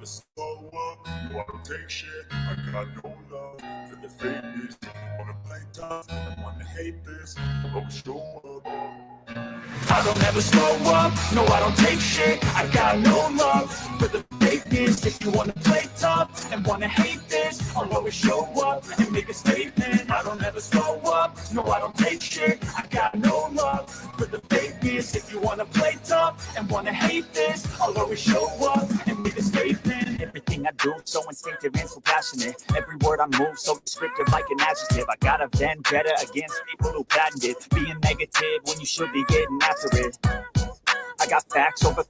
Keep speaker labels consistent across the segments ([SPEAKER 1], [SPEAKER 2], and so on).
[SPEAKER 1] slow up, no, I don't take shit. I got no love for the fakeness. If you wanna play tough, I wanna hate this. Don't show up. I don't ever slow up, no, I don't take shit. I got no love for the fakeness. If you wanna play tough and wanna hate this, I'll always show up and make a statement. I don't ever slow up, no, I don't take shit. I got no love for the fakeness. If you wanna play tough and wanna hate this, I'll always show up and make a statement. Everything I do, so instinctive and so passionate. Every word I move, so descriptive like an adjective. I got a vendetta against people who patented being negative when you should be getting after it. I got facts over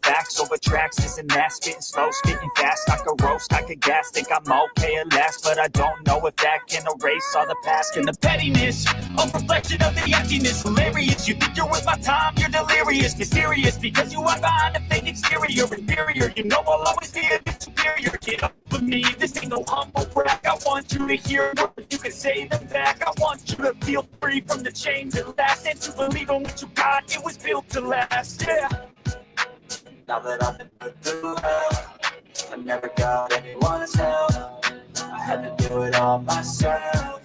[SPEAKER 1] tracks, this and that, spitting slow, spitting fast. I could roast, I could gas, think I'm okay at last, but I don't know if that can erase all the past. And the pettiness, a reflection of the emptiness, hilarious. You think you're worth my time, you're delirious, mysterious, because you are behind a fake exterior, inferior. You know I'll always be a bit superior. Get up with me, this ain't no humble brag. I want you to hear words, you can say them back. I want you to feel free from the chains that last, and to believe in what you got, it was built to last, yeah. Now that I've been put through hell, I never got anyone's help. I had to do it all myself.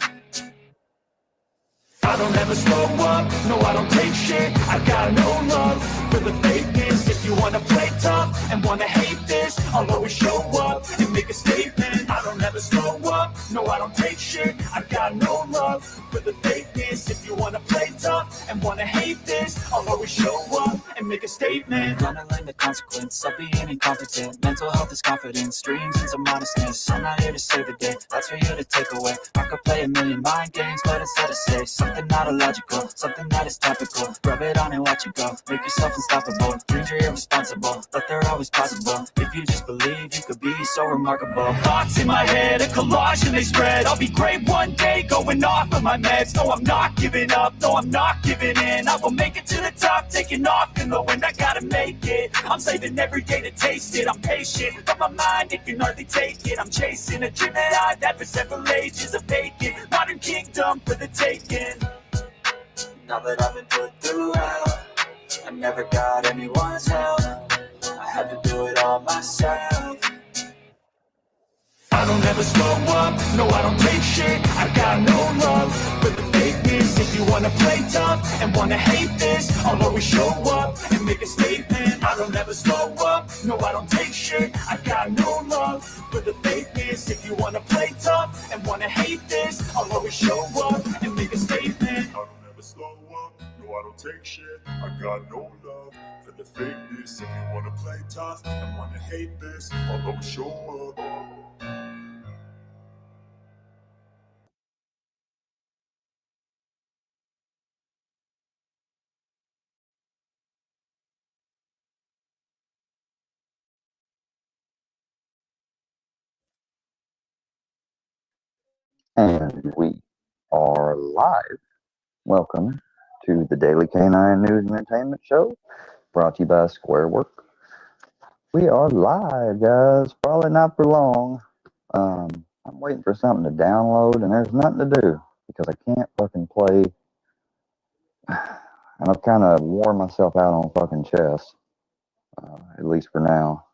[SPEAKER 1] I don't ever slow up, no, I don't take shit. I got no love for the fakeness. If you wanna play tough and wanna hate this, I'll always show up and make a statement. I don't ever slow up, no, I don't take shit. I got no love for the fakeness. If you wanna play tough and wanna hate this, I'll always show up and make a statement. Gonna learn the consequence of being incompetent. Mental health is confidence, dreams and some modestness. I'm not here to save the day, that's for you to take away. I could play a million mind games, but instead I say something not illogical, something that is topical. Rub it on and watch it go, make yourself unstoppable. Dreams are irresponsible, but they're always possible. If you just believe, you could be so remarkable. Thoughts in my head, a collage and they spread. I'll be great one day, going off of my meds. No, I'm not giving up, no, I'm not giving in. I will make it to the top, taking off in the wind. I gotta make it, I'm saving every day to taste it. I'm patient, but my mind, it can hardly take it. I'm chasing a dream that I've had for several ages, of vacant modern kingdom for the taking. Now that I've been put through hell, I never got anyone's help. I had to do it all myself. I don't ever slow up, no, I don't take shit. I got no love for the fakeness. If you wanna play tough and wanna hate this, I'll always show up and make a statement. I don't ever slow up, no, I don't take shit. I got no love for the fakeness. If you wanna play tough and wanna hate this, I'll always show up and make a statement. I don't ever slow up, no, I don't take shit. I got no love for the fakeness. If you wanna play tough and wanna hate this, I'll always show up.
[SPEAKER 2] And we are live. Welcome to the Daily Canine News and Entertainment Show, brought to you by Squarework. We are live, guys. Probably not for long. I'm waiting for something to download, and there's nothing to do because I can't fucking play. And I've kind of worn myself out on fucking chess, at least for now.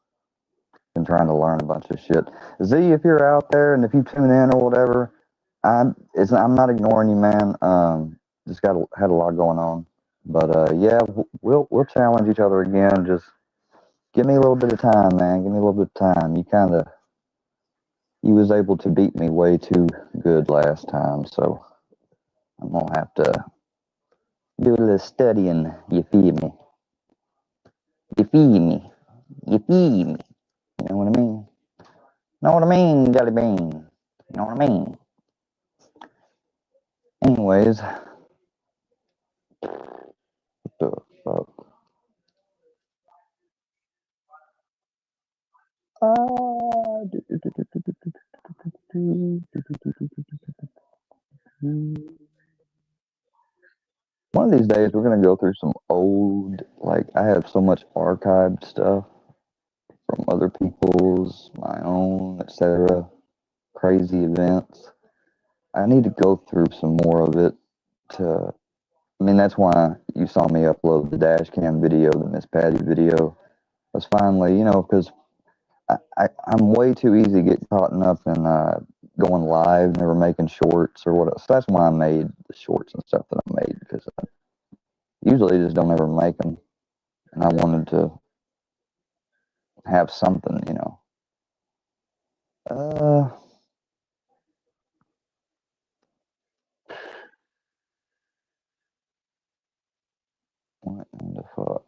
[SPEAKER 2] Been trying to learn a bunch of shit. Z, if you're out there and if you tune in or whatever, I'm not ignoring you, man. Just had a lot going on, but yeah, we'll challenge each other again. Just give me a little bit of time, man. Give me a little bit of time. You was able to beat me way too good last time, so I'm gonna have to do a little studying. You feel me? You feel me? You feel me? You know what I mean? Know what I mean, Jelly Bean? You know what I mean? Anyways, what the fuck? One of these days, we're gonna go through some old, like, I have so much archived stuff from other people's, my own, etc. Crazy events. I need to go through some more of it I mean, that's why you saw me upload the dash cam video, the Miss Patty video. I was finally, because I'm way too easy to get caught up in going live, never making shorts or what. So that's why I made the shorts and stuff that I made, because I usually just don't ever make them, and I wanted to have something, you know. What in the fuck?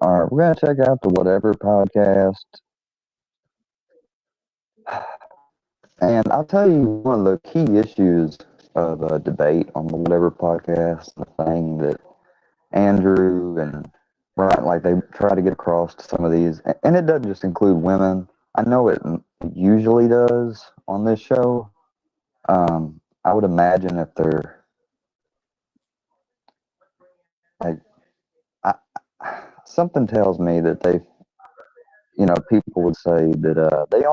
[SPEAKER 2] All right, we're gonna check out the Whatever podcast, and I'll tell you one of the key issues of a debate on the Whatever podcast. The thing that Andrew and Brian, like, they try to get across to some of these, and it doesn't just include women. I know it usually does on this show. I would imagine if they're like, I, something tells me that they, you know, people would say that they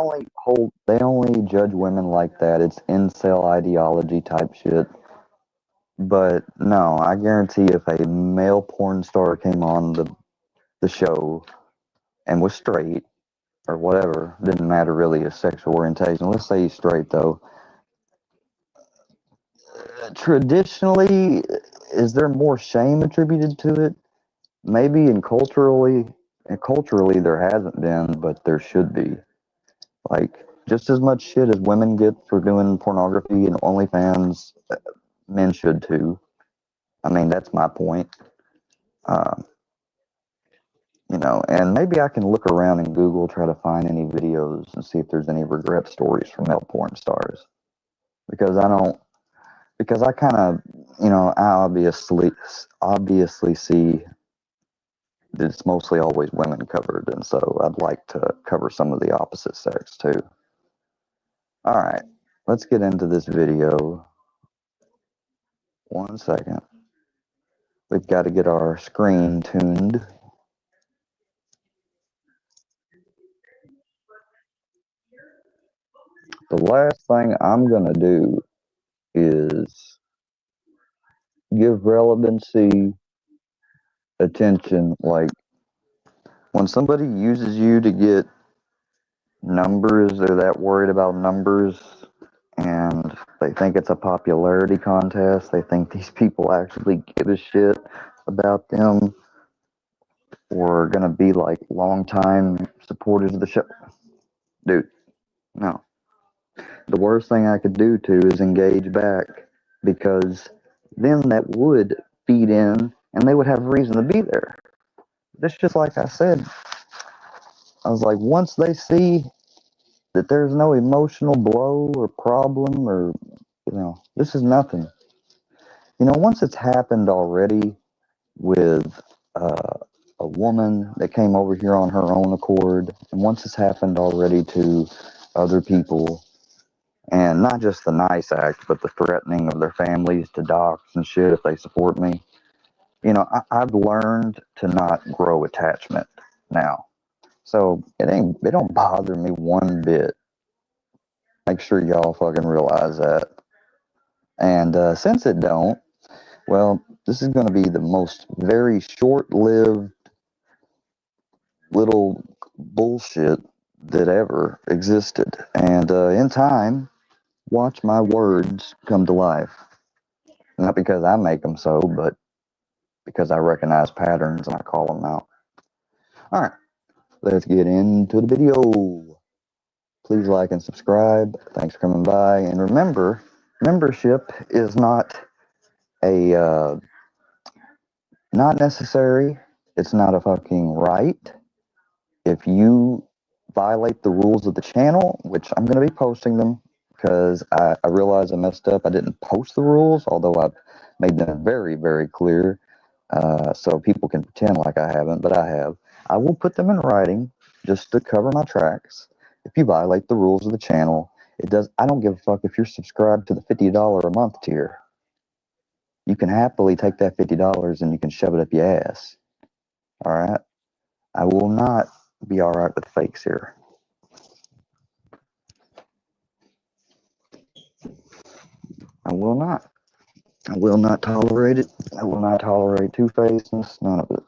[SPEAKER 2] only judge women like that. It's incel ideology type shit. But no, I guarantee if a male porn star came on the show and was straight or whatever, didn't matter really his sexual orientation. Let's say he's straight though. Traditionally, is there more shame attributed to it? Maybe, and culturally there hasn't been, but there should be. Like, just as much shit as women get for doing pornography and OnlyFans, men should too. I mean, that's my point. Um, you know, and maybe I can look around in Google, try to find any videos and see if there's any regret stories from male porn stars. Because I kind of, you know, I obviously see that it's mostly always women covered, and so I'd like to cover some of the opposite sex too. All right, let's get into this video. 1 second. We've got to get our screen tuned. The last thing I'm going to do is give relevancy, attention. Like, when somebody uses you to get numbers, they're that worried about numbers, and they think it's a popularity contest. They think these people actually give a shit about them or going to be like longtime supporters of the show. Dude, no. The worst thing I could do too is engage back, because then that would feed in and they would have reason to be there. That's just like I said. I was like, once they see that there's no emotional blow or problem, or, you know, this is nothing. You know, once it's happened already with a woman that came over here on her own accord, and once it's happened already to other people, and not just the nice act, but the threatening of their families to dox and shit if they support me. You know, I've learned to not grow attachment now, so it don't bother me one bit. Make sure y'all fucking realize that. And since it don't, well, this is going to be the most very short-lived little bullshit that ever existed. And in time, watch my words come to life. Not because I make them so, but because I recognize patterns and I call them out. All right, let's get into the video. Please like and subscribe. Thanks for coming by. And remember, membership is not not necessary. It's not a fucking right. If you violate the rules of the channel, which I'm going to be posting them, because I realize I messed up. I didn't post the rules, although I've made them very, very clear, so people can pretend like I haven't, but I have. I will put them in writing just to cover my tracks. If you violate the rules of the channel, I don't give a fuck if you're subscribed to the $50 a month tier. You can happily take that $50 and you can shove it up your ass. All right? I will not be all right with fakes here. I will not. I will not tolerate it. I will not tolerate two-facedness. None of it.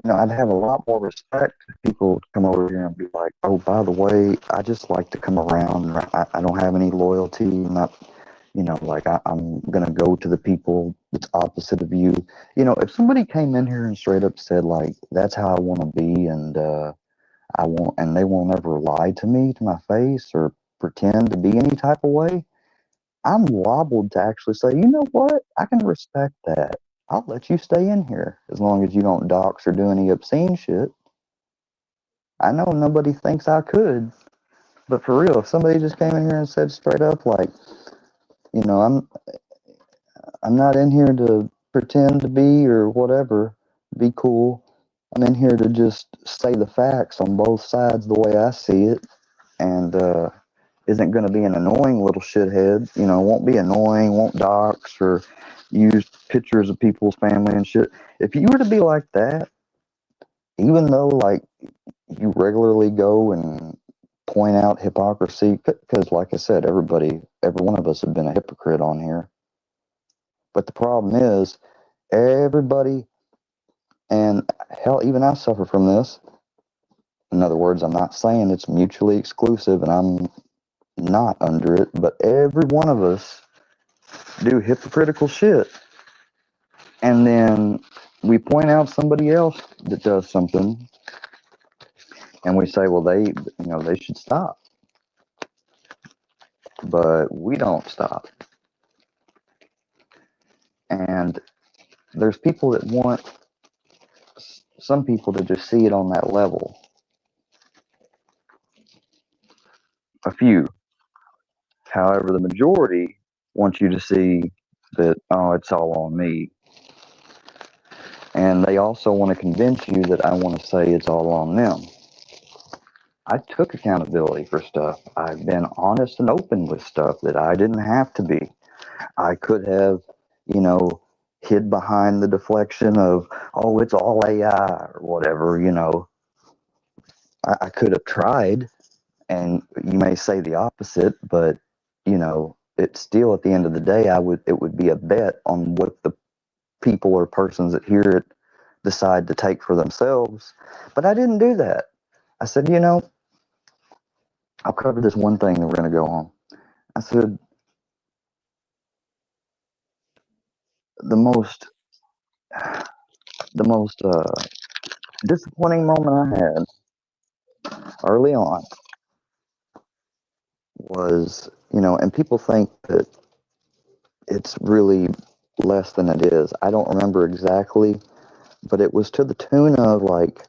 [SPEAKER 2] I'd have a lot more respect if people would come over here and be like, oh, by the way, I just like to come around. I don't have any loyalty. I'm not, like I'm going to go to the people that's opposite of you. If somebody came in here and straight up said, like, that's how I want to be, and and they won't ever lie to me to my face or pretend to be any type of way, I'm wobbled to actually say, you know what? I can respect that. I'll let you stay in here as long as you don't dox or do any obscene shit. I know nobody thinks I could, but for real, if somebody just came in here and said straight up, like, you know, I'm I'm not in here to pretend to be or whatever, be cool. I'm in here to just say the facts on both sides the way I see it, and isn't going to be an annoying little shithead. Won't be annoying, won't dox or use pictures of people's family and shit. If you were to be like that, even though like you regularly go and point out hypocrisy, because like I said, every one of us have been a hypocrite on here. But the problem is, everybody, and hell, even I suffer from this. In other words, I'm not saying it's mutually exclusive and I'm not under it, but every one of us do hypocritical shit. And then we point out somebody else that does something and we say, well, they should stop. But we don't stop. And there's people that want some people to just see it on that level. A few. However, the majority want you to see that, oh, it's all on me. And they also want to convince you that I want to say it's all on them. I took accountability for stuff. I've been honest and open with stuff that I didn't have to be. I could have, hid behind the deflection of, oh, it's all AI or whatever, I could have tried, and you may say the opposite, but, it's still at the end of the day, it would be a bet on what the people or persons that hear it decide to take for themselves. But I didn't do that. I said, I'll cover this one thing that we're going to go on. I said, the most disappointing moment I had early on was, and people think that it's really less than it is. I don't remember exactly, but it was to the tune of like,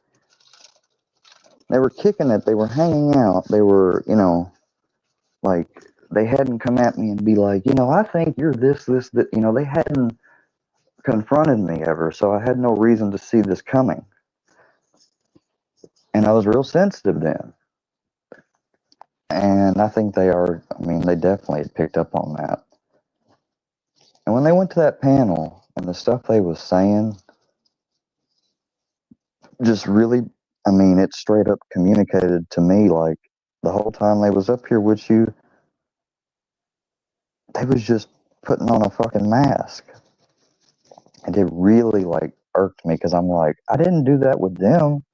[SPEAKER 2] they were kicking it, they were hanging out, they were, like, they hadn't come at me and be like, I think you're this, that, they hadn't confronted me ever, so I had no reason to see this coming. And I was real sensitive then. And I think they definitely had picked up on that. And when they went to that panel and the stuff they was saying, just really, it straight up communicated to me, like, the whole time they was up here with you, they was just putting on a fucking mask. And it really, like, irked me, because I'm like, I didn't do that with them.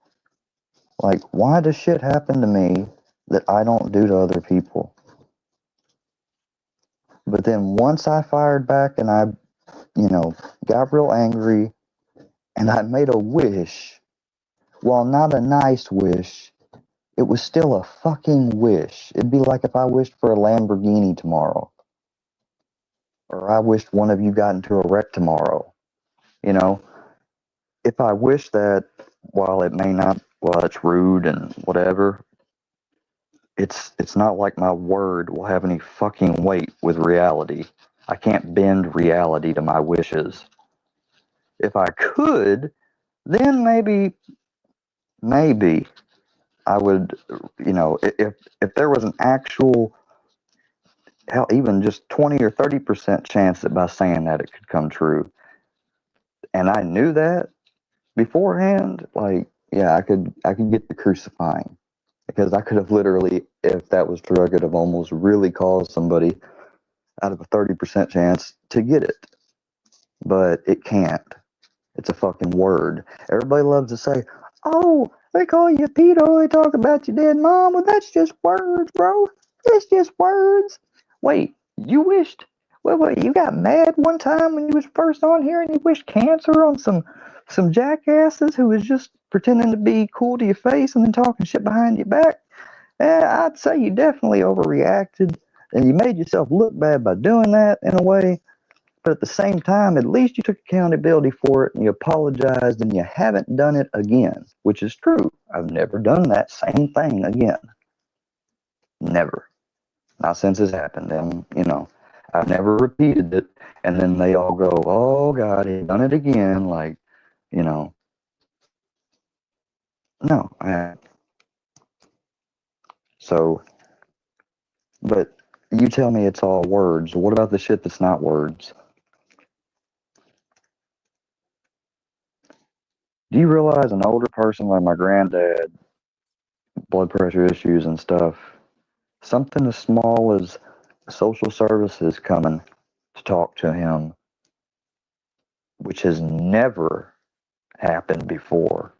[SPEAKER 2] Like, why does shit happen to me that I don't do to other people? But then once I fired back and I, got real angry and I made a wish, while not a nice wish, it was still a fucking wish. It'd be like if I wished for a Lamborghini tomorrow. Or I wished one of you got into a wreck tomorrow. If I wish that, while it's rude and whatever, it's not like my word will have any fucking weight with reality. I can't bend reality to my wishes. If I could, then maybe I would, if there was an actual, hell, even just 20 or 30% chance that by saying that it could come true, and I knew that beforehand, like, yeah, I could get the crucifying, because I could have literally, if that was true, I could have almost really caused somebody out of a 30% chance to get it. But it can't. It's a fucking word. Everybody loves to say, oh, they call you a pedo, they talk about your dead mom. Well, that's just words, bro. It's just words. Wait, you wished, wait, you got mad one time when you was first on here and you wished cancer on some jackasses who was just pretending to be cool to your face and then talking shit behind your back? I'd say you definitely overreacted and you made yourself look bad by doing that in a way. But at the same time, at least you took accountability for it and you apologized and you haven't done it again, which is true. I've never done that same thing again. Never. Not since it's happened. And, I've never repeated it. And then they all go, oh, God, he done it again. Like, no, I haven't. So, but you tell me it's all words. What about the shit that's not words? Do you realize an older person like my granddad, blood pressure issues and stuff, something as small as social services coming to talk to him, which has never happened before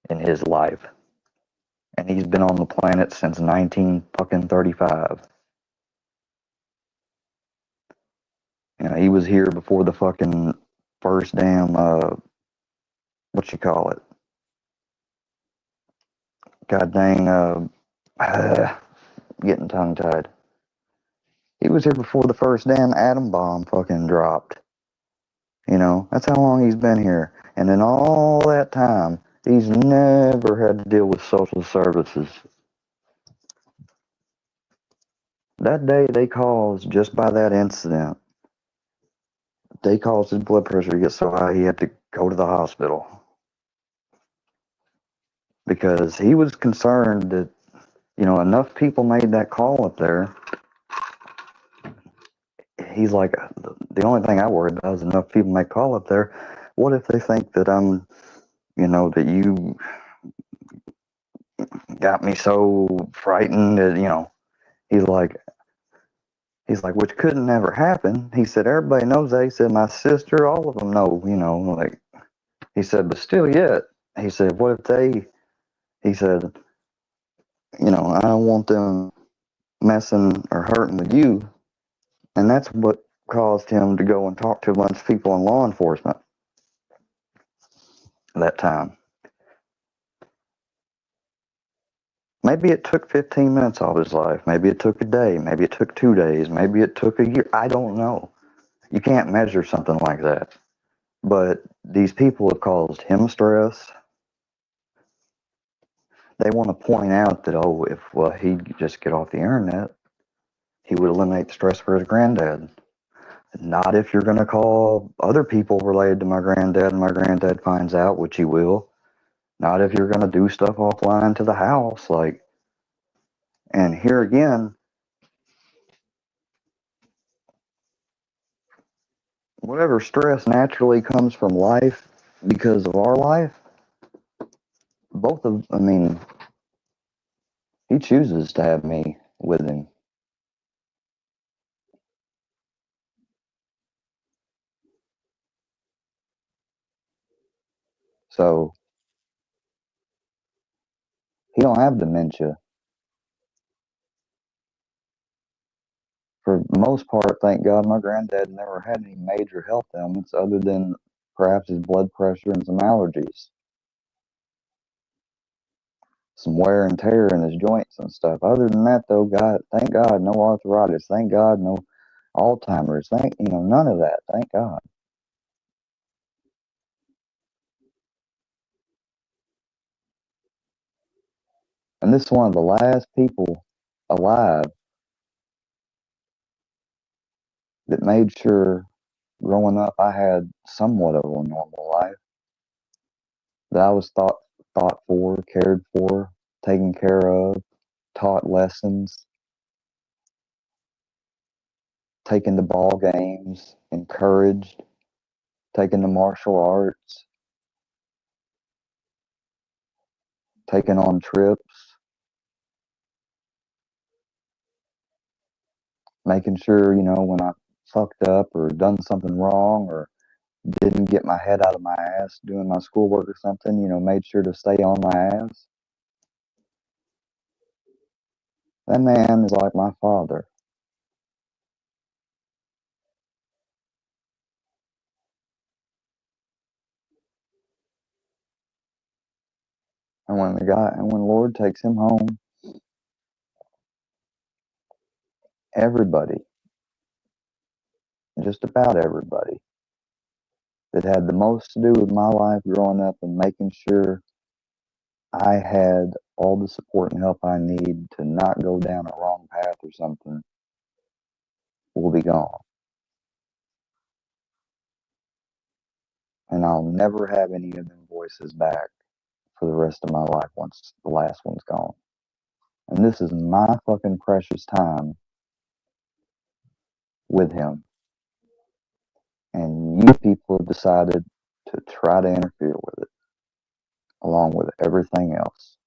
[SPEAKER 2] in his life. And he's been on the planet since 1935. He was here before the fucking first damn, what you call it? God dang, getting tongue tied. He was here before the first damn atom bomb fucking dropped. That's how long he's been here. And in all that time, he's never had to deal with social services. That day they caused, just by that incident, they caused his blood pressure to get so high he had to go to the hospital. Because he was concerned that, enough people made that call up there. He's like, the only thing I worry about is enough people make call up there. What if they think that I'm, that you got me so frightened that, he's like, which couldn't never happen. He said, everybody knows that. He said, my sister, all of them know, like, he said, but still yet, he said, what if he said, I don't want them messing or hurting with you. And that's what caused him to go and talk to a bunch of people in law enforcement at that time. Maybe it took 15 minutes off his life. Maybe it took a day. Maybe it took 2 days. Maybe it took a year. I don't know. You can't measure something like that. But these people have caused him stress. They want to point out that, if he'd just get off the internet, he would eliminate the stress for his granddad. Not if you're going to call other people related to my granddad and my granddad finds out, which he will. Not if you're going to do stuff offline to the house. And here again, whatever stress naturally comes from life because of our life, he chooses to have me with him. So he don't have dementia. For the most part, thank God, my granddad never had any major health ailments other than perhaps his blood pressure and some allergies. Some wear and tear in his joints and stuff. Other than that, though, thank God, no arthritis. Thank God, no Alzheimer's. None of that. Thank God. And this is one of the last people alive that made sure growing up I had somewhat of a normal life. That I was thought for, cared for, taken care of, taught lessons, taken to ball games, encouraged, taken to martial arts, taken on trips, making sure, when I fucked up or done something wrong or didn't get my head out of my ass doing my schoolwork or something, made sure to stay on my ass. That man is like my father. And when Lord takes him home, everybody, just about everybody, that had the most to do with my life growing up and making sure I had all the support and help I need to not go down a wrong path or something will be gone. And I'll never have any of them voices back for the rest of my life once the last one's gone. And this is my fucking precious time with him. And you people have decided to try to interfere with it, along with everything else.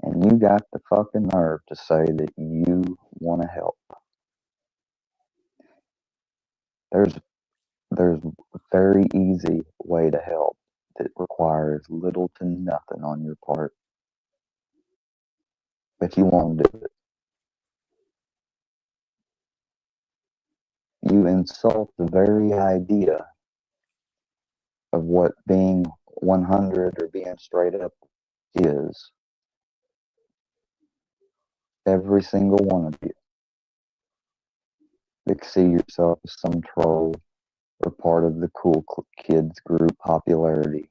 [SPEAKER 2] And you got the fucking nerve to say that you want to help. There's a very easy way to help that requires little to nothing on your part. But you won't do it. You insult the very idea of what being 100 or being straight up is. Every single one of you that see yourself as some troll or part of the cool kids group popularity.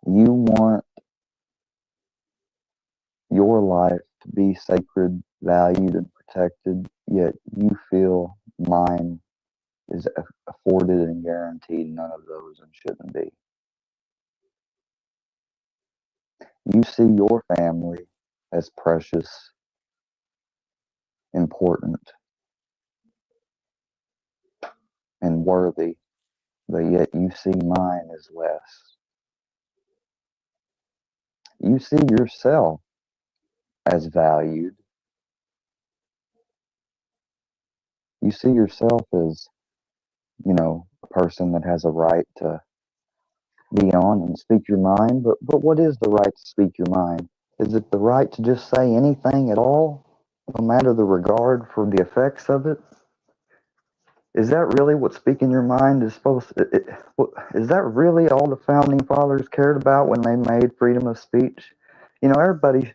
[SPEAKER 2] You want your life to be sacred, valued, and protected, yet you feel mine is afforded and guaranteed none of those and shouldn't be. You see your family as precious, important, and worthy, but yet you see mine as less. You see yourself as valued. You see yourself as, a person that has a right to be on and speak your mind. But what is the right to speak your mind? Is it the right to just say anything at all, no matter the regard for the effects of it? Is that really what speaking your mind is supposed to? Is that really all the founding fathers cared about when they made freedom of speech? Everybody,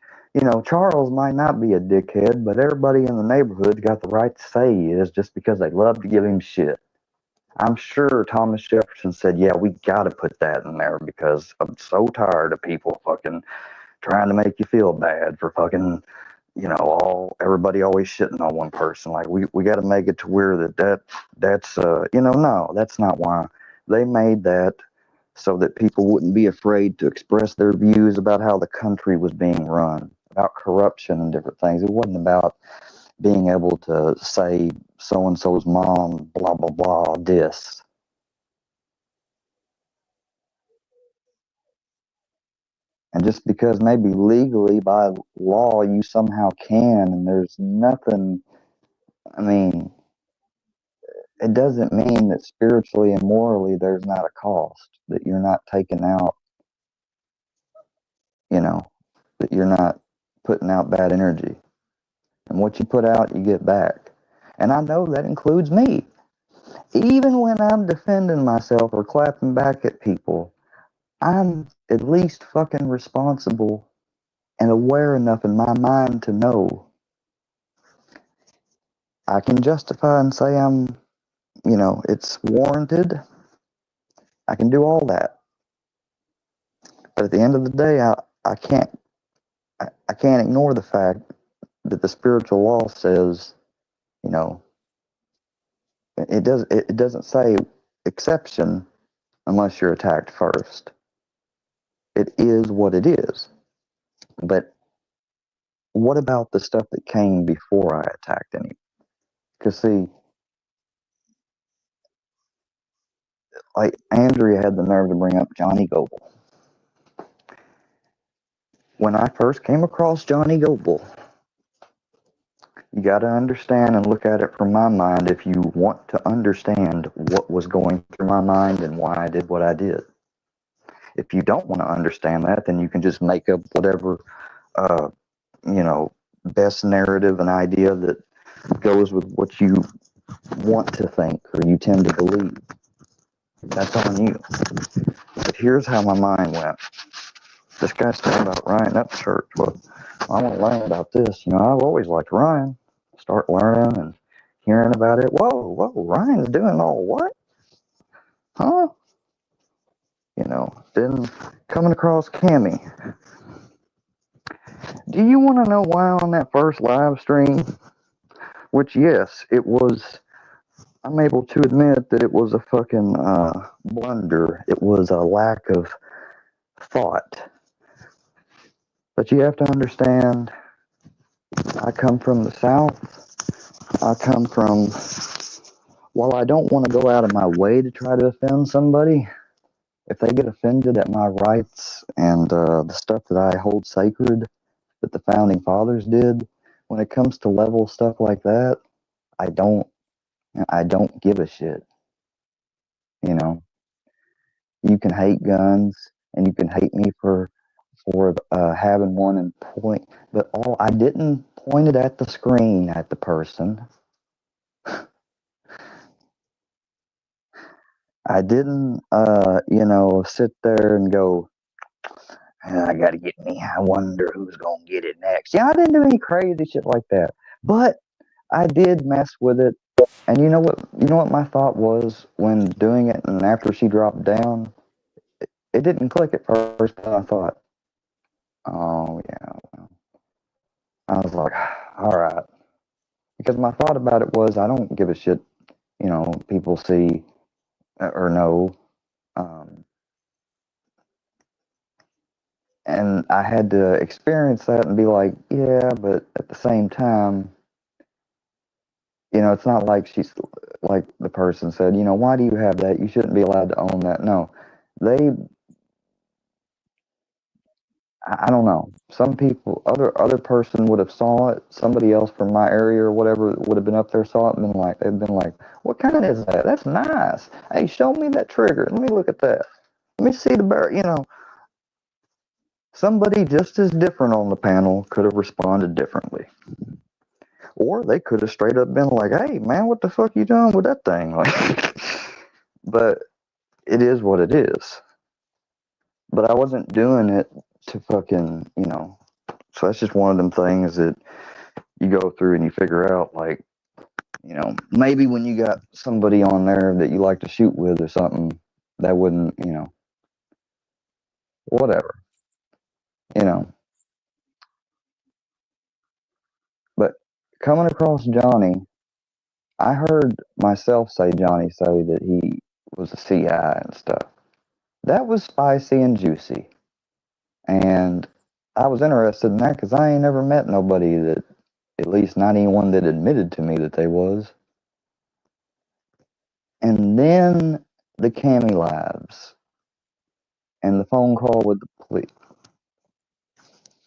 [SPEAKER 2] Charles might not be a dickhead, but everybody in the neighborhood's got the right to say he is just because they love to give him shit. I'm sure Thomas Jefferson said, yeah, we got to put that in there because I'm so tired of people fucking trying to make you feel bad for fucking, everybody always shitting on one person. Like we got to make it to where that's no, that's not why they made that, so that people wouldn't be afraid to express their views about how the country was being run, about corruption and different things. It wasn't about being able to say so and so's mom, blah blah blah, this. And just because maybe legally by law you somehow can, and there's nothing, I mean, it doesn't mean that spiritually and morally there's not a cost, that you're not taking out, that you're not putting out bad energy. And what you put out, you get back. And I know that includes me. Even when I'm defending myself or clapping back at people, I'm at least fucking responsible and aware enough in my mind to know I can justify and say it's warranted. I can do all that. But at the end of the day, I can't ignore the fact that the spiritual law says, you know, it doesn't say exception unless you're attacked first. It is what it is. But what about the stuff that came before I attacked anyone? Because see, like Andrea had the nerve to bring up Johnny Goble. when I first came across Johnny Goble, you got to understand and look at it from my mind if you want to understand what was going through my mind and why I did what I did. If you don't want to understand that, then you can just make up whatever, uh, best narrative and idea that goes with what you want to think or you tend to believe. That's on you. But here's how my mind went. This guy's talking about Ryan Upchurch. Well, I want to learn about this. I've always liked Ryan. Start learning and hearing about it. Whoa, Ryan's doing all what? Huh? Then coming across Cammy. Do you want to know why on that first live stream? Which, yes, it was. I'm able to admit that it was a fucking blunder. It was a lack of thought. But you have to understand, I come from the South. I come from, while I don't want to go out of my way to try to offend somebody, if they get offended at my rights and the stuff that I hold sacred that the founding fathers did, when it comes to level stuff like that, I don't give a shit. You can hate guns and you can hate me for having one and point, but I didn't point it at the screen at the person. I didn't, sit there and go, I gotta get me. I wonder who's gonna get it next. Yeah, I didn't do any crazy shit like that, but I did mess with it. And you know what? You know what my thought was when doing it, and after she dropped down, it didn't click at first. But I thought, oh yeah. I was like, all right, because my thought about it was, I don't give a shit. People see or know. And I had to experience that and be like, yeah, but at the same time, it's not like she's like the person said, why do you have that? You shouldn't be allowed to own that. No, they, I don't know. Some people, other person would have saw it. Somebody else from my area or whatever would have been up there, saw it, and they've been like, what kind is that? That's nice. Hey, show me that trigger. Let me look at that. Let me see the barrel. Somebody just as different on the panel could have responded differently. Or they could have straight up been like, hey, man, what the fuck you doing with that thing? Like, but it is what it is. But I wasn't doing it to fucking, So that's just one of them things that you go through and you figure out, like, maybe when you got somebody on there that you like to shoot with or something, that wouldn't, whatever, you know. But coming across Johnny, I heard myself Johnny say that he was a CI and stuff. That was spicy and juicy. And I was interested in that because I ain't never met nobody that, at least not anyone that admitted to me that they was. And then the Cami Labs and the phone call with the police.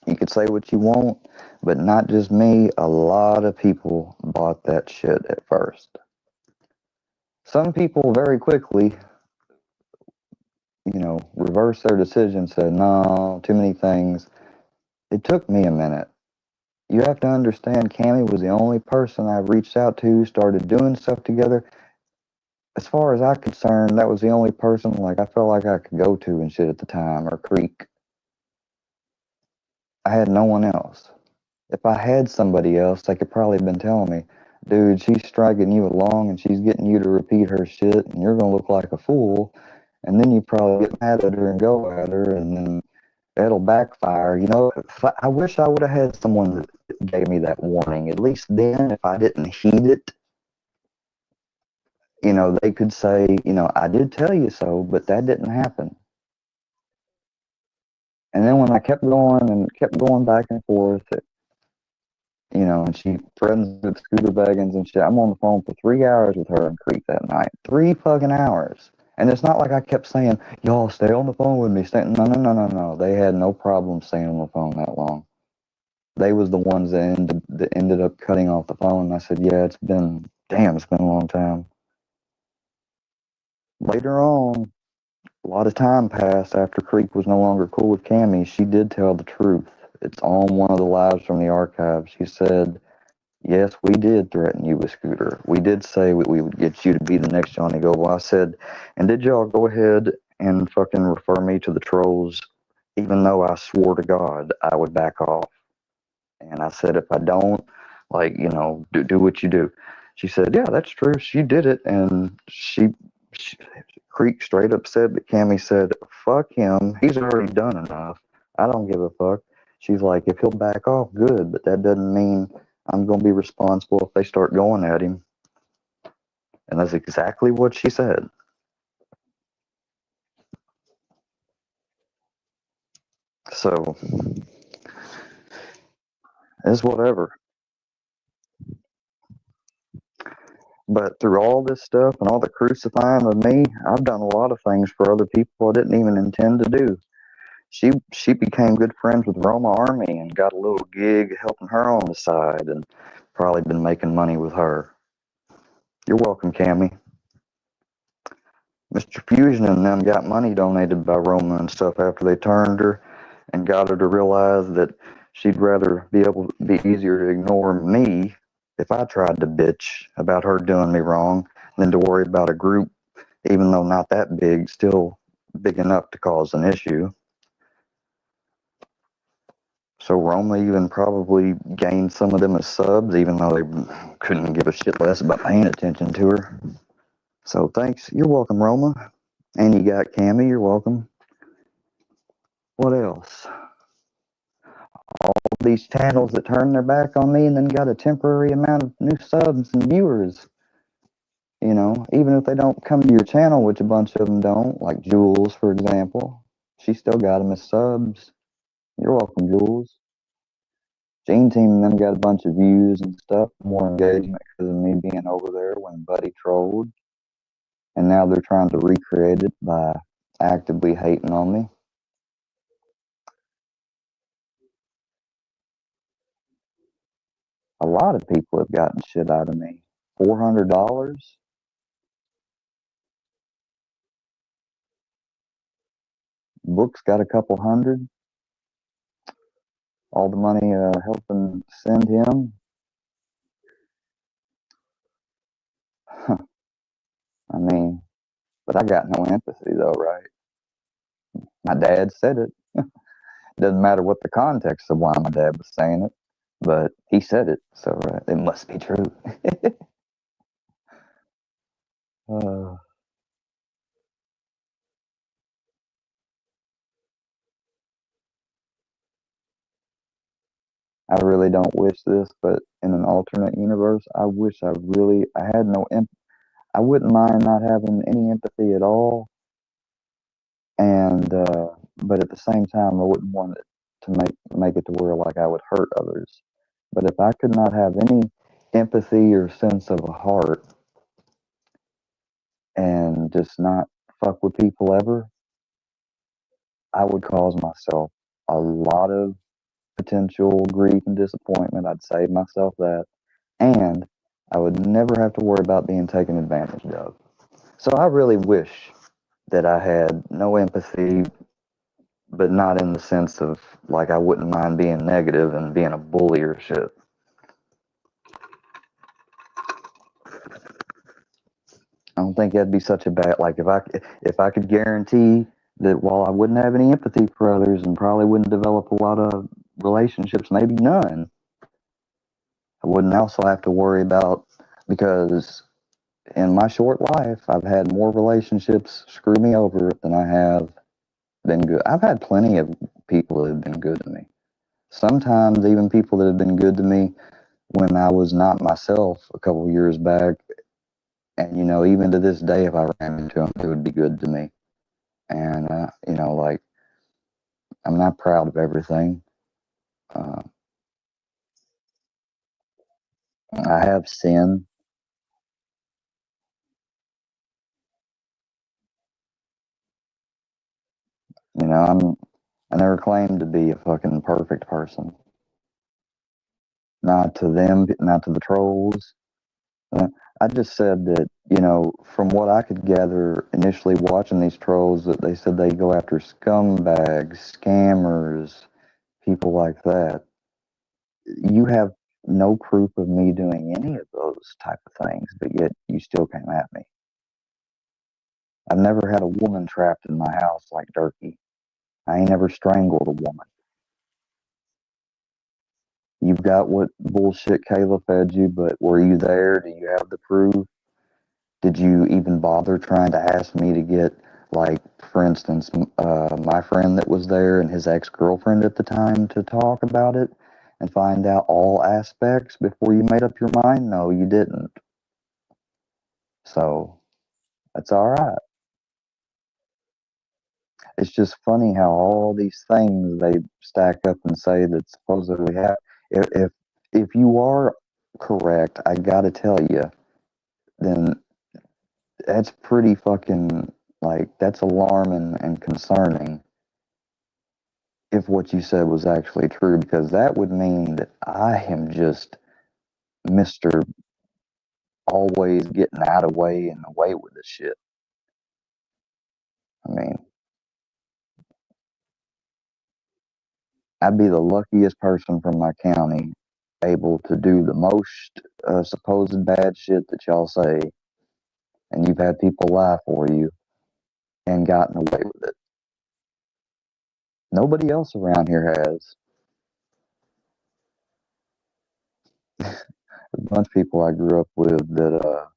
[SPEAKER 2] You could say what you want, but not just me. A lot of people bought that shit at first. Some people very quickly, reversed their decision, said, no, too many things. It took me a minute. You have to understand, Cammy was the only person I reached out to, started doing stuff together. As far as I'm concerned, that was the only person like I felt like I could go to and shit at the time, or Creek. I had no one else. If I had somebody else, they could probably have been telling me, dude, she's striking you along and she's getting you to repeat her shit and you're going to look like a fool. And then you probably get mad at her and go at her and then it'll backfire. I wish I would have had someone that gave me that warning. At least then, if I didn't heed it, they could say, I did tell you so, but that didn't happen. And then when I kept going and kept going back and forth, and she threatens with scooter wagons and shit. I'm on the phone for 3 hours with her and Creek that night. 3 fucking hours. And it's not like I kept saying, y'all stay on the phone with me. No, no, no, no, no. They had no problem staying on the phone that long. They was the ones that ended up cutting off the phone. I said, yeah, it's been a long time. Later on, a lot of time passed after Creek was no longer cool with Cammy. She did tell the truth. It's on one of the lives from the archives. She said, yes, we did threaten you with Scooter. We did say we would get you to be the next Johnny Go. Well, I said, and did y'all go ahead and fucking refer me to the trolls, even though I swore to God I would back off? And I said, if I don't, like, do what you do. She said, yeah, that's true. She did it. And she Creek straight up said that Cammy said, fuck him. He's already done enough. I don't give a fuck. She's like, if he'll back off, good. But that doesn't mean I'm going to be responsible if they start going at him. And that's exactly what she said. So, it's whatever. But through all this stuff and all the crucifying of me, I've done a lot of things for other people I didn't even intend to do. She became good friends with Roma Army and got a little gig helping her on the side and probably been making money with her. You're welcome, Cammy. Mr. Fusion and them got money donated by Roma and stuff after they turned her and got her to realize that she'd rather be able to be easier to ignore me if I tried to bitch about her doing me wrong than to worry about a group, even though not that big, still big enough to cause an issue. So Roma even probably gained some of them as subs, even though they couldn't give a shit less about paying attention to her. So thanks. You're welcome, Roma. And you got Cammy. You're welcome. What else? All these channels that turned their back on me and then got a temporary amount of new subs and viewers. Even if they don't come to your channel, which a bunch of them don't, like Jules, for example, she still got them as subs. You're welcome, Jules. Gene Team and them got a bunch of views and stuff, more engagement because of me being over there when Buddy trolled. And now they're trying to recreate it by actively hating on me. A lot of people have gotten shit out of me. $400. Book's got a couple hundred. All the money helping send him. Huh. I mean, but I got no empathy though, right? My dad said it. Doesn't matter what the context of why my dad was saying it, but he said it, so it must be true. uh, I really don't wish this, but in an alternate universe, I wish I had no I wouldn't mind not having any empathy at all, and but at the same time, I wouldn't want it to make it to where like I would hurt others. But if I could not have any empathy or sense of a heart and just not fuck with people ever, I would cause myself a lot of potential grief and disappointment. I'd save myself that, and I would never have to worry about being taken advantage of. So I really wish that I had no empathy, but not in the sense of like I wouldn't mind being negative and being a bully or shit. I don't think that'd be such a bad like if I could guarantee that while I wouldn't have any empathy for others and probably wouldn't develop a lot of relationships, maybe none, I wouldn't also have to worry about because in my short life I've had more relationships screw me over than I have been good. I've had plenty of people that have been good to me. Sometimes even people that have been good to me when I was not myself a couple of years back. And, even to this day, if I ran into them, it would be good to me. And, like, I'm not proud of everything. Uh, I have sin. You know, I never claimed to be a fucking perfect person. Not to them, not to the trolls. Uh, I just said that, you know, from what I could gather initially watching these trolls, that they said they go after scumbags, scammers, people like that. You have no proof of me doing any of those type of things, but yet you still came at me. I've never had a woman trapped in my house like Durkee. I ain't ever strangled a woman. You've got what bullshit Kayla fed you, but were you there? Do you have the proof? Did you even bother trying to ask me to get, like, for instance, my friend that was there and his ex-girlfriend at the time to talk about it and find out all aspects before you made up your mind? No, you didn't. So that's all right. It's just funny how all these things they stack up and say that supposedly have. If you are correct, I gotta tell you, then that's pretty fucking, like, that's alarming and concerning if what you said was actually true, because that would mean that I am just Mr. Always getting out of way and away with this shit. I mean, I'd be the luckiest person from my county able to do the most supposed bad shit that y'all say, and you've had people lie for you and gotten away with it. Nobody else around here has. A bunch of people I grew up with that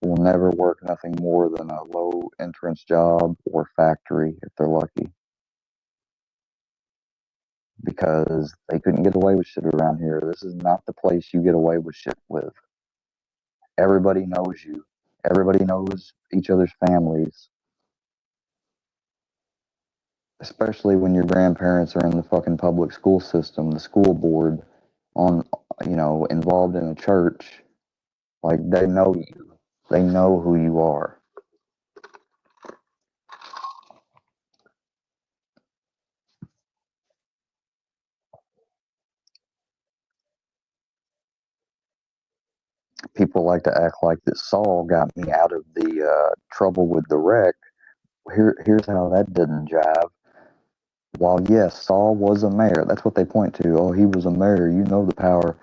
[SPEAKER 2] will never work nothing more than a low entrance job or factory if they're lucky, because they couldn't get away with shit around here. This is not the place you get away with shit with. Everybody knows you. Everybody knows each other's families, especially when your grandparents are in the fucking public school system, the school board, on, you know, involved in a church. Like, they know you. They know who you are. People like to act like that Saul got me out of the trouble with the wreck. Here's how that didn't jive. While yes, Saul was a mayor, that's what they point to. Oh, he was a mayor. You know the power.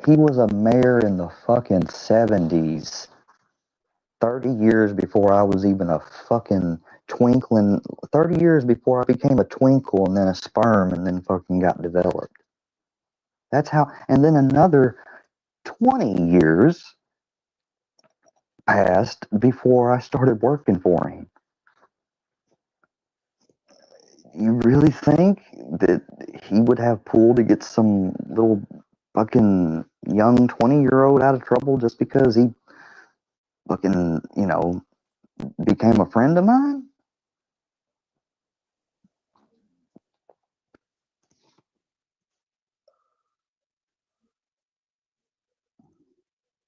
[SPEAKER 2] He was a mayor in the fucking 70s, 30 years before I was even a fucking twinkling. 30 years before I became a twinkle and then a sperm and then fucking got developed. That's how. And then another 20 years passed before I started working for him. You really think that he would have pull to get some little fucking young 20-year-old out of trouble just because he fucking, you know, became a friend of mine?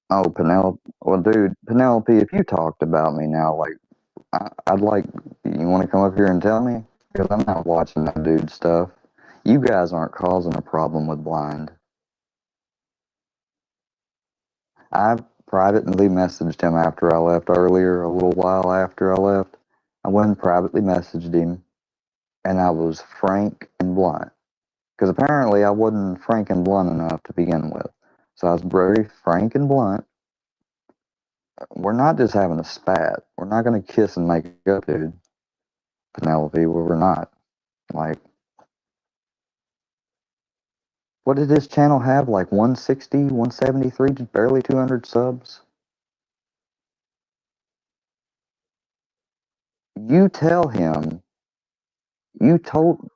[SPEAKER 2] Oh, Penelope. Well, dude, Penelope, if you talked about me now, like, I'd like, you want to come up here and tell me? Because I'm not watching that dude stuff. You guys aren't causing a problem with blind. I privately messaged him after I left earlier, a little while after I left. I went and privately messaged him, and I was frank and blunt. Because apparently I wasn't frank and blunt enough to begin with. So I was very frank and blunt. We're not just having a spat. We're not going to kiss and make up, dude. Penelope, we're not. Like, what did this channel have? Like 160, 173, just barely 200 subs? You tell him, you told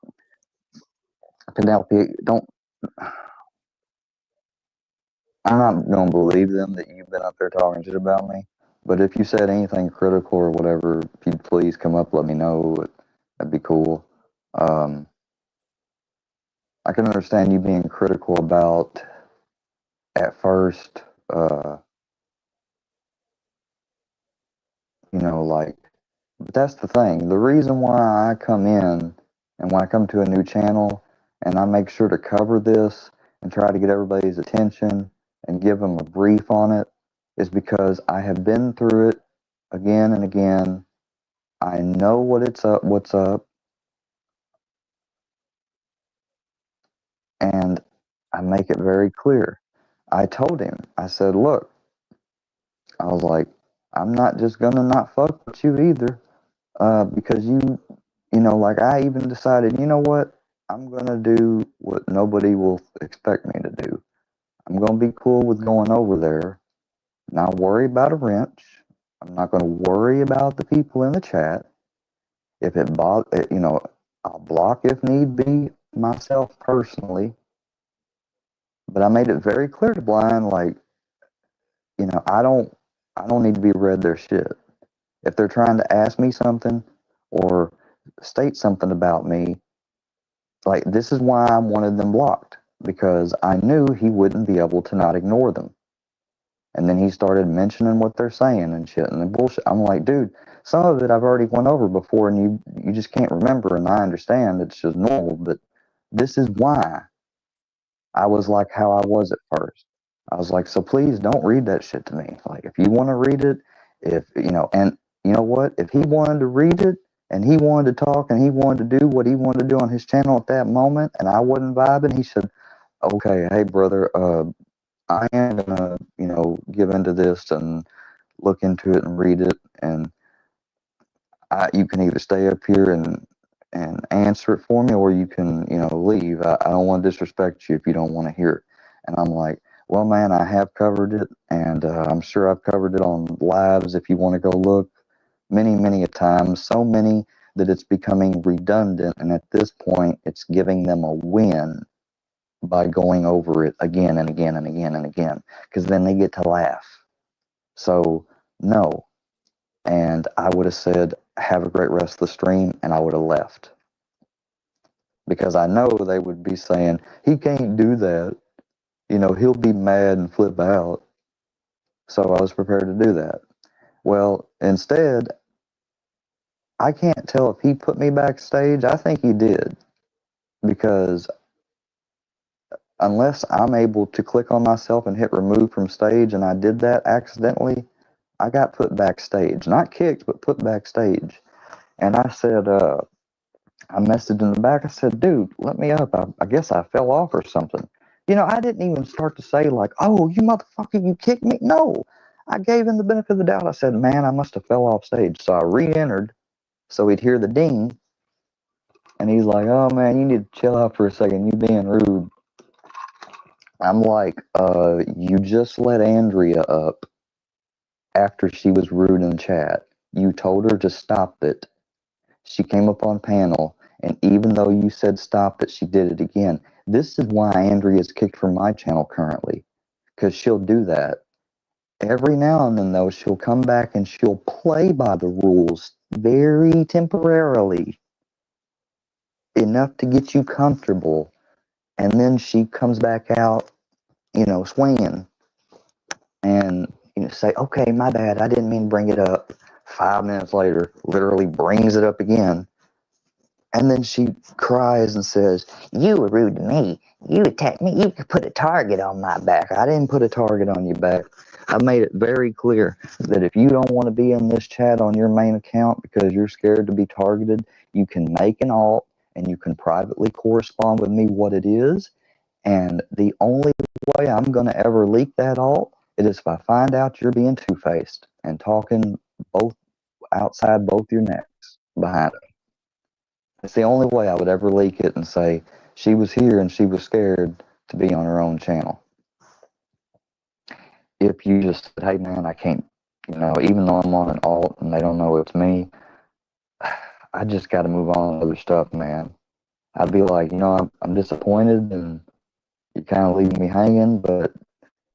[SPEAKER 2] Penelope, don't, I'm not going to believe them that you've been up there talking shit about me. But if you said anything critical or whatever, if you'd please come up, let me know. That'd be cool. Um, I can understand you being critical about, at first, you know, like, But that's the thing. The reason why I come in and when I come to a new channel and I make sure to cover this and try to get everybody's attention and give them a brief on it is because I have been through it again and again. I know what's up, and I make it very clear. I told him, I said, look, I was like, I'm not just gonna not fuck with you either, because like I even decided, you know what, I'm gonna do what nobody will expect me to do. I'm gonna be cool with going over there, not worry about a wrench. I'm not gonna worry about the people in the chat. If it bother, I'll block if need be myself personally. But I made it very clear to Blind, like, I don't need to be read their shit. If they're trying to ask me something or state something about me, like this is why I wanted them blocked because I knew he wouldn't be able to not ignore them. And then he started mentioning what they're saying and shit and the bullshit. I'm like, dude, some of it I've already went over before, and you just can't remember. And I understand it's just normal, but this is why I was like how I was at first. I was like, so please don't read that shit to me. Like, if you want to read it, and you know what? If he wanted to read it and he wanted to talk and he wanted to do what he wanted to do on his channel at that moment, and I wasn't vibing, he said, okay, hey, brother, I am gonna, give into this and look into it and read it, and you can either stay up here and answer it for me, or you can, leave. I don't want to disrespect you if you don't want to hear it. And I'm like, well, man, I have covered it, and I'm sure I've covered it on lives if you want to go look many, many a times, so many that it's becoming redundant. And at this point, it's giving them a win by going over it again and again and again and again, because then they get to laugh. So, no. And I would have said, have a great rest of the stream, and I would have left. Because I know they would be saying, he can't do that. He'll be mad and flip out. So I was prepared to do that. Well, instead, I can't tell if he put me backstage. I think he did. Because unless I'm able to click on myself and hit remove from stage, and I did that accidentally, I got put backstage. Not kicked, but put backstage. And I said, I messaged in the back. I said, dude, let me up. I guess I fell off or something. I didn't even start to say, like, oh, you motherfucker, you kicked me. No, I gave him the benefit of the doubt. I said, man, I must have fell off stage. So I re entered so he'd hear the ding. And he's like, oh, man, you need to chill out for a second. You being rude. I'm like, you just let Andrea up after she was rude in chat. You told her to stop it. She came up on panel, and even though you said stop it, she did it again. This is why Andrea is kicked from my channel currently, because she'll do that. Every now and then, though, she'll come back and she'll play by the rules very temporarily, enough to get you comfortable, and then she comes back out, swinging, and say, okay, my bad, I didn't mean to bring it up. 5 minutes later, literally brings it up again. And then she cries and says, you were rude to me. You attacked me. You put a target on my back. I didn't put a target on your back. I made it very clear that if you don't want to be in this chat on your main account because you're scared to be targeted, you can make an alt and you can privately correspond with me what it is. And the only way I'm going to ever leak that alt is if I find out you're being two-faced and talking both outside both your necks behind it. It's the only way I would ever leak it and say she was here and she was scared to be on her own channel. If you just said, hey man, I can't, even though I'm on an alt and they don't know it's me, I just got to move on to other stuff, man. I'd be like, I'm disappointed and you're kind of leaving me hanging, but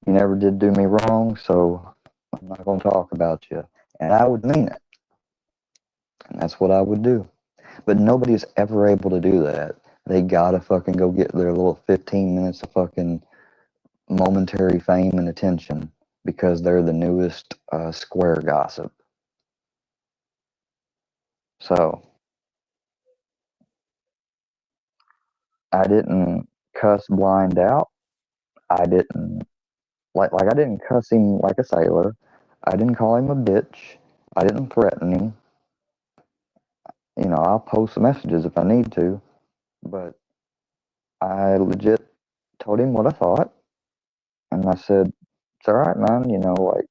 [SPEAKER 2] you never did do me wrong, so I'm not going to talk about you. And I would mean it. And that's what I would do. But nobody's ever able to do that. They gotta fucking go get their little 15 minutes of fucking momentary fame and attention because they're the newest square gossip. So I didn't cuss blind out. I didn't like I didn't cuss him like a sailor. I didn't call him a bitch. I didn't threaten him. You know, I'll post messages if I need to, but I legit told him what I thought, and I said, "It's all right, man. You know, like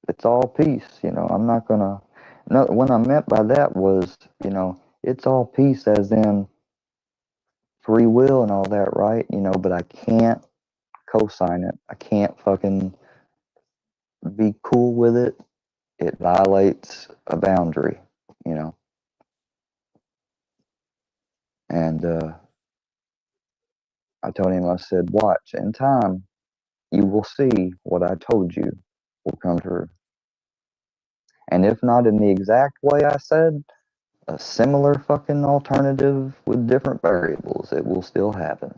[SPEAKER 2] it's all peace. You know, I'm not gonna." No, what I meant by that was, you know, it's all peace, as in free will and all that, right? You know, but I can't co-sign it. I can't fucking be cool with it. It violates a boundary, you know. And I told him, I said, watch, in time, you will see what I told you will come true. And if not in the exact way I said, a similar fucking alternative with different variables, it will still happen.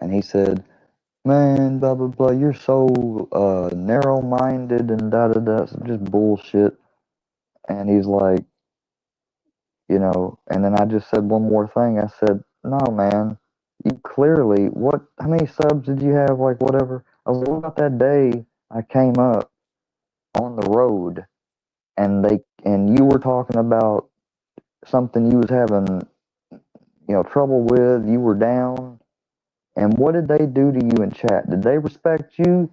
[SPEAKER 2] And he said, man, blah, blah, blah, you're so narrow minded and da da da, just bullshit. And he's like, you know, and then I just said one more thing. I said, no, man, you clearly, how many subs did you have? Like, whatever. I was like, what about that day I came up on the road and you were talking about something you was having, you know, trouble with, you were down. And what did they do to you in chat? Did they respect you?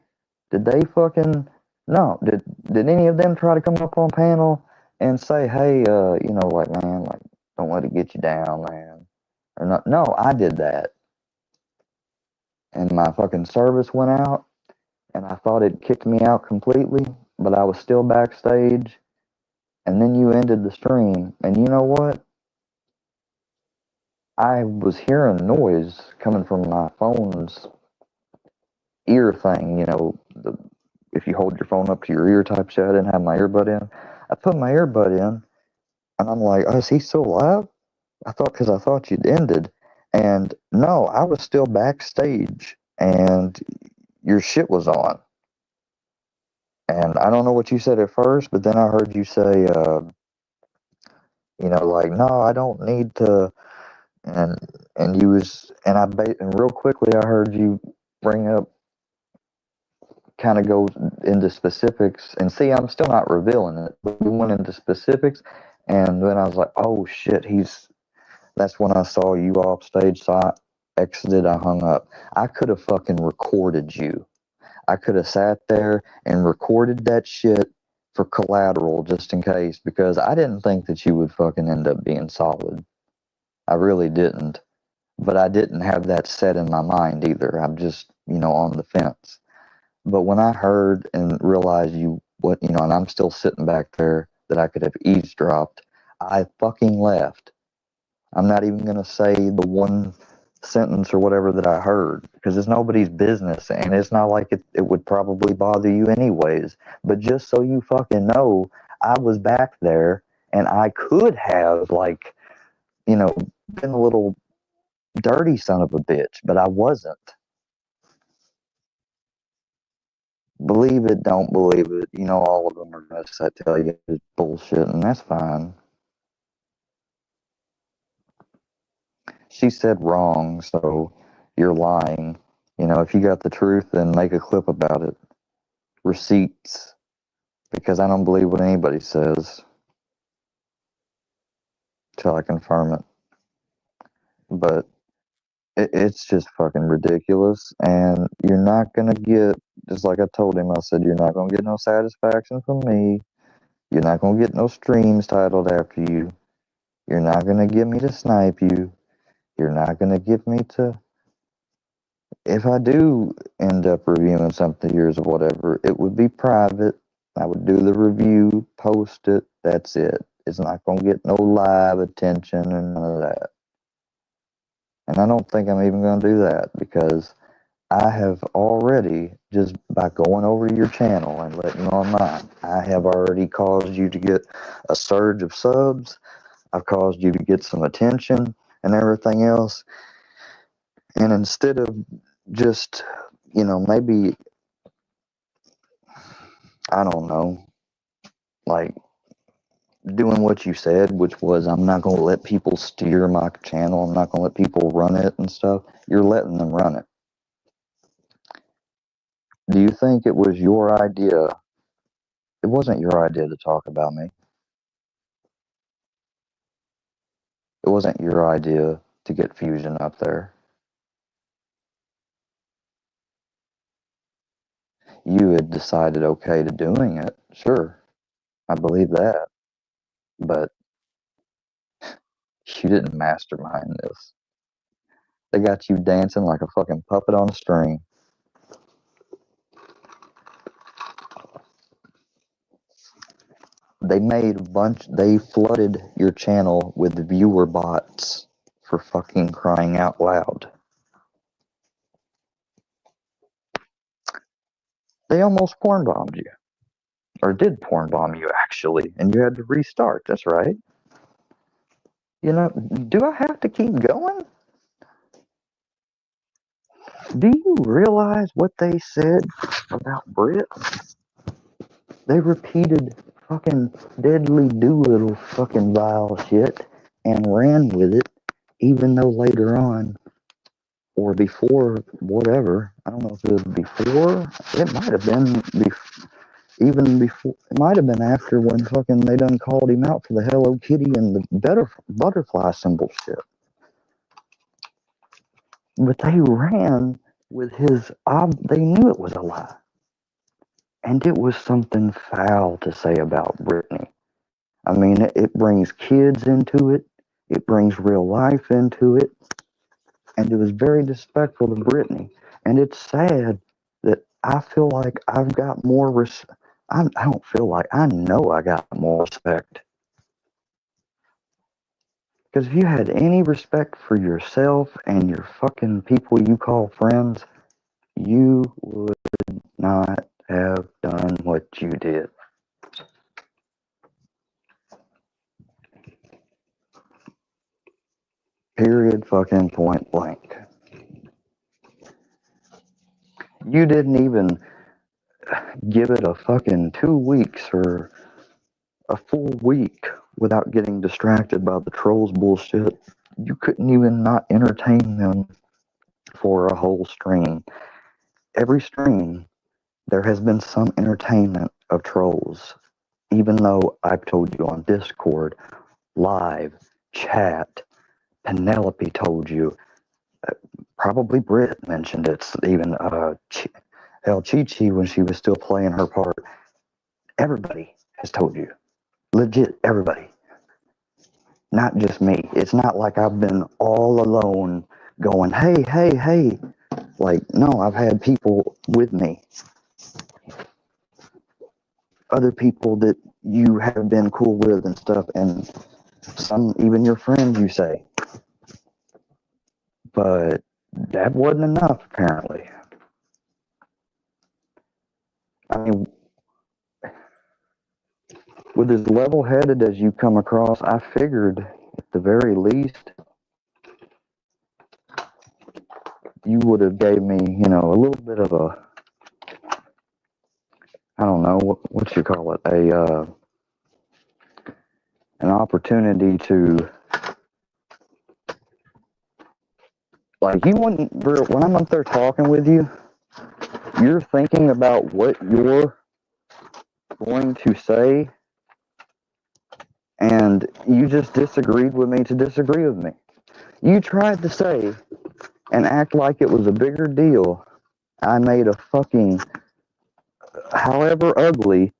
[SPEAKER 2] Did they fucking, no, did any of them try to come up on panel and say, hey, you know, like, man, like, don't let it get you down, man? Or not? No, I did that. And my fucking service went out, and I thought it kicked me out completely, but I was still backstage. And then you ended the stream, and you know what? I was hearing noise coming from my phone's ear thing, you know, if you hold your phone up to your ear type shit. I didn't have my earbud in. I put my earbud in, and I'm like, oh, is he still alive? Because I thought you'd ended. And no, I was still backstage, and your shit was on. And I don't know what you said at first, but then I heard you say, you know, like, no, I don't need to. And you was, and and real quickly I heard you bring up, kind of go into specifics. And see, I'm still not revealing it, but we went into specifics. And then I was like, oh shit, that's when I saw you off stage. So I exited, I hung up. I could have fucking recorded you. I could have sat there and recorded that shit for collateral just in case, because I didn't think that you would fucking end up being solid. I really didn't. But I didn't have that set in my mind either. I'm just, you know, on the fence. But when I heard and realized you know, and I'm still sitting back there, that I could have eavesdropped, I fucking left. I'm not even going to say the one sentence or whatever that I heard, because it's nobody's business, and it's not like it would probably bother you anyways. But just so you fucking know, I was back there, and I could have, like, you know, been a little dirty son of a bitch, but I wasn't. Believe it, don't believe it. You know, all of them are going to tell you it's bullshit, and that's fine. She said wrong, so you're lying. You know, if you got the truth, then make a clip about it. Receipts, because I don't believe what anybody says till I confirm it. But it's just fucking ridiculous, and you're not going to get, just like I told him, I said, you're not going to get no satisfaction from me. You're not going to get no streams titled after you. You're not going to get me to snipe you. You're not going to get me to, if I do end up reviewing something of yours or whatever, it would be private. I would do the review, post it, that's it. It's not going to get no live attention and none of that. And I don't think I'm even going to do that, because I have already, just by going over to your channel and letting you on mine, I have already caused you to get a surge of subs. I've caused you to get some attention and everything else. And instead of just, you know, maybe, I don't know, like doing what you said, which was I'm not going to let people steer my channel. I'm not going to let people run it and stuff. You're letting them run it. Do you think it was your idea? It wasn't your idea to talk about me. It wasn't your idea to get Fusion up there. You had decided okay to doing it. Sure, I believe that. But you didn't mastermind this. They got you dancing like a fucking puppet on a string. They flooded your channel with viewer bots for fucking crying out loud. They almost porn bombed you. Or did porn bomb you, actually, and you had to restart. That's right. You know, do I have to keep going? Do you realize what they said about Brit? They repeated fucking Deadly Doolittle fucking vile shit and ran with it, even though later on, or before, whatever, I don't know if it was before, it might have been even before, it might have been after when fucking they done called him out for the Hello Kitty and the butterfly symbol shit. But they ran with they knew it was a lie. And it was something foul to say about Brittany. I mean, it brings kids into it. It brings real life into it. And it was very disrespectful to Brittany. And it's sad that I feel like I've got more I don't feel like, I know I got more respect. Because if you had any respect for yourself and your fucking people you call friends, you would not have done what you did. Period fucking point blank. You didn't even give it a fucking 2 weeks or a full week without getting distracted by the trolls bullshit. You couldn't even not entertain them for a whole stream. Every stream, there has been some entertainment of trolls. Even though I've told you on Discord, live, chat, Penelope told you, probably Britt mentioned it, even El Chi-Chi when she was still playing her part. Everybody has told you. Legit, everybody. Not just me. It's not like I've been all alone going, hey, hey, hey. Like, no, I've had people with me. Other people that you have been cool with and stuff, and some, even your friends, you say. But that wasn't enough, apparently. I mean, with as level-headed as you come across, I figured, at the very least, you would have gave me, you know, a little bit of a, I don't know, what you call it, an opportunity to, like, you wouldn't, when I'm up there talking with you, you're thinking about what you're going to say, and you just disagreed with me to disagree with me. You tried to say and act like it was a bigger deal. I made a fucking, however ugly,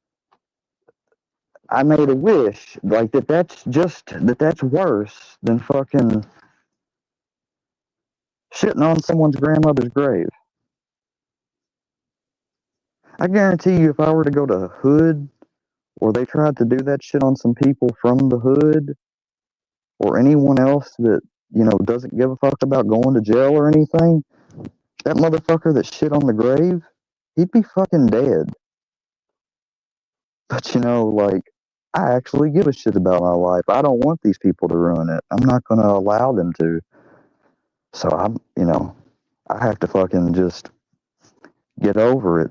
[SPEAKER 2] I made a wish, like that's worse than fucking shitting on someone's grandmother's grave. I guarantee you if I were to go to Hood, or they tried to do that shit on some people from the Hood, or anyone else that, you know, doesn't give a fuck about going to jail or anything, that motherfucker that shit on the grave, he'd be fucking dead. But, you know, like, I actually give a shit about my life. I don't want these people to ruin it. I'm not going to allow them to. So I'm, you know, I have to fucking just get over it.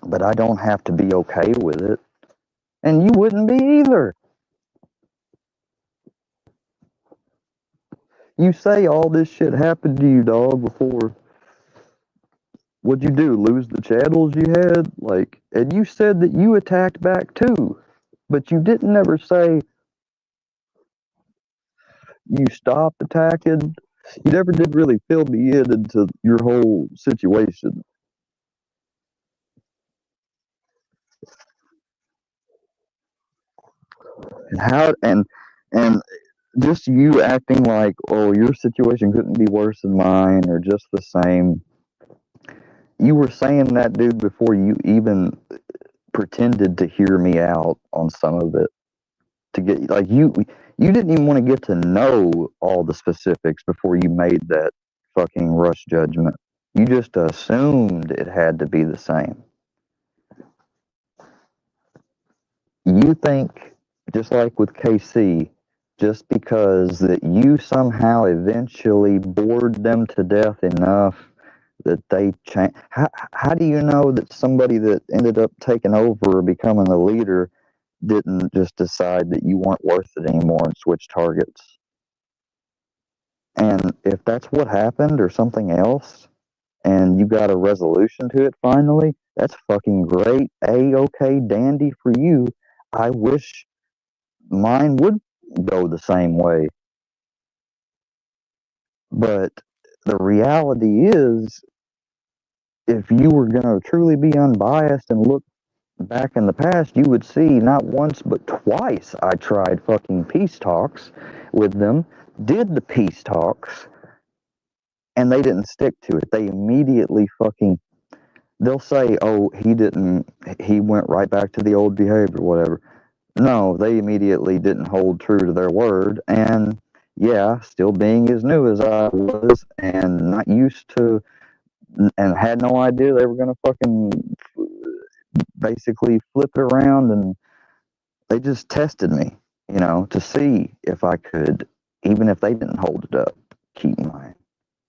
[SPEAKER 2] But I don't have to be okay with it. And you wouldn't be either. You say all this shit happened to you, dog, before. What'd you do? Lose the channels you had? Like, and you said that you attacked back too. But you didn't ever say you stopped attacking. You never did really fill me in into your whole situation. And how and just you acting like, oh, your situation couldn't be worse than mine or just the same. You were saying that, dude, before you even pretended to hear me out on some of it. To get like you didn't even want to get to know all the specifics before you made that fucking rush judgment. You just assumed it had to be the same. You think, just like with KC, just because that you somehow eventually bored them to death enough that they change. How do you know that somebody that ended up taking over or becoming the leader didn't just decide that you weren't worth it anymore and switch targets? And if that's what happened or something else, and you got a resolution to it finally, that's fucking great. A-okay, dandy for you. I wish mine would go the same way. But the reality is, if you were going to truly be unbiased and look back in the past, you would see not once but twice I tried fucking peace talks with them, did the peace talks, and they didn't stick to it. They immediately fucking, they'll say, oh, he went right back to the old behavior, whatever. No, they immediately didn't hold true to their word, and yeah, still being as new as I was and not used to, and had no idea they were going to fucking basically flip it around, and they just tested me, to see if I could, even if they didn't hold it up, keep mine.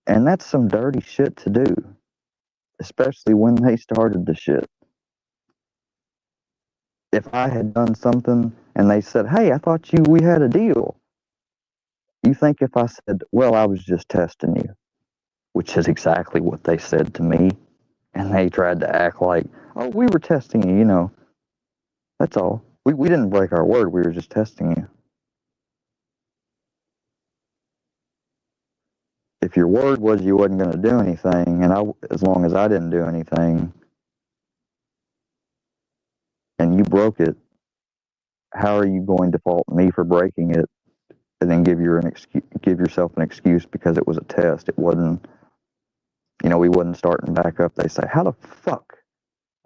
[SPEAKER 2] And that's some dirty shit to do, especially when they started the shit. If I had done something and they said, hey, I thought we had a deal, you think if I said, well, I was just testing you, which is exactly what they said to me, and they tried to act like, oh, we were testing you, that's all. We didn't break our word, we were just testing you. If your word was you wasn't going to do anything, and as long as I didn't do anything, and you broke it, how are you going to fault me for breaking it, and then give yourself an excuse because it was a test? It wasn't, we wasn't starting back up. They say, how the fuck?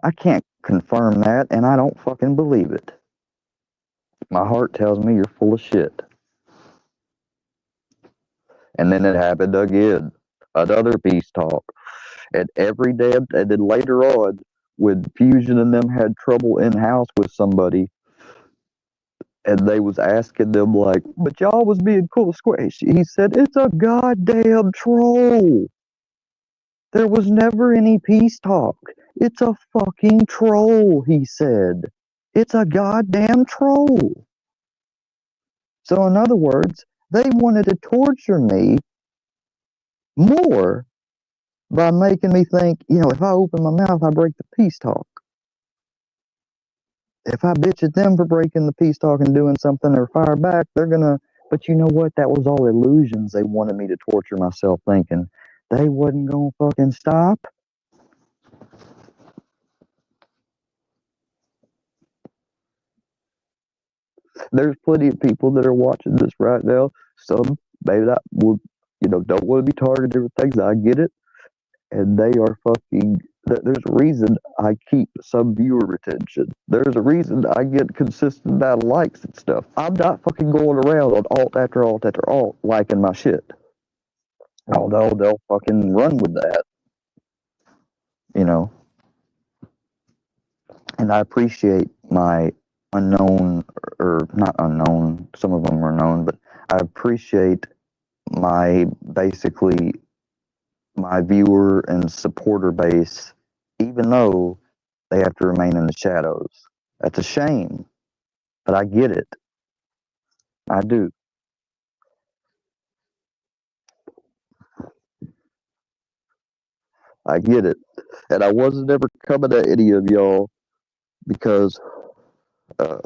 [SPEAKER 2] I can't confirm that, and I don't fucking believe it. My heart tells me you're full of shit. And then it happened again. Another peace talk. And and then later on, when Fusion and them had trouble in-house with somebody, and they was asking them like, but y'all was being cool square. He said, it's a goddamn troll. There was never any peace talk. It's a fucking troll, he said. It's a goddamn troll. So in other words, they wanted to torture me more by making me think, if I open my mouth, I break the peace talk. If I bitch at them for breaking the peace talk and doing something or fire back, they're gonna, but you know what? That was all illusions. They wanted me to torture myself thinking they wasn't gonna fucking stop. There's plenty of people that are watching this right now. Some maybe that would, don't want to be targeted with things. I get it. And they are fucking, there's a reason I keep some viewer retention. There's a reason I get consistent amount of likes and stuff. I'm not fucking going around on alt after alt after alt liking my shit. Although they'll fucking run with that, you know. And I appreciate my unknown, or not unknown, some of them are known, but I appreciate basically my viewer and supporter base, even though they have to remain in the shadows. That's a shame. But I get it. I do. I get it. And I wasn't ever coming at any of y'all because, uh,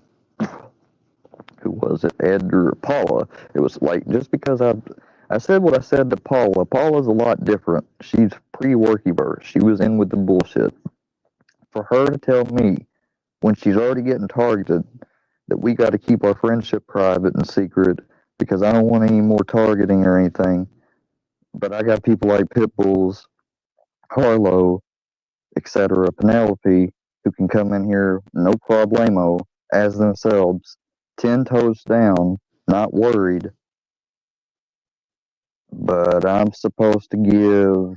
[SPEAKER 2] who was it? Andrew or Paula. It was like, just because I said what I said to Paula. Paula's a lot different. She's pre-workyverse. She was in with the bullshit. For her to tell me when she's already getting targeted that we got to keep our friendship private and secret because I don't want any more targeting or anything. But I got people like Pitbulls, Harlow, etc., Penelope, who can come in here no problemo as themselves, 10 toes down, not worried. But I'm supposed to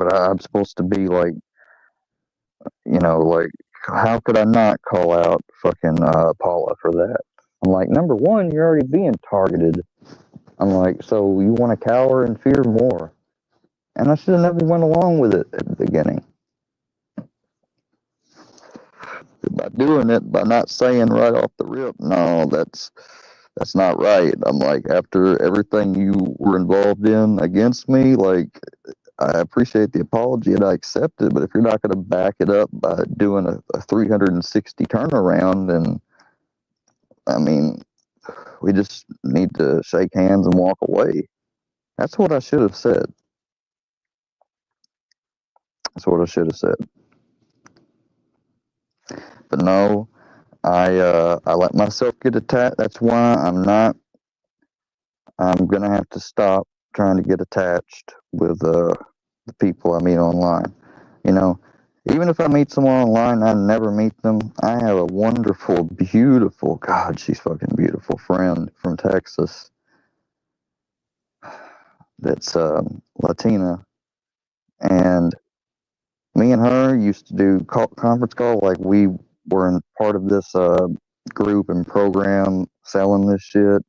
[SPEAKER 2] I'm supposed to be like, like, how could I not call out fucking Paula for that? I'm like, number one, you're already being targeted. I'm like, so you want to cower and fear more? And I should have never went along with it at the beginning. By doing it, by not saying right off the rip, no, that's not right. I'm like, after everything you were involved in against me, like, I appreciate the apology and I accept it, but if you're not going to back it up by doing a 360 turnaround, then, I mean, we just need to shake hands and walk away. That's what I should have said. That's what I should have said. But no, I let myself get attached. That's why I'm gonna have to stop trying to get attached with the people I meet online. You know, even if I meet someone online, I never meet them. I have a wonderful, beautiful, God, she's fucking beautiful friend from Texas that's Latina, and me and her used to do conference call. Like, we were in part of this group and program selling this shit.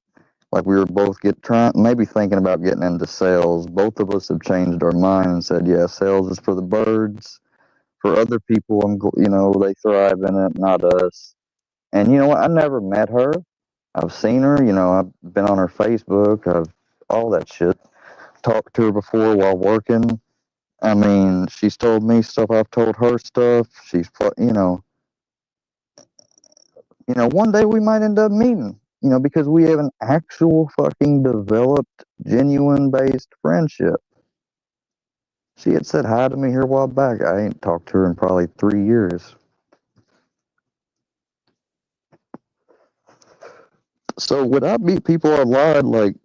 [SPEAKER 2] Like, we were both maybe thinking about getting into sales. Both of us have changed our mind and said, yeah, sales is for the birds. For other people, they thrive in it, not us. And you know what? I never met her. I've seen her. I've been on her Facebook. All that shit. Talked to her before while working. I mean, she's told me stuff. I've told her stuff. One day we might end up meeting. Because we have an actual fucking developed, genuine based friendship. She had said hi to me here a while back. I ain't talked to her in probably 3 years. So when I meet people online, like,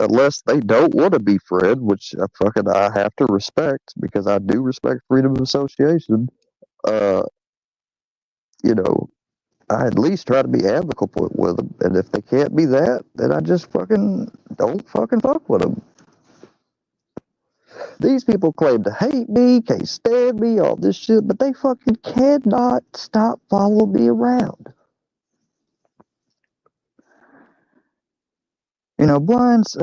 [SPEAKER 2] unless they don't want to be friends, which I have to respect because I do respect freedom of association. Uh, you know, I at least try to be amicable with them, and if they can't be that, then I just fucking don't fucking fuck with them. These people claim to hate me, can't stand me, all this shit, but they fucking cannot stop following me around. Blinds,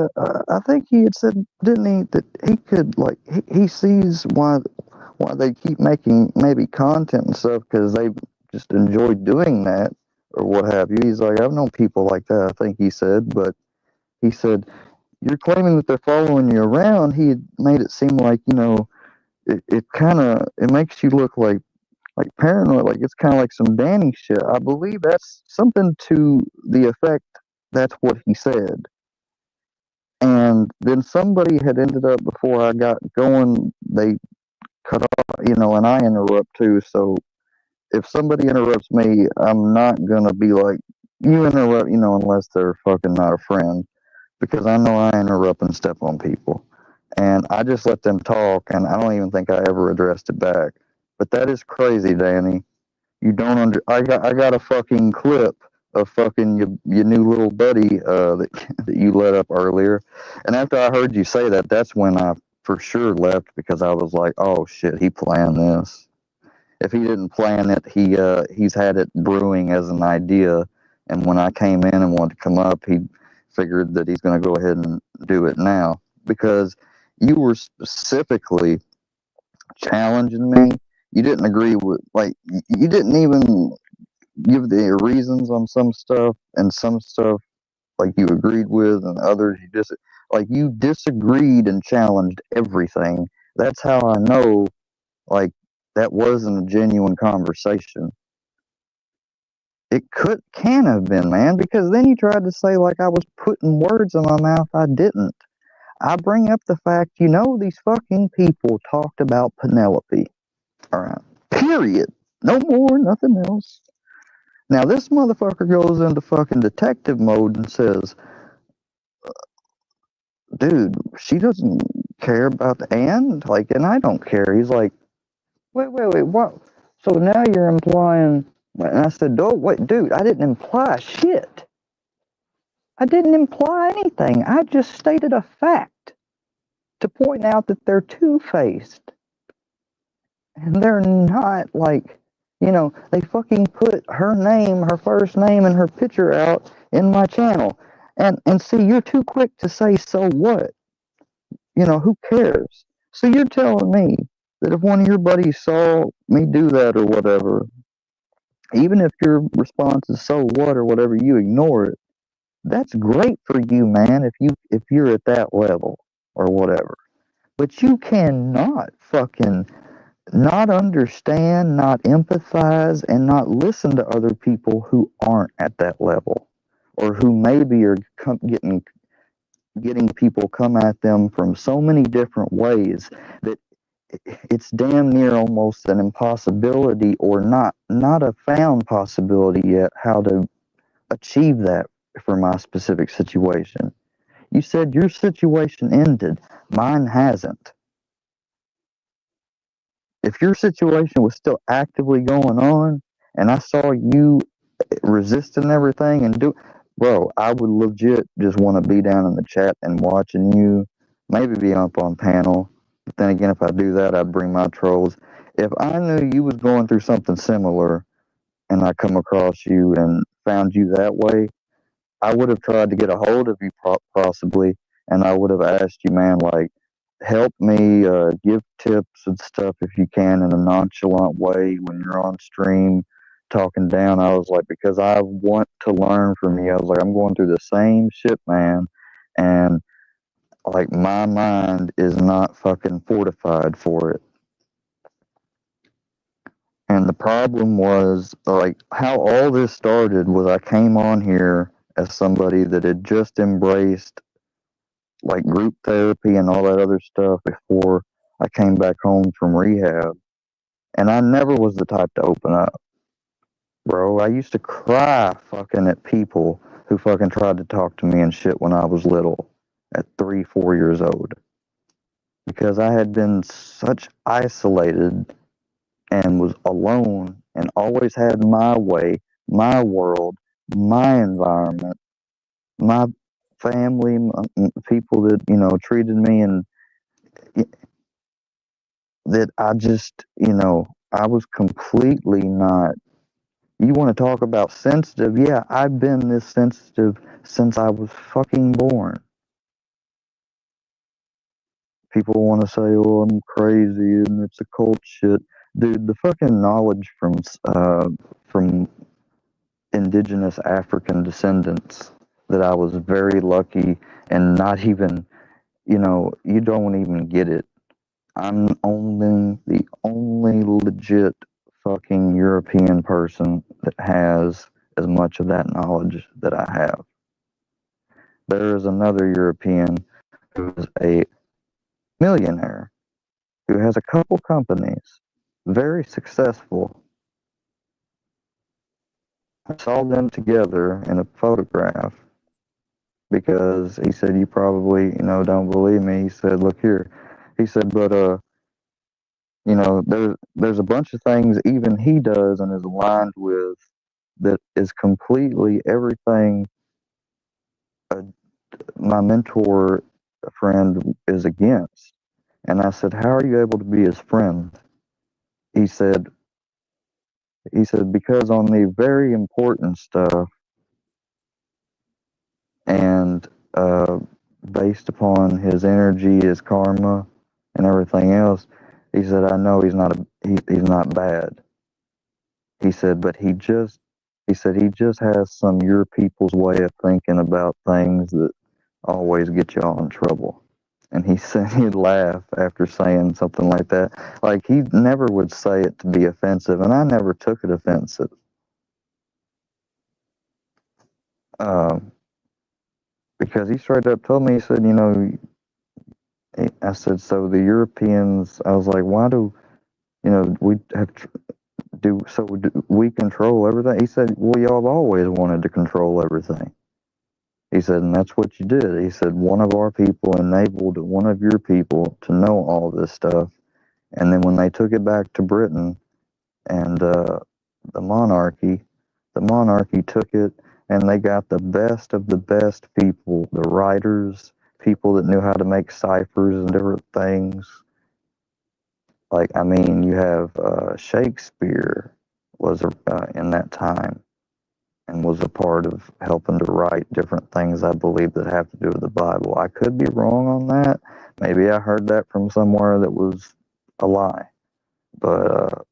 [SPEAKER 2] I think he had said, didn't he, that he could, like, he sees why they keep making maybe content and stuff because they just enjoy doing that or what have you. He's like, I've known people like that, I think he said, but he said, you're claiming that they're following you around. He had made it seem like, it makes you look like paranoid, like it's kind of like some Danny shit. I believe that's something to the effect that's what he said. And then somebody had ended up before I got going, they cut off, and I interrupt too. So if somebody interrupts me, I'm not gonna be like, you interrupt, unless they're fucking not a friend, because I know I interrupt and step on people. And I just let them talk, and I don't even think I ever addressed it back. But that is crazy, Danny. You don't I got a fucking clip of fucking your new little buddy that you let up earlier. And after I heard you say that, that's when I for sure left because I was like, oh shit, he planned this. If he didn't plan it, he's had it brewing as an idea. And when I came in and wanted to come up, he figured that he's going to go ahead and do it now because you were specifically challenging me. You didn't agree with, like, you didn't even give the reasons on some stuff, and some stuff like you agreed with, and others you you disagreed and challenged everything. That's how I know like that wasn't a genuine conversation. It can have been, man, because then you tried to say like I was putting words in my mouth. I didn't. I bring up the fact, these fucking people talked about Penelope. All right. Period. No more, nothing else. Now this motherfucker goes into fucking detective mode and says, dude, she doesn't care about the and and I don't care. He's like, wait, what? So now you're implying, and I said, oh, wait, dude, I didn't imply shit. I didn't imply anything. I just stated a fact to point out that they're two-faced. And they're not they fucking put her name, her first name, and her picture out in my channel. And see, you're too quick to say, so what? Who cares? So you're telling me that if one of your buddies saw me do that or whatever, even if your response is so what or whatever, you ignore it. That's great for you, man, if you're at that level or whatever. But you cannot fucking not understand, not empathize, and not listen to other people who aren't at that level, or who maybe are getting people come at them from so many different ways that it's damn near almost an impossibility, or not a found possibility yet, how to achieve that for my specific situation. You said your situation ended. Mine hasn't. If your situation was still actively going on and I saw you resisting everything and bro, I would legit just want to be down in the chat and watching you, maybe be up on panel. But then again, if I do that, I'd bring my trolls. If I knew you was going through something similar and I come across you and found you that way, I would have tried to get a hold of you possibly, and I would have asked you, man, like, help me, give tips and stuff if you can in a nonchalant way when you're on stream talking down. I was like, because I want to learn from you. I was like, I'm going through the same shit, man, and like my mind is not fucking fortified for it. And the problem was like how all this started was I came on here as somebody that had just embraced like group therapy and all that other stuff before I came back home from rehab. And I never was the type to open up. Bro, I used to cry fucking at people who fucking tried to talk to me and shit when I was little, at 3, 4 years old. Because I had been such isolated and was alone and always had my way, my world, my environment, my family, people that, treated me, and that I just, I was completely not. You want to talk about sensitive? Yeah, I've been this sensitive since I was fucking born. People want to say, oh, I'm crazy and it's a cult shit. Dude, the fucking knowledge from indigenous African descendants that I was very lucky and not even, you don't even get it. I'm the only legit fucking European person that has as much of that knowledge that I have. There is another European who is a millionaire, who has a couple companies, very successful. I saw them together in a photograph because he said, you probably, don't believe me. He said, look here. He said, but, there's a bunch of things even he does and is aligned with that is completely everything my mentor friend is against. And I said, how are you able to be his friend? He said, because on the very important stuff and based upon his energy, his karma, and everything else, he said, I know he's not bad. He said, but he just He said he just has some your people's way of thinking about things that always get y'all in trouble. And he said he'd laugh after saying something like that. Like, he never would say it to be offensive, and I never took it offensive. Because he straight up told me, he said, I said, so the Europeans, I was like, why do, we have, we control everything? He said, well, y'all have always wanted to control everything. He said, and that's what you did. He said, one of our people enabled one of your people to know all this stuff. And then when they took it back to Britain and the monarchy took it and they got the best of the best people, the writers, people that knew how to make ciphers and different things. Like, I mean, you have Shakespeare was in that time and was a part of helping to write different things, I believe, that have to do with the Bible. I could be wrong on that. Maybe I heard that from somewhere that was a lie. But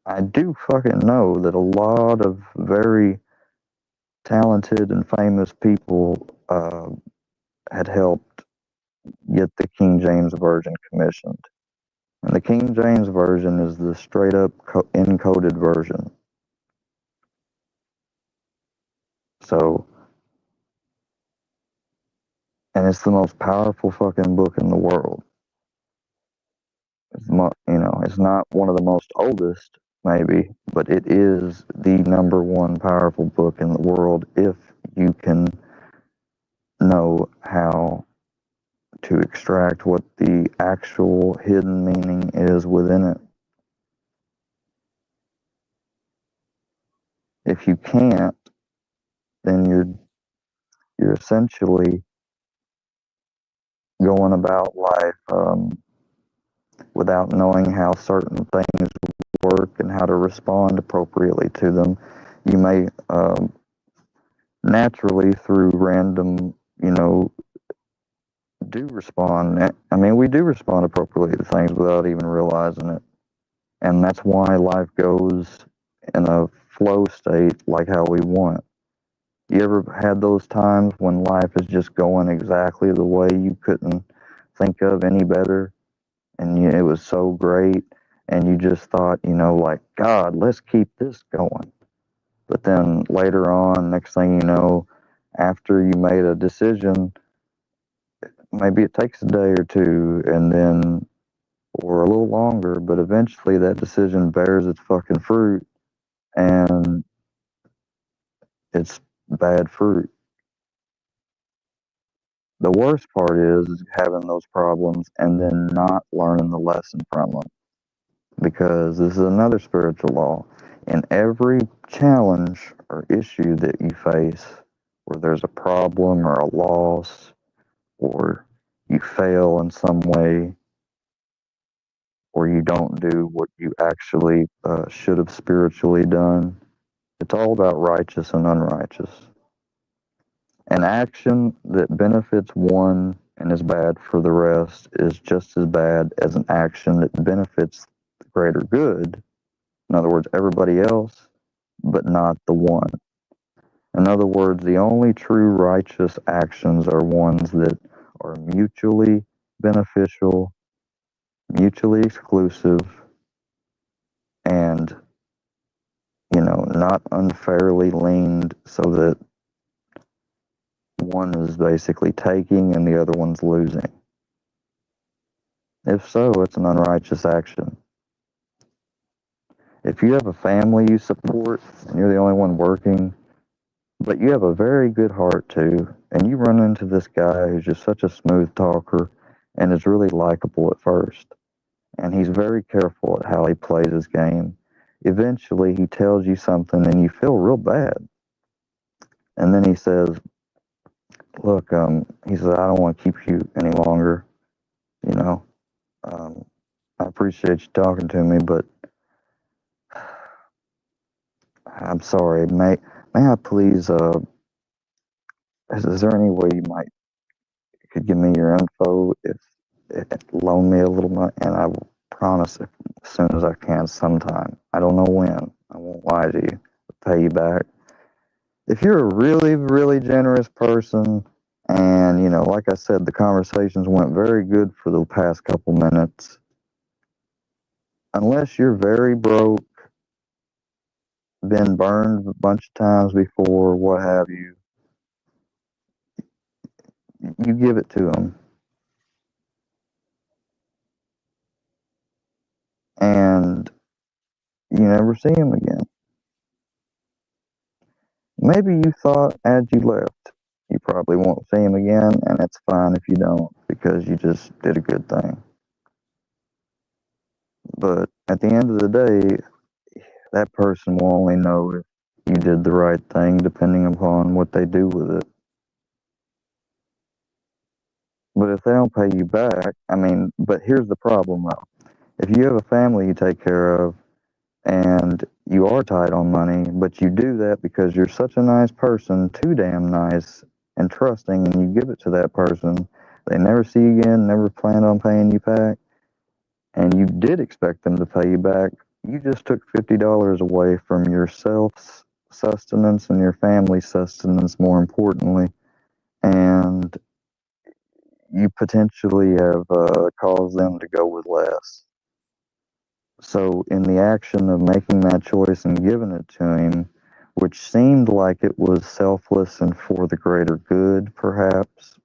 [SPEAKER 2] I do fucking know that a lot of very talented and famous people had helped get the King James Version commissioned. And the King James Version is the straight up encoded version. So, and it's the most powerful fucking book in the world. It's not one of the most oldest, maybe, but it is the number one powerful book in the world if you can know how to extract what the actual hidden meaning is within it. If you can't, then you're essentially going about life without knowing how certain things work and how to respond appropriately to them. You may naturally, through random, do respond. I mean, we do respond appropriately to things without even realizing it. And that's why life goes in a flow state like how we want. You ever had those times when life is just going exactly the way you couldn't think of any better? And it was so great. And you just thought, like, God, let's keep this going. But then later on, next thing you know, after you made a decision, maybe it takes a day or two and then, or a little longer, but eventually that decision bears its fucking fruit and it's bad fruit. The worst part is having those problems and then not learning the lesson from them. Because this is another spiritual law. In every challenge or issue that you face, where there's a problem or a loss, or you fail in some way, or you don't do what you actually should have spiritually done, it's all about righteous and unrighteous. An action that benefits one and is bad for the rest is just as bad as an action that benefits the greater good. In other words, everybody else, but not the one. In other words, the only true righteous actions are ones that are mutually beneficial, mutually exclusive, and, not unfairly leaned so that one is basically taking and the other one's losing. If so, it's an unrighteous action. If you have a family you support and you're the only one working, but you have a very good heart too, and you run into this guy who's just such a smooth talker and is really likable at first, and he's very careful at how he plays his game. Eventually, he tells you something and you feel real bad. And then he says, look, he says, I don't want to keep you any longer, you know. I appreciate you talking to me, but I'm sorry. May I please, is there any way you could give me your info if loan me a little money, and I will promise as soon as I can sometime. I don't know when. I won't lie to you. But pay you back. If you're a really, really generous person, and, you know, like I said, the conversations went very good for the past couple minutes, unless you're very broke, been burned a bunch of times before, what have you, you give it to them. And you never see them again. Maybe you thought as you left, you probably won't see him again, and it's fine if you don't, because you just did a good thing. But at the end of the day, that person will only know if you did the right thing, depending upon what they do with it. But if they don't pay you back, I mean, but here's the problem though. If you have a family you take care of, and you are tight on money, but you do that because you're such a nice person, too damn nice and trusting, and you give it to that person, they never see you again, never plan on paying you back, and you did expect them to pay you back, you just took $50 away from your self sustenance and your family sustenance, more importantly, and you potentially have caused them to go with less. So, in the action of making that choice and giving it to him, which seemed like it was selfless and for the greater good, perhaps,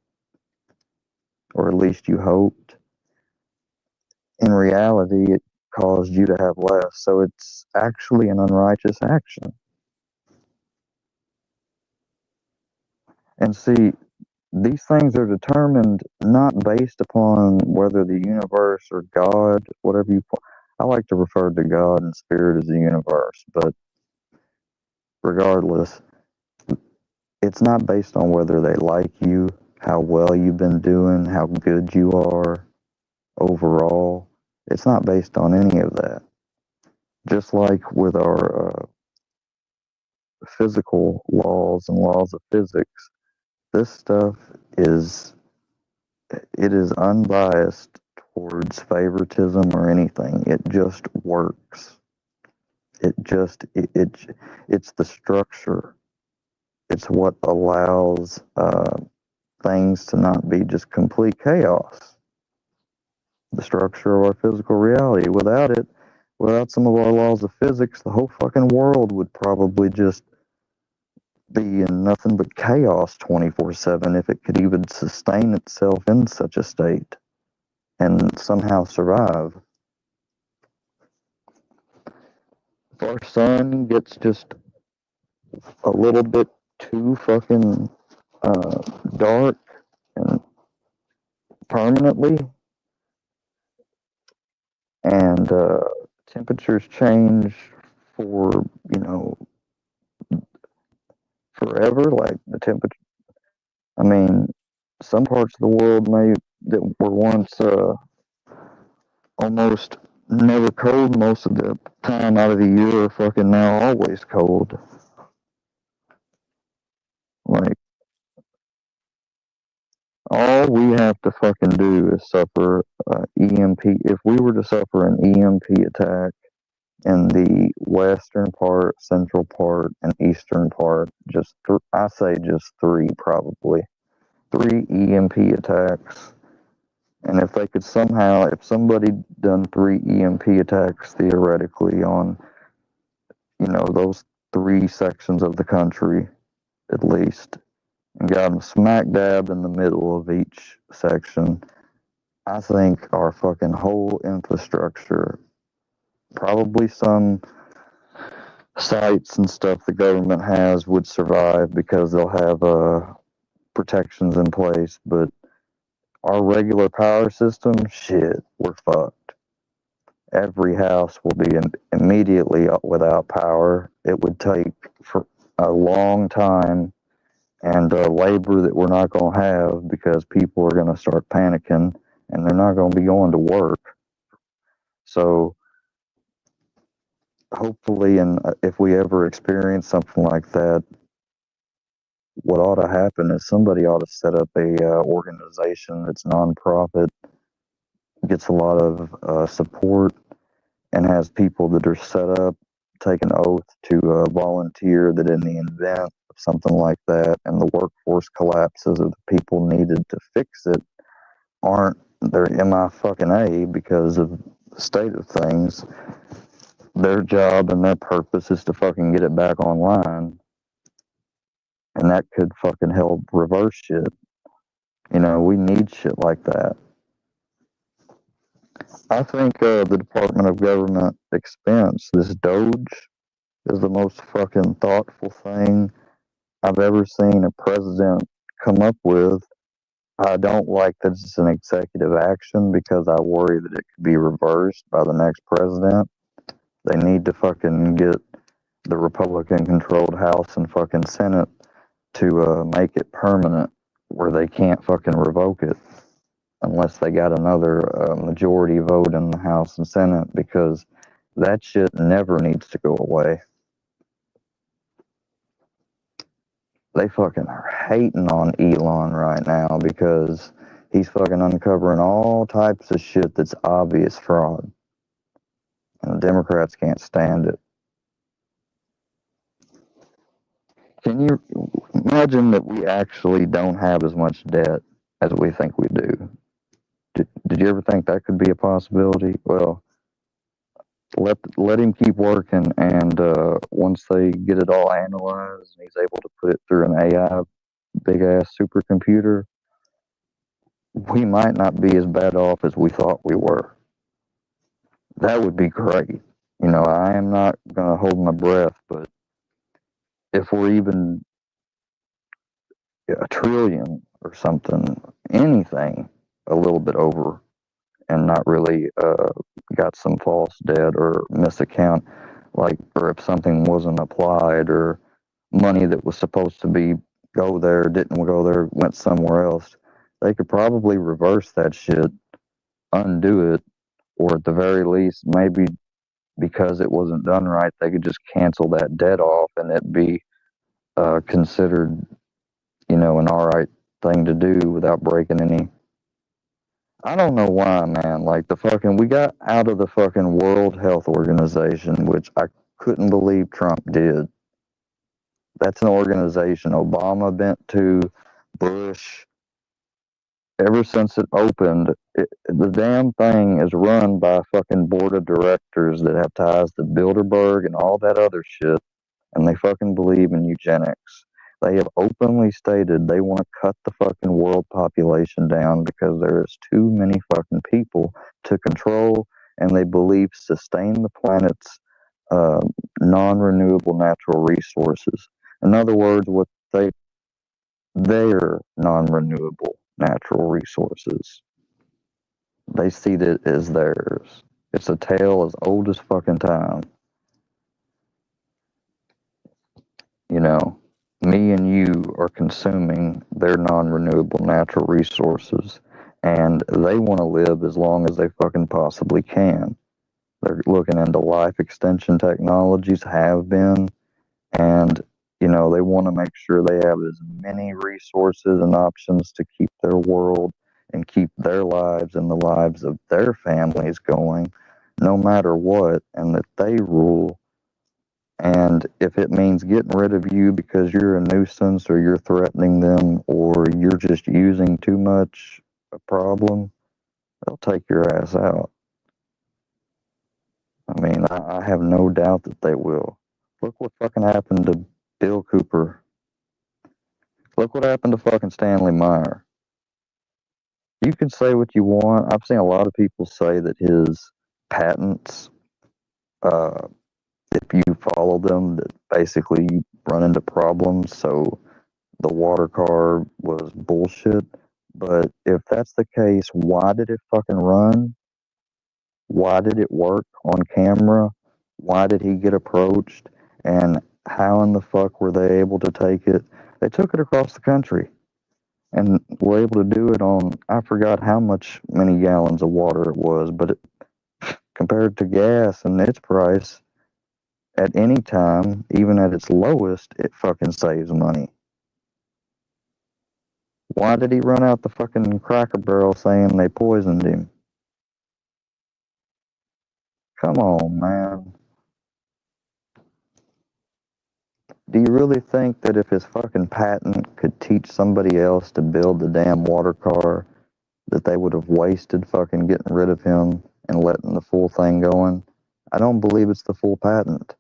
[SPEAKER 2] or at least you hoped, in reality, it caused you to have less. So, it's actually an unrighteous action. And see, these things are determined not based upon whether the universe or God, whatever you, I like to refer to God and spirit as the universe, but regardless, it's not based on whether they like you, how well you've been doing, how good you are overall. It's not based on any of that. Just like with our physical laws and laws of physics, this stuff is, it is unbiased towards favoritism or anything. It just works. It's the structure. It's what allows things to not be just complete chaos. The structure of our physical reality. Without it, without some of our laws of physics, the whole fucking world would probably just be in nothing but chaos 24/7 if it could even sustain itself in such a state and somehow survive. If our sun gets just a little bit too fucking dark and permanently, and temperatures change for, you know, forever, like the temperature, I mean, some parts of the world may that were once almost never cold most of the time out of the year are fucking now always cold. Like, all we have to fucking do is suffer EMP. If we were to suffer an EMP attack in the western part, central part, and eastern part, just I say just three probably. 3 EMP attacks. And if they could somehow, if somebody done 3 EMP attacks theoretically on, you know, those 3 sections of the country, at least, and got them smack dab in the middle of each section, I think our fucking whole infrastructure, probably some sites and stuff the government has, would survive because they'll have protections in place, but our regular power system, shit, we're fucked. Every house will be immediately without power. It would take for a long time and labor that we're not going to have because people are going to start panicking and they're not going to be going to work. So hopefully, and if we ever experience something like that, what ought to happen is somebody ought to set up a organization that's nonprofit, gets a lot of support, and has people that are set up take an oath to volunteer that in the event of something like that and the workforce collapses or the people needed to fix it aren't their MI because of the state of things. Their job and their purpose is to fucking get it back online. And that could fucking help reverse shit. You know, we need shit like that. I think the Department of Government expense, this Doge, is the most fucking thoughtful thing I've ever seen a president come up with. I don't like that it's an executive action because I worry that it could be reversed by the next president. They need to fucking get the Republican-controlled House and fucking Senate to make it permanent where they can't fucking revoke it unless they got another majority vote in the House and Senate, because that shit never needs to go away. They fucking are hating on Elon right now because he's fucking uncovering all types of shit that's obvious fraud. And the Democrats can't stand it. Can you imagine that we actually don't have as much debt as we think we do? Did you ever think that could be a possibility? Well, let him keep working, and once they get it all analyzed and he's able to put it through an AI big ass supercomputer, we might not be as bad off as we thought we were. That would be great. You know, I am not gonna hold my breath, but if we're even a trillion or something, anything a little bit over, and not really got some false debt or misaccount, like, or if something wasn't applied or money that was supposed to be go there didn't go there, went somewhere else, they could probably reverse that shit, undo it, or at the very least, maybe because it wasn't done right, they could just cancel that debt off and it be considered, you know, an alright thing to do without breaking any. I don't know why, man. Like, we got out of the fucking World Health Organization, which I couldn't believe Trump did. That's an organization Obama bent to, Bush. Ever since it opened, the damn thing is run by a fucking board of directors that have ties to Bilderberg and all that other shit, and they fucking believe in eugenics. They have openly stated they want to cut the fucking world population down because there is too many fucking people to control, and they believe sustain the planet's non-renewable natural resources. In other words, their non-renewable natural resources. They see it as theirs. It's a tale as old as fucking time. You know, me and you are consuming their non-renewable natural resources, and they want to live as long as they fucking possibly can. They're looking into life extension technologies, have been, and, you know, they want to make sure they have as many resources and options to keep their world and keep their lives and the lives of their families going, no matter what, and that they rule. And if it means getting rid of you because you're a nuisance or you're threatening them or you're just using too much a problem, they'll take your ass out. I mean, I have no doubt that they will. Look what fucking happened to Bill Cooper. Look what happened to fucking Stanley Meyer. You can say what you want. I've seen a lot of people say that his patents, uh, if you follow them, that basically you run into problems. So the water car was bullshit. But if that's the case, why did it fucking run? Why did it work on camera? Why did he get approached? And how in the fuck were they able to take it? They took it across the country and were able to do it on, I forgot how many gallons of water it was, but compared to gas and its price, at any time, even at its lowest, it fucking saves money. Why did he run out the fucking Cracker Barrel saying they poisoned him? Come on, man. Do you really think that if his fucking patent could teach somebody else to build the damn water car, that they would have wasted fucking getting rid of him and letting the full thing going? I don't believe it's the full patent.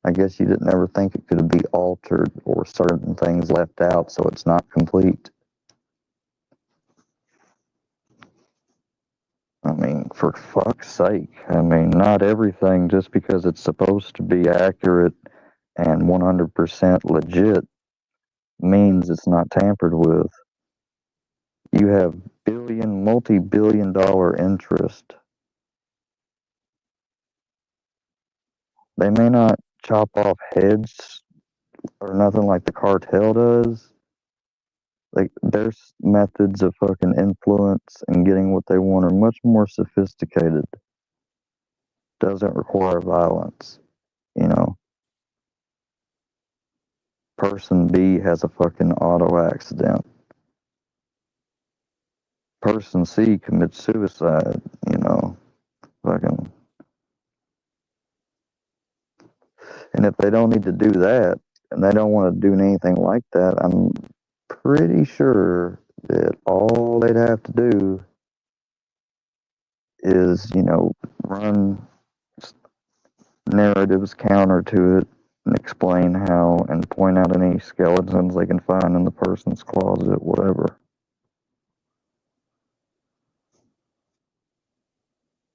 [SPEAKER 2] I guess you didn't ever think it could be altered or certain things left out so it's not complete. I mean, for fuck's sake. I mean, not everything, just because it's supposed to be accurate and 100% legit, means it's not tampered with. You have multi-billion dollar interest. They may not chop off heads or nothing like the cartel does. Like, their methods of fucking influence and getting what they want are much more sophisticated. Doesn't require violence, you know. Person B has a fucking auto accident. Person C commits suicide, you know. Fucking. And if they don't need to do that, and they don't want to do anything like that, I'm pretty sure that all they'd have to do is, you know, run narratives counter to it and explain how and point out any skeletons they can find in the person's closet, whatever.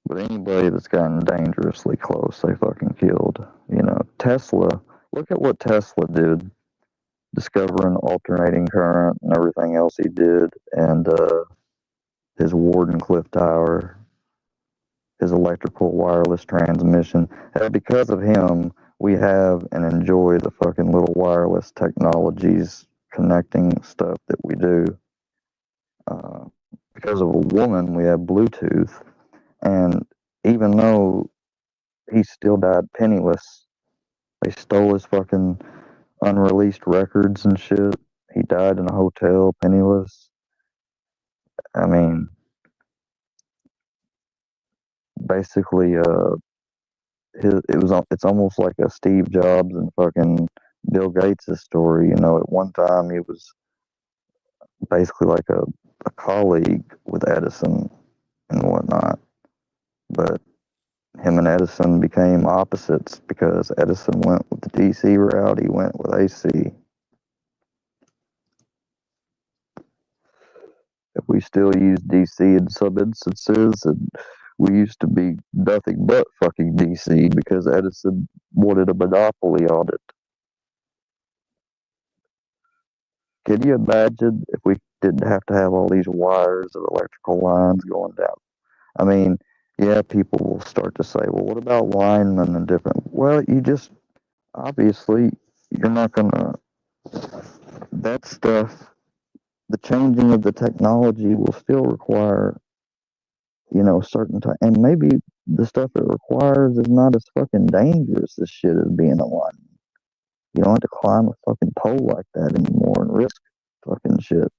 [SPEAKER 2] But anybody that's gotten dangerously close, they fucking killed. You know, Tesla, look at what Tesla did, discovering alternating current and everything else he did, and his Wardenclyffe Tower, his electrical wireless transmission. Because of him, we have and enjoy the fucking little wireless technologies connecting stuff that we do. Because of a woman, we have Bluetooth. And even though he still died penniless, they stole his fucking unreleased records and shit. He died in a hotel penniless. I mean, basically, it's almost like a Steve Jobs and fucking Bill Gates' story. You know, at one time he was basically like a colleague with Edison and whatnot, but him and Edison became opposites because Edison went with the DC route, he went with AC. If we still use DC in some instances, and we used to be nothing but fucking DC because Edison wanted a monopoly on it. Can you imagine if we didn't have to have all these wires and electrical lines going down? I mean, yeah, people will start to say, well, what about linemen and different? Well, you just, obviously, you're not going to, that stuff, the changing of the technology will still require, you know, certain time. And maybe the stuff it requires is not as fucking dangerous as shit as being a lineman. You don't have to climb a fucking pole like that anymore and risk fucking shit.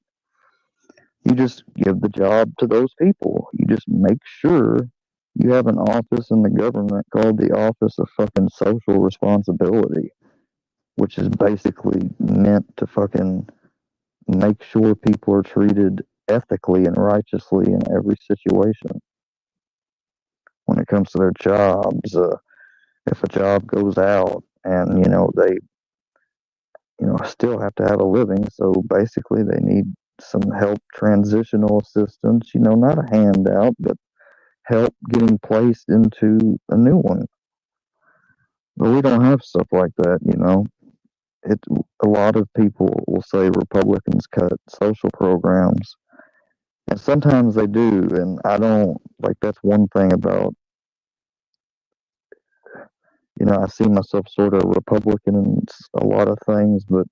[SPEAKER 2] You just give the job to those people. You just make sure you have an office in the government called the Office of fucking Social Responsibility, which is basically meant to fucking make sure people are treated ethically and righteously in every situation. When it comes to their jobs, if a job goes out and, you know, they, you know, still have to have a living, so basically they need some help, transitional assistance, you know, not a handout, but help getting placed into a new one. But we don't have stuff like that, you know. A lot of people will say Republicans cut social programs, and sometimes they do, and I don't like. That's one thing about, you know, I see myself sort of Republican in a lot of things, but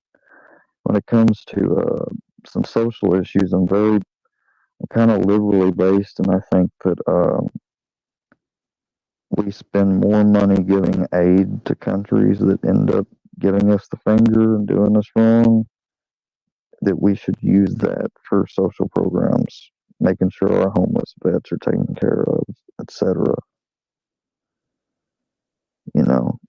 [SPEAKER 2] when it comes to some social issues, I'm kind of liberally based, and I think that we spend more money giving aid to countries that end up giving us the finger and doing us wrong, that we should use that for social programs, making sure our homeless vets are taken care of, etc. You know,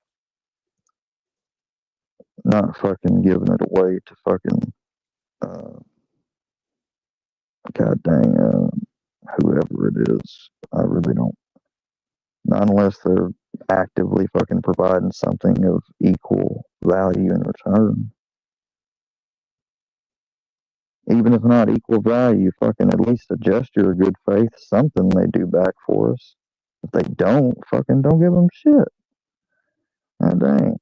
[SPEAKER 2] not fucking giving it away to fucking, god dang, whoever it is. I really don't. Not unless they're actively fucking providing something of equal value in return. Even if not equal value, fucking at least a gesture of good faith, something they do back for us. If they don't, fucking don't give them shit. God dang.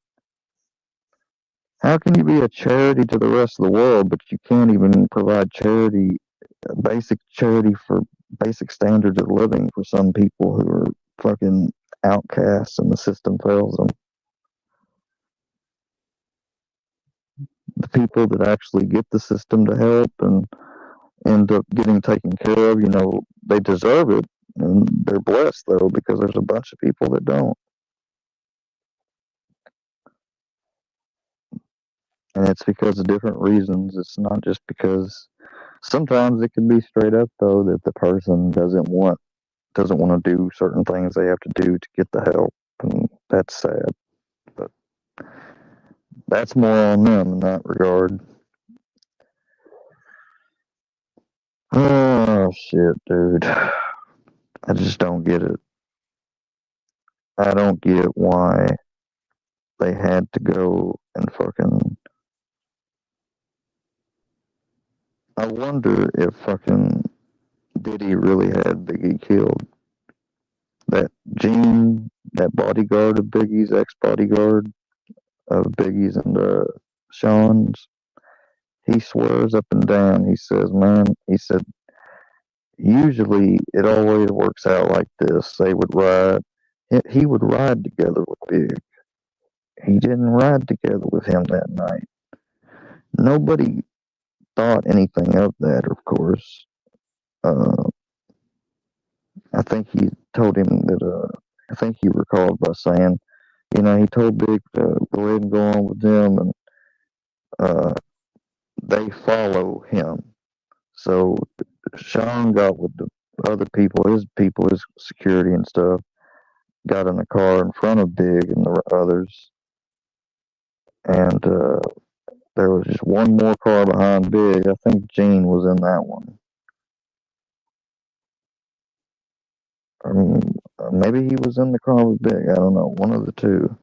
[SPEAKER 2] How can you be a charity to the rest of the world, but you can't even provide charity, basic charity for basic standards of living for some people who are fucking outcasts and the system fails them? The people that actually get the system to help and end up getting taken care of, they deserve it. And they're blessed, though, because there's a bunch of people that don't. And it's because of different reasons. It's not just because sometimes it can be straight up, though, that the person doesn't want to do certain things they have to do to get the help. And that's sad. But that's more on them in that regard. Oh, shit, dude. I just don't get it. I don't get why they had to go and fucking... I wonder if fucking Diddy really had Biggie killed. That Gene, that bodyguard of Biggie's, ex-bodyguard of Biggie's and Sean's, he swears up and down. He says, man, he said, usually it always works out like this. They would ride. He would ride together with Big. He didn't ride together with him that night. Nobody thought anything of that, of course. I think he told him that, I think he recalled by saying, he told Big to go ahead and go on with them, and they follow him. So Sean got with the other people, his security and stuff, got in the car in front of Big and the others, and there was just one more car behind Big. I think Gene was in that one. Maybe he was in the car with Big. I don't know, one of the two.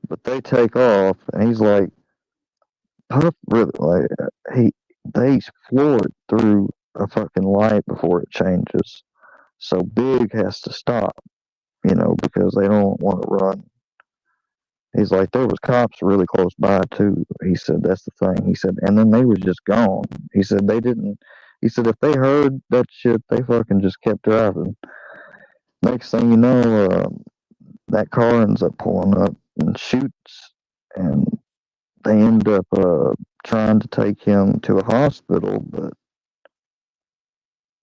[SPEAKER 2] But they take off, and he's like, Puff, really, like, they floored through a fucking light before it changes. So Big has to stop, because they don't want to run. He's like, there was cops really close by too. He said, that's the thing. He said, and then they was just gone. He said, they didn't, he said, if they heard that shit, they fucking just kept driving. Next thing you know, that car ends up pulling up and shoots, and they end up trying to take him to a hospital, but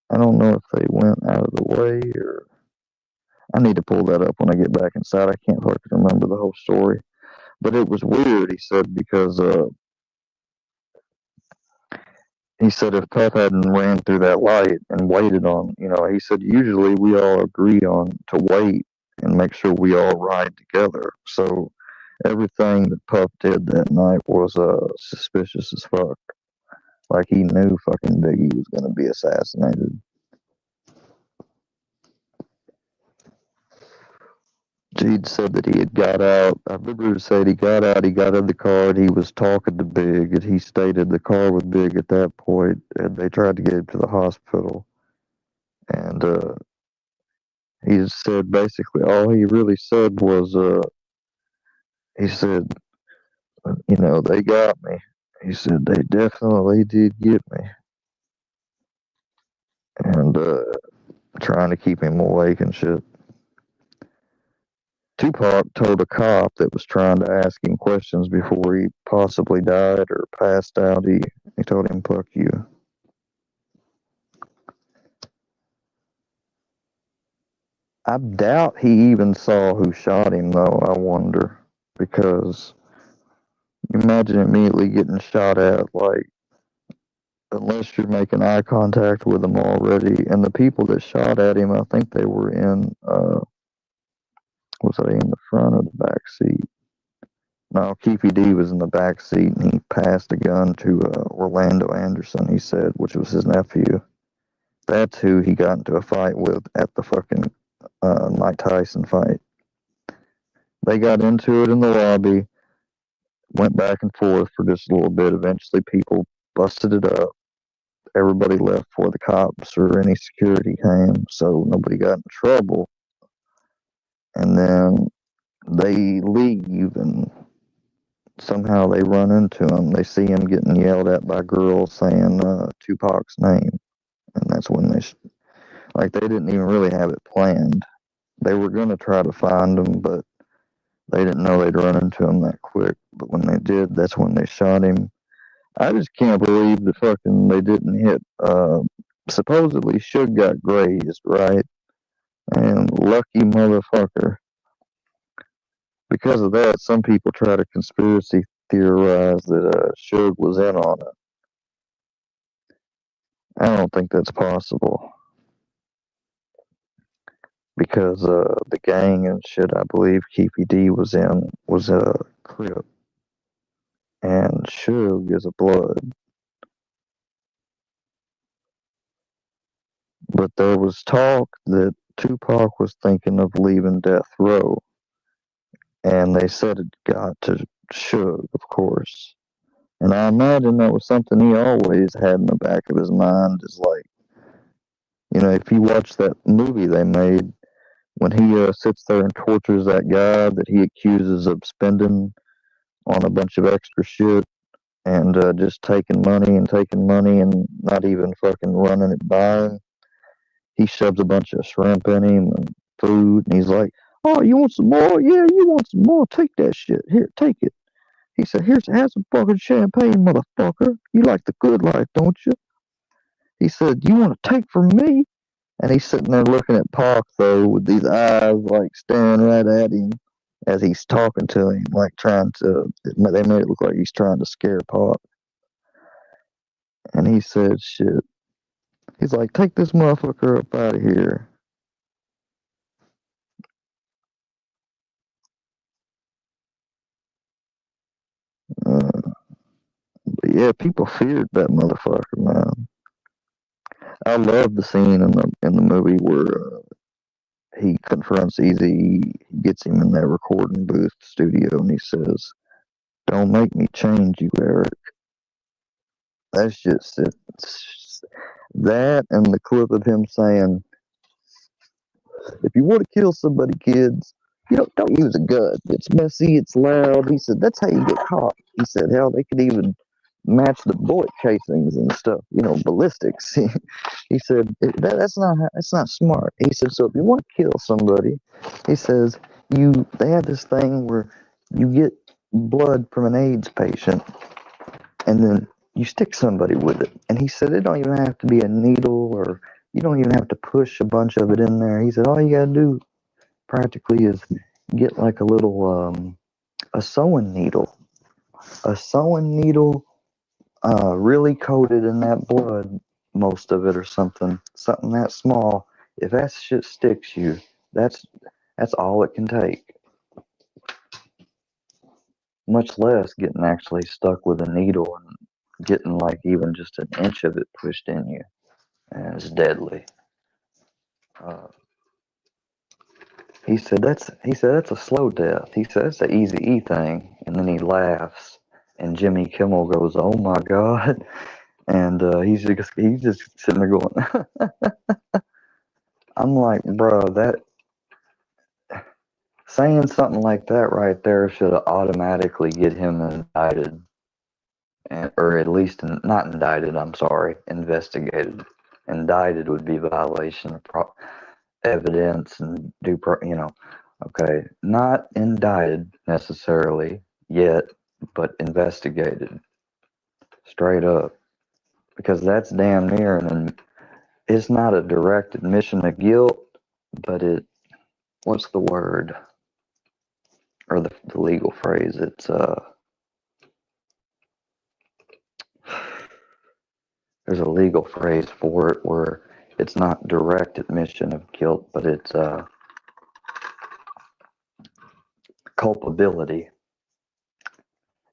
[SPEAKER 2] I don't know if they went out of the way or... I need to pull that up when I get back inside. I can't fucking remember the whole story. But it was weird, he said, because he said if Puff hadn't ran through that light and waited on, he said usually we all agree on to wait and make sure we all ride together. So everything that Puff did that night was suspicious as fuck. Like he knew fucking Biggie was going to be assassinated. Gene said that he had got out. I remember he said he got out, he got in the car, and he was talking to Big, and he stayed in the car with Big at that point, and they tried to get him to the hospital. And he said basically all he really said was, he said, they got me. He said they definitely did get me. And trying to keep him awake and shit. Tupac told a cop that was trying to ask him questions before he possibly died or passed out, he told him, fuck you. I doubt he even saw who shot him, though, I wonder. Because imagine immediately getting shot at, like, unless you're making eye contact with them already. And the people that shot at him, I think they were in, was they in the front or the back seat? No, Keefy D was in the back seat, and he passed a gun to Orlando Anderson, he said, which was his nephew. That's who he got into a fight with at the fucking Mike Tyson fight. They got into it in the lobby, went back and forth for just a little bit. Eventually, people busted it up. Everybody left before the cops or any security came, so nobody got in trouble. And then they leave, and somehow they run into him. They see him getting yelled at by girls saying Tupac's name, and that's when they didn't even really have it planned. They were gonna try to find him, but they didn't know they'd run into him that quick. But when they did, that's when they shot him. I just can't believe that fucking they didn't hit. Supposedly Suge got grazed, right? And lucky motherfucker. Because of that, some people try to conspiracy theorize that Suge was in on it. I don't think that's possible. Because the gang and shit, I believe Keefy D was a Crip. And Suge is a Blood. But there was talk that Tupac was thinking of leaving Death Row. And they said it got to Suge, of course. And I imagine that was something he always had in the back of his mind, is like, if you watch that movie they made, when he sits there and tortures that guy that he accuses of spending on a bunch of extra shit and just taking money and not even fucking running it by him. He shoves a bunch of shrimp in him and food, and he's like, "Oh, you want some more? Yeah, you want some more? Take that shit. Here, take it." He said, "Have some fucking champagne, motherfucker. You like the good life, don't you?" He said, "You want to take from me?" And he's sitting there looking at Pac, though, with these eyes, like, staring right at him as he's talking to him, like, they made it look like he's trying to scare Pac. And he said, shit. He's like, "Take this motherfucker up out of here." But yeah, people feared that motherfucker, man. I love the scene in the movie where he confronts Easy, he gets him in that recording booth studio, and he says, "Don't make me change you, Eric." That's just it. That and the clip of him saying, "If you want to kill somebody, kids, don't use a gun. It's messy, it's loud." He said, "That's how you get caught." He said, "Hell, they could even match the bullet casings and stuff, ballistics." He said, that's not smart." He said, "So if you want to kill somebody," he says, they have this thing where you get blood from an AIDS patient and then you stick somebody with it." And he said, "It don't even have to be a needle, or you don't even have to push a bunch of it in there." He said, "All you gotta do practically is get like a little a sewing needle, really coated in that blood, most of it, or something that small. If that shit sticks you, that's all it can take. Much less getting actually stuck with a needle and getting like even just an inch of it pushed in you, and it's deadly." Uh, he said that's a slow death. He said that's an easy E thing, and then he laughs, and Jimmy Kimmel goes, "Oh my God." And he's just sitting there going, I'm like, bro, that saying something like that right there should automatically get him indicted, or at least not indicted. I'm sorry, investigated. Indicted would be violation of evidence and okay, not indicted necessarily yet, but investigated straight up, because that's damn near, and it's not a direct admission of guilt, but what's the word, or the legal phrase? It's there's a legal phrase for it where it's not direct admission of guilt, but it's culpability.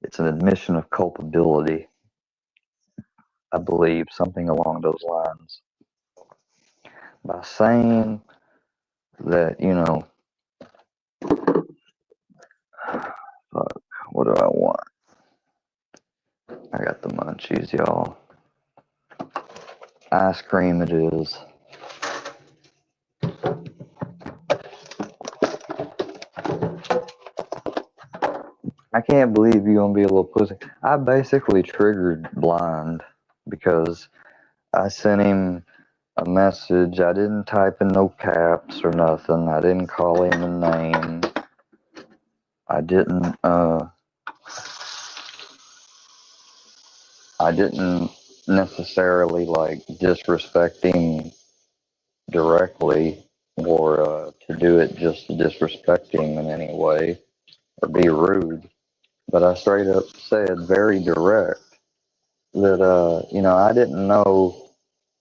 [SPEAKER 2] It's an admission of culpability, I believe, something along those lines. By saying that, fuck, what do I want? I got the munchies, y'all. Ice cream it is. I can't believe you're gonna be a little pussy. I basically triggered Blind because I sent him a message. I didn't type in no caps or nothing. I didn't call him a name. I didn't necessarily like disrespect him directly or to do it just to disrespect him in any way or be rude. But I straight up said very direct that I didn't know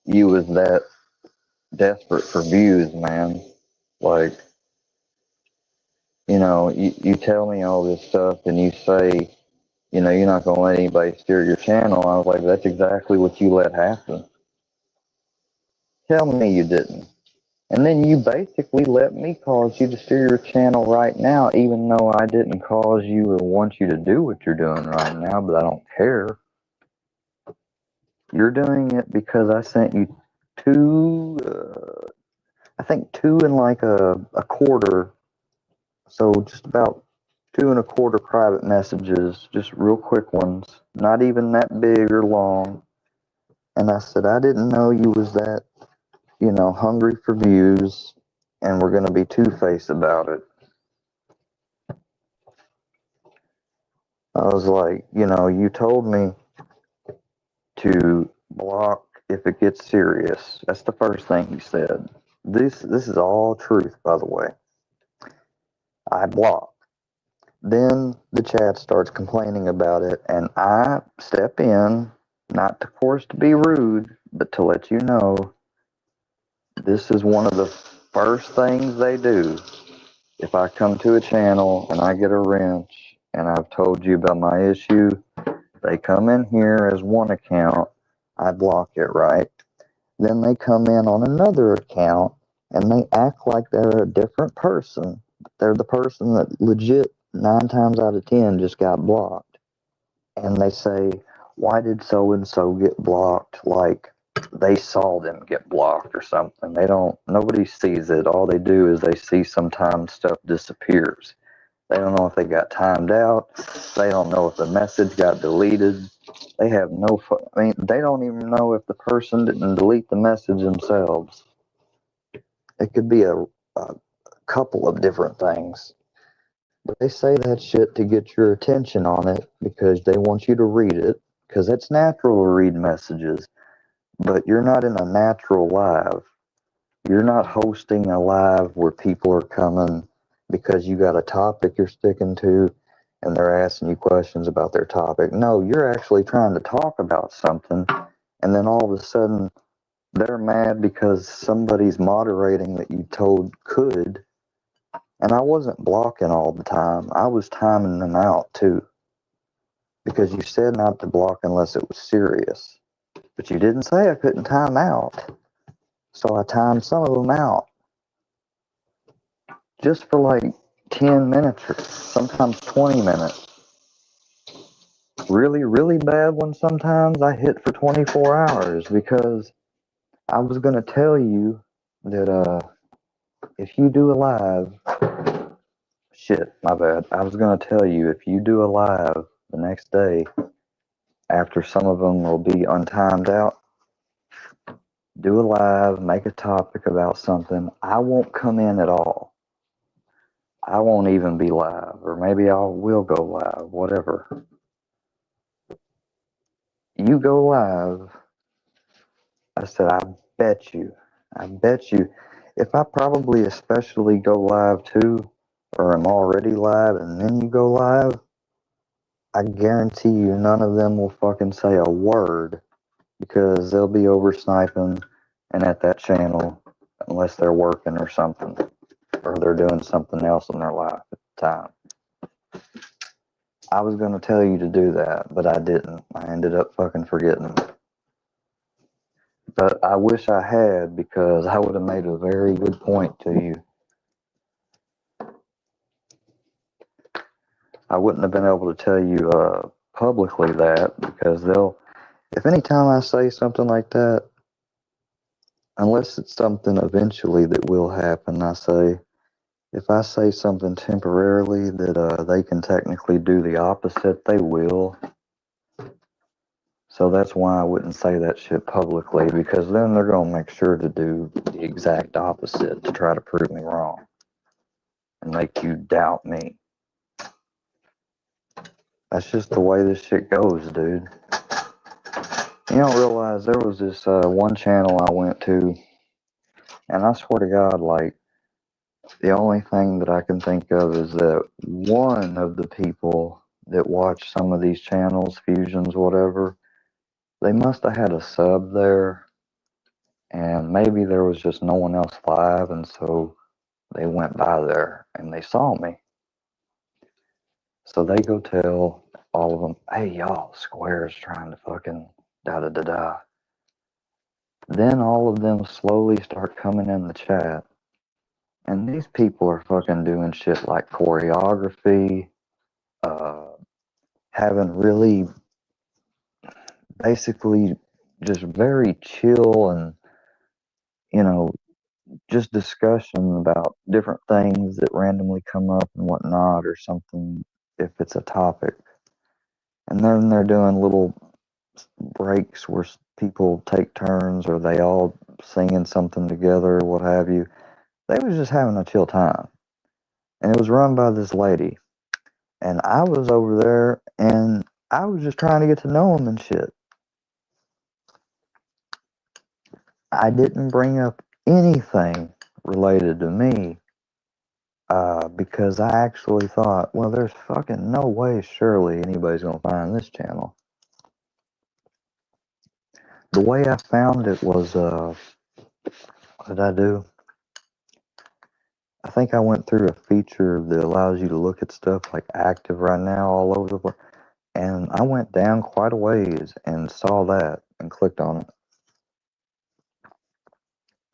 [SPEAKER 2] you was that desperate for views, man. Like, you tell me all this stuff and you say, you're not gonna let anybody steer your channel. I was like, that's exactly what you let happen. Tell me you didn't. And then you basically let me cause you to steer your channel right now, even though I didn't cause you or want you to do what you're doing right now, but I don't care. You're doing it because I sent you I think two and like a quarter, so just about 2 1/4 private messages, just real quick ones, not even that big or long. And I said, I didn't know you was that, hungry for views and we're going to be two-faced about it. I was like, you told me to block if it gets serious. That's the first thing he said. This is all truth, by the way. I block. Then the chat starts complaining about it, and I step in, not of course to be rude, but to let you know this is one of the first things they do. If I come to a channel and I get a wrench and I've told you about my issue, they come in here as one account, I block it, right? Then they come in on another account and they act like they're a different person. They're the person that legit 9 times out of 10 just got blocked. And they say, why did so and so get blocked? Like they saw them get blocked or something. Nobody sees it. All they do is they see sometimes stuff disappears. They don't know if they got timed out. They don't know if the message got deleted. They have they don't even know if the person didn't delete the message themselves. It could be a couple of different things. But they say that shit to get your attention on it because they want you to read it. Because it's natural to read messages. But you're not in a natural live. You're not hosting a live where people are coming because you got a topic you're sticking to and they're asking you questions about their topic. No, you're actually trying to talk about something, and then all of a sudden they're mad because somebody's moderating that you told could. And I wasn't blocking all the time. I was timing them out too. Because you said not to block unless it was serious. But you didn't say I couldn't time out. So I timed some of them out. Just for like 10 minutes or sometimes 20 minutes. Really, really bad ones sometimes I hit for 24 hours because I was going to tell you that if you do a live, shit, my bad. I was going to tell you if you do a live the next day, after some of them will be untimed out, do a live, make a topic about something. I won't come in at all. I won't even be live, or maybe I will go live, whatever. You go live, I said, I bet you, if I probably especially go live too, or I'm already live and then you go live, I guarantee you none of them will fucking say a word because they'll be over sniping and at that channel unless they're working or something, or they're doing something else in their life at the time. I was gonna tell you to do that, but I didn't. I ended up fucking forgetting. But I wish I had, because I would have made a very good point to you. I wouldn't have been able to tell you publicly that, because if any time I say something like that, unless it's something eventually that will happen, if I say something temporarily that they can technically do the opposite, they will. So that's why I wouldn't say that shit publicly, because then they're going to make sure to do the exact opposite to try to prove me wrong and make you doubt me. That's just the way this shit goes, dude. You don't realize there was this one channel I went to, and I swear to God, like, the only thing that I can think of is that one of the people that watch some of these channels, fusions, whatever, they must have had a sub there, and maybe there was just no one else live, and so they went by there and they saw me. So they go tell all of them, hey, y'all, Square's trying to fucking da da da da. Then all of them slowly start coming in the chat. And these people are fucking doing shit like choreography, uh, having really basically just very chill and, you know, just discussion about different things that randomly come up and whatnot, or something if it's a topic. And then they're doing little breaks where people take turns, or they all singing something together, what have you. They was just having a chill time. And it was run by this lady. And I was over there, and I was just trying to get to know them and shit. I didn't bring up anything related to me, because I actually thought, well, there's fucking no way surely anybody's gonna find this channel. The way I found it was, what did I do? I think I went through a feature that allows you to look at stuff like active right now all over the place. And I went down quite a ways and saw that and clicked on it.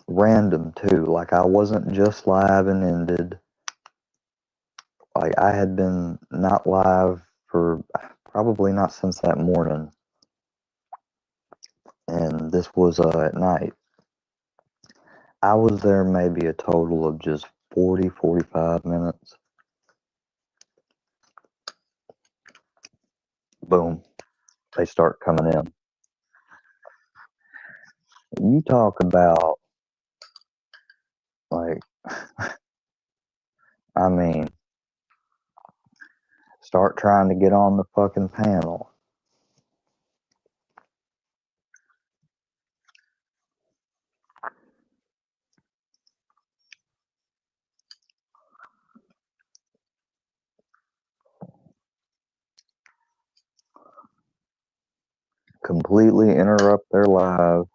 [SPEAKER 2] Random too. Like, I wasn't just live and ended. Like, I had been not live for probably not since that morning. And this was at night. I was there maybe a total of just 45 minutes. Boom. They start coming in. You talk about, like, I mean, start trying to get on the fucking panel. Completely interrupt their live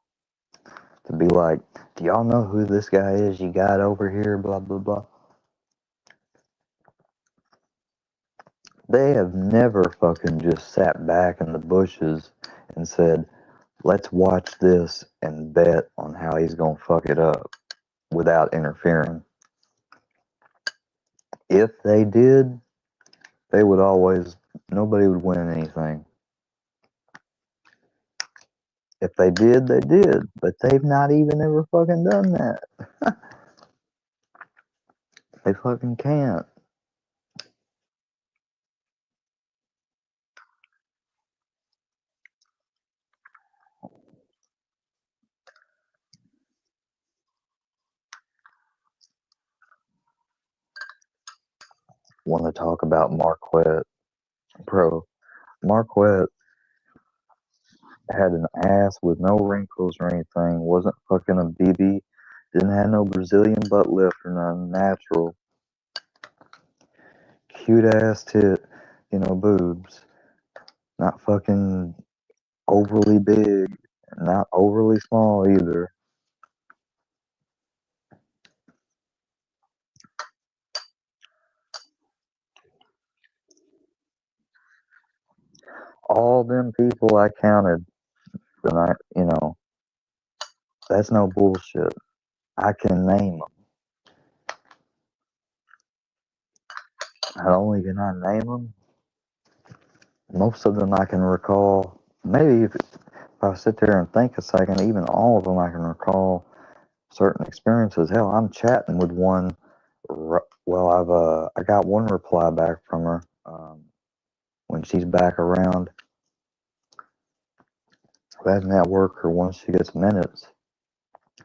[SPEAKER 2] to be like, do y'all know who this guy is you got over here? Blah, blah, blah. They have never fucking just sat back in the bushes and said, let's watch this and bet on how he's gonna fuck it up without interfering. If they did, they would always, nobody would win anything. If they did, they did, but they've not even ever fucking done that. They fucking can't. Want to talk about Marquette? Bro, Marquette had an ass with no wrinkles or anything, wasn't fucking a BB, didn't have no Brazilian butt lift or nothing, natural. Cute ass tit, boobs. Not fucking overly big, not overly small either. all them people I counted, and that's no bullshit. I can name them. Not only can I name them, most of them I can recall. Maybe if I sit there and think a second, even all of them I can recall certain experiences. Hell, I'm chatting with one. Well, I got one reply back from her when she's back around. Rather than at work or once she gets minutes.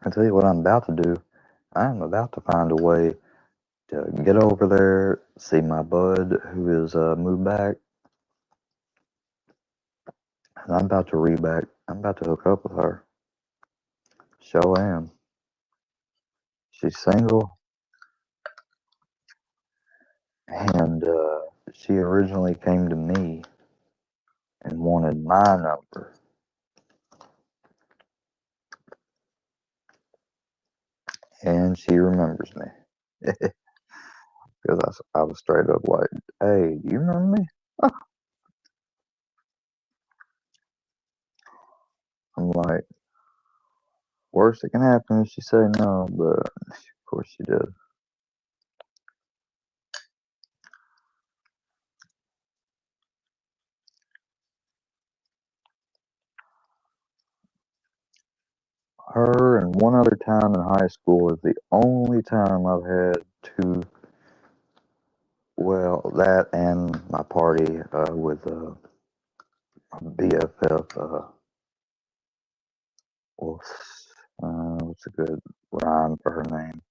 [SPEAKER 2] I tell you what I'm about to do. I'm about to find a way to get over there, see my bud who is moved back, and I'm about to I'm about to hook up with her. Sure am. She's single, and she originally came to me and wanted my number. And she remembers me. Because I was straight up like, hey, do you remember me? I'm like, worst that can happen is she say no, but of course she did. Her and one other time in high school is the only time I've had two. Well, that and my party with BFF. Well, what's a good rhyme for her name?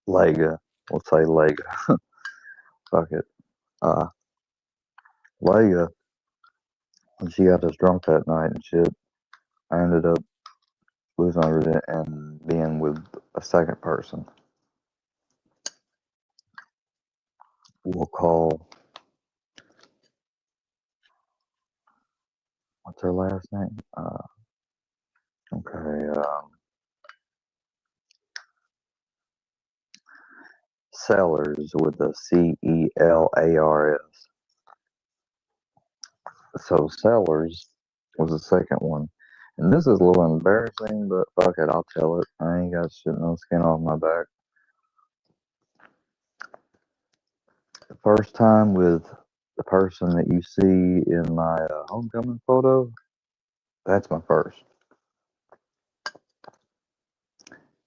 [SPEAKER 2] Lega. We'll say Lega. Fuck it. Uh, Lega. When she got us drunk that night and shit, I ended up losing everything and being with a second person. We'll call. What's her last name? Okay. Sellers with a Cellars. So Sellers was the second one. And this is a little embarrassing, but fuck it, I'll tell it. I ain't got shit no skin off my back. The first time with the person that you see in my homecoming photo, that's my first.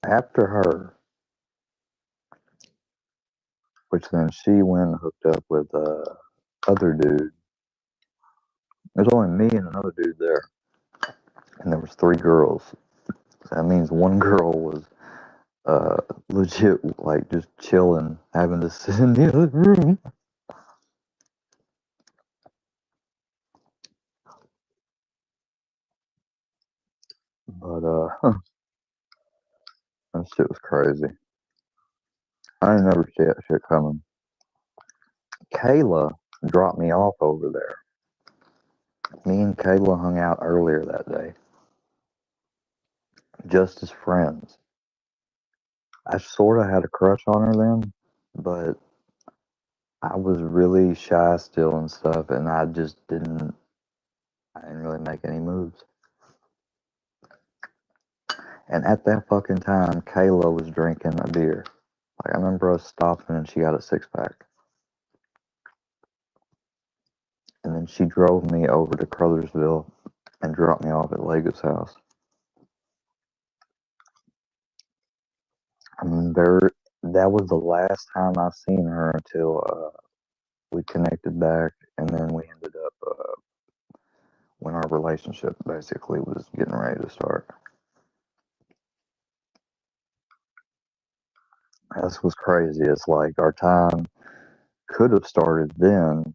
[SPEAKER 2] After her, which then she went and hooked up with other dude. There's only me and another dude there, and there was three girls. That means one girl was legit like just chilling, having to sit in the other room. But that shit was crazy. I ain't never see that shit coming. Kayla dropped me off over there. Me and Kayla hung out earlier that day, just as friends. I sort of had a crush on her then, but I was really shy still and stuff, and I didn't really make any moves. And at that fucking time, Kayla was drinking a beer. Like, I remember us stopping and she got a six pack. And then she drove me over to Crothersville and dropped me off at Lega's house. I mean, that was the last time I seen her until we connected back, and then we ended up when our relationship basically was getting ready to start. This was crazy. It's like our time could have started then,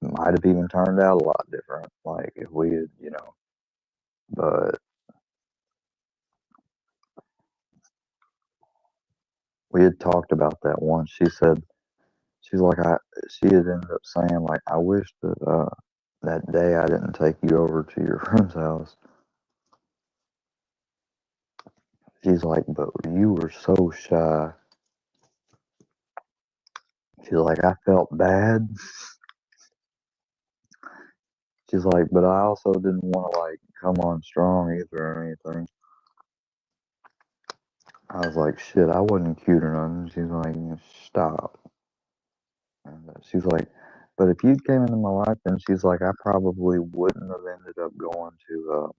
[SPEAKER 2] might have even turned out a lot different. Like if we had, but we had talked about that once. She's like, she had ended up saying, like, I wish that that day I didn't take you over to your friend's house. She's like, but you were so shy. She's like, I felt bad. She's like, but I also didn't want to like come on strong either or anything. I was like, shit, I wasn't cute or nothing. She's like, stop. And she's like, but if you came into my life, then she's like, I probably wouldn't have ended up going to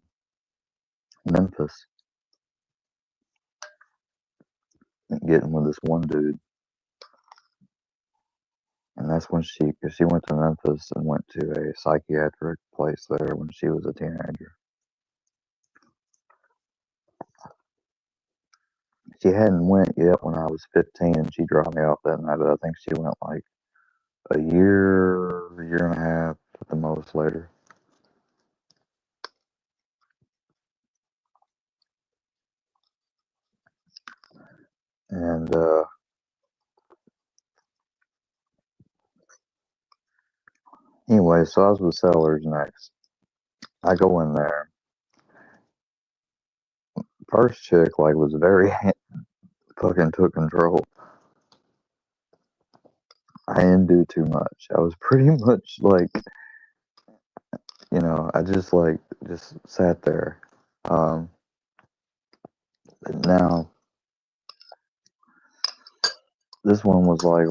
[SPEAKER 2] Memphis and getting with this one dude. And that's when cause she went to Memphis and went to a psychiatric place there when she was a teenager. She hadn't went yet when I was 15, and she dropped me off that night. But I think she went like a year and a half at the most later. And anyway, so I was with Sellers next. I go in there. First chick like was very fucking took control. I didn't do too much. I was pretty much like, I just sat there. Um, now this one was like,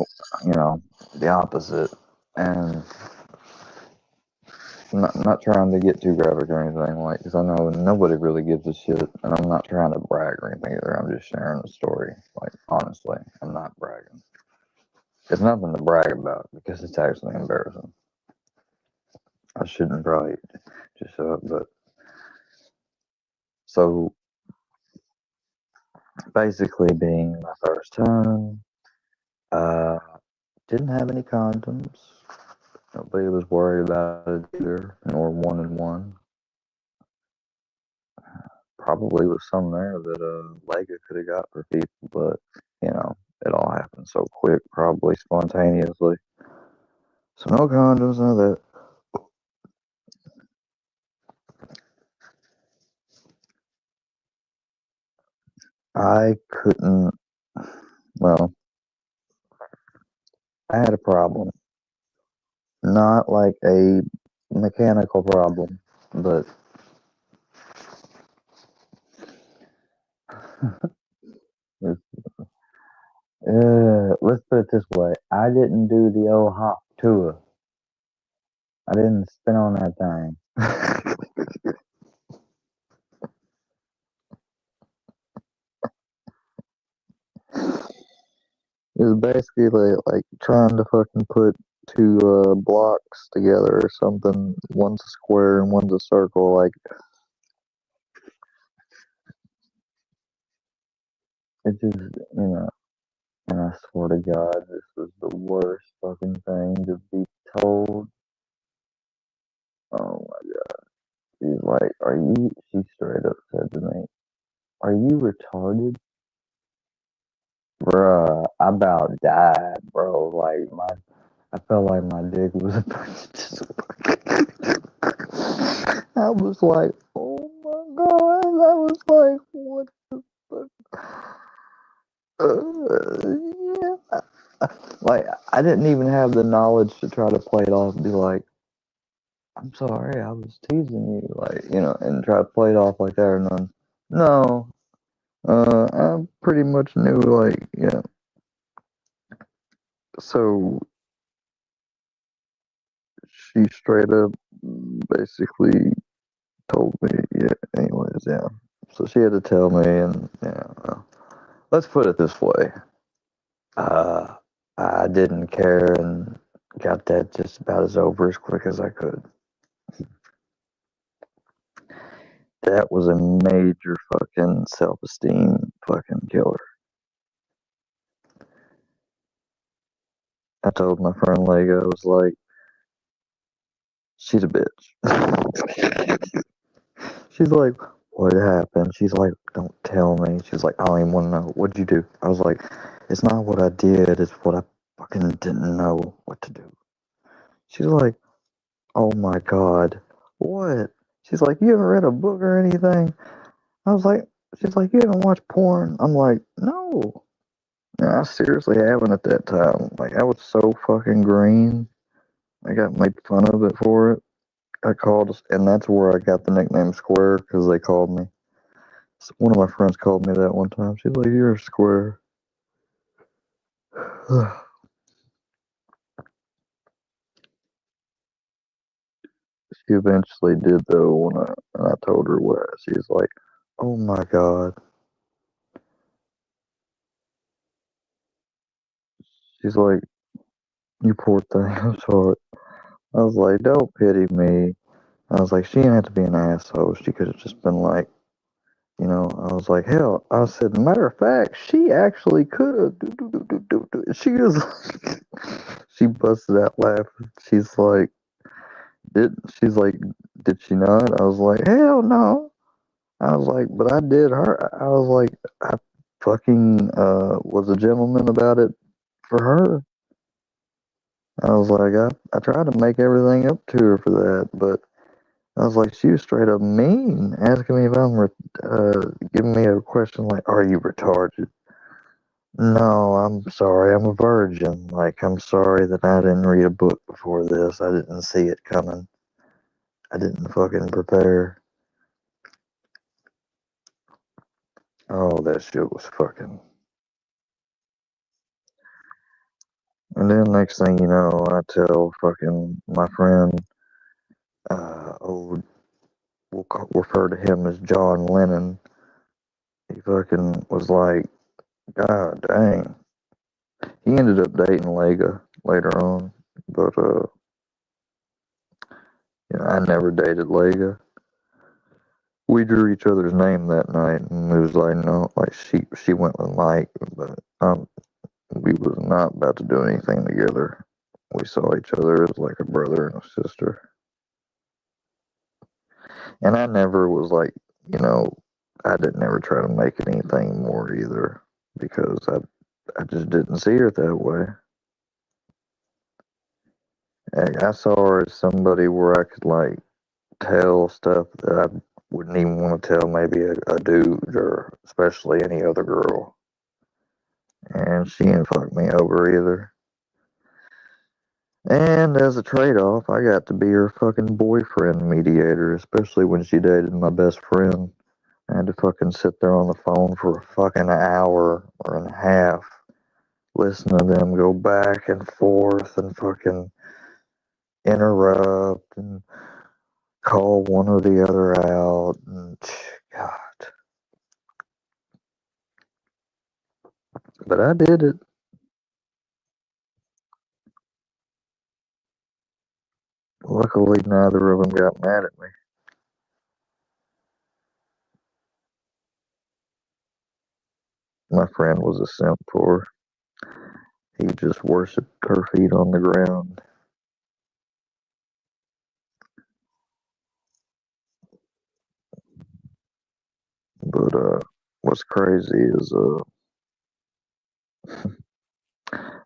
[SPEAKER 2] the opposite, and not trying to get too graphic or anything, like, because I know nobody really gives a shit, and I'm not trying to brag or anything either. I'm just sharing the story. Like, honestly, I'm not bragging. It's nothing to brag about because it's actually embarrassing. I shouldn't probably just show up, but so basically, being my first time, uh, didn't have any condoms. Nobody was worried about it either, nor wanted one. Probably was some there that Lega could have got for people, but it all happened so quick, probably spontaneously. So no condoms, none of that. I couldn't. Well, I had a problem, not like a mechanical problem, but let's put it this way: I didn't do the old hop tour. I didn't spin on that thing. It was basically like trying to fucking put two blocks together or something. One's a square and one's a circle. Like, it just, and I swear to God, this was the worst fucking thing to be told. Oh my God. She's like, she straight up said to me, are you retarded? Bruh, I about died, bro. Like, I felt like my dick was about to just. I was like, oh my God. I was like, what the fuck? Yeah. Like, I didn't even have the knowledge to try to play it off and be like, I'm sorry, I was teasing you, like, and try to play it off like that or none. No, I pretty much knew, like, so she straight up basically told me, anyways, yeah. So she had to tell me, and, let's put it this way. Uh, I didn't care and got that just about as over as quick as I could. That was a major fucking self-esteem fucking killer. I told my friend Lego, I was like, she's a bitch. She's like, what happened? She's like, don't tell me. She's like, I don't even want to know. What'd you do? I was like, it's not what I did, it's what I fucking didn't know what to do. She's like, oh my God, what? She's like, you ever read a book or anything? I was like, She's like, you haven't watched porn? I'm like, no. And I seriously haven't at that time. Like, I was so fucking green. I got made fun of it for it. I called, and that's where I got the nickname Square because they called me. So one of my friends called me that one time. She's like, "You're a square." She eventually did though when I told her what. She's like, "Oh my god." She's like, "You poor thing." I'm sorry. I was like, "Don't pity me." I was like, "She didn't have to be an asshole. She could have just been like." You know, I was like, hell, I said, matter of fact, she actually could have. She was like, she busted out laughing. Did, she's like, did she not? I was like, hell no. I was like, but I did her. I was like, I fucking was a gentleman about it for her. I was like, I tried to make everything up to her for that, but I was like, she was straight up mean, asking me if giving me a question like, "Are you retarded?" No, I'm sorry, I'm a virgin. Like, I'm sorry that I didn't read a book before this. I didn't see it coming. I didn't fucking prepare. Oh, that shit was fucking. And then next thing you know, I tell fucking my friend, refer to him as John Lennon. He fucking was like, God dang. He ended up dating Lega later on, but you know, I never dated Lega. We drew each other's name that night, and it was like, no, like she went with Mike, but we was not about to do anything together. We saw each other as like a brother and a sister, and I never was like, you know, I didn't ever try to make it anything more either because I just didn't see her that way. I saw her as somebody where I could like tell stuff that I wouldn't even want to tell maybe a dude or especially any other girl. And she didn't fuck me over either. And as a trade off, I got to be her fucking boyfriend mediator, especially when she dated my best friend. I had to fucking sit there on the phone for a fucking hour or and a half, listen to them go back and forth and fucking interrupt and call one or the other out. And God. But I did it. Luckily, neither of them got mad at me. My friend was a simp for her. He just worshipped her feet on the ground. But what's crazy is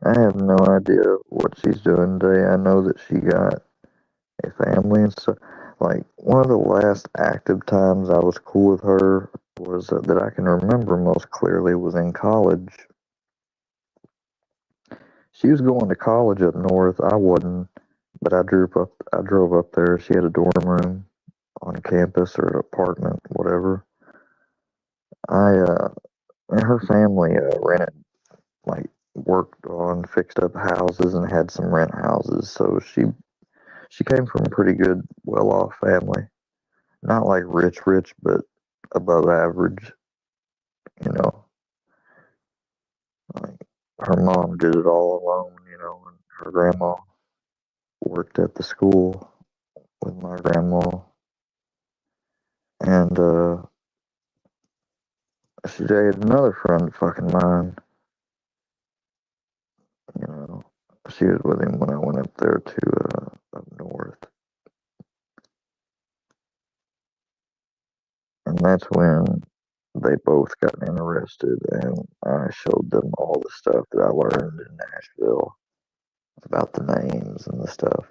[SPEAKER 2] I have no idea what she's doing today. I know that she got a family and stuff. Like one of the last active times I was cool with her was that I can remember most clearly was in college. She was going to college up north. I wasn't, but I drove up. I drove up there. She had a dorm room on campus or an apartment, whatever. I and her family rented, like worked on fixed up houses and had some rent houses. So she came from a pretty good, well off family. Not like rich, rich, but above average. You know, like her mom did it all alone. You know, and her grandma worked at the school with my grandma, and she dated another friend of fucking mine. You know, she was with him when I went up there to up north, and that's when they both got interested, and I showed them all the stuff that I learned in Nashville about the names and the stuff.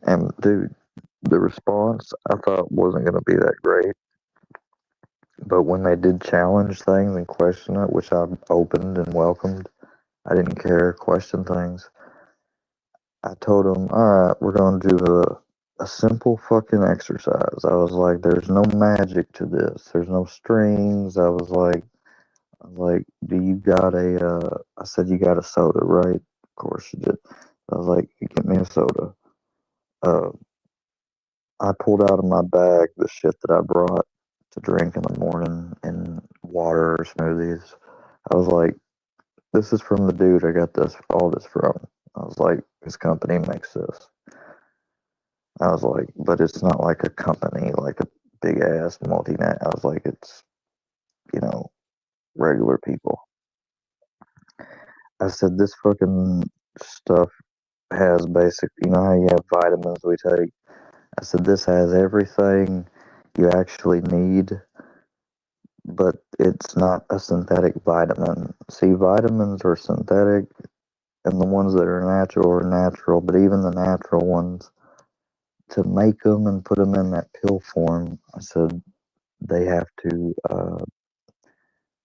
[SPEAKER 2] And dude, the response I thought wasn't going to be that great, But when they did challenge things and question it, which I opened and welcomed, I didn't care, question things. I told them, all right, we're going to do a simple fucking exercise. I was like, there's no magic to this. There's no strings. I was like, do you got I said, you got a soda, right? Of course you did. I was like, get me a soda. Uh, I pulled out of my bag the shit that I brought to drink in the morning and water or smoothies. I was like, this is from the dude I got all this from. I was like, his company makes this. I was like, but it's not like a company, like a big ass multinational. I was like, it's, you know, regular people. I said, this fucking stuff has basic, you know how you have vitamins we take? I said, this has everything you actually need, but it's not a synthetic vitamin. See, vitamins are synthetic, and the ones that are natural, but even the natural ones, to make them and put them in that pill form, I said, they have to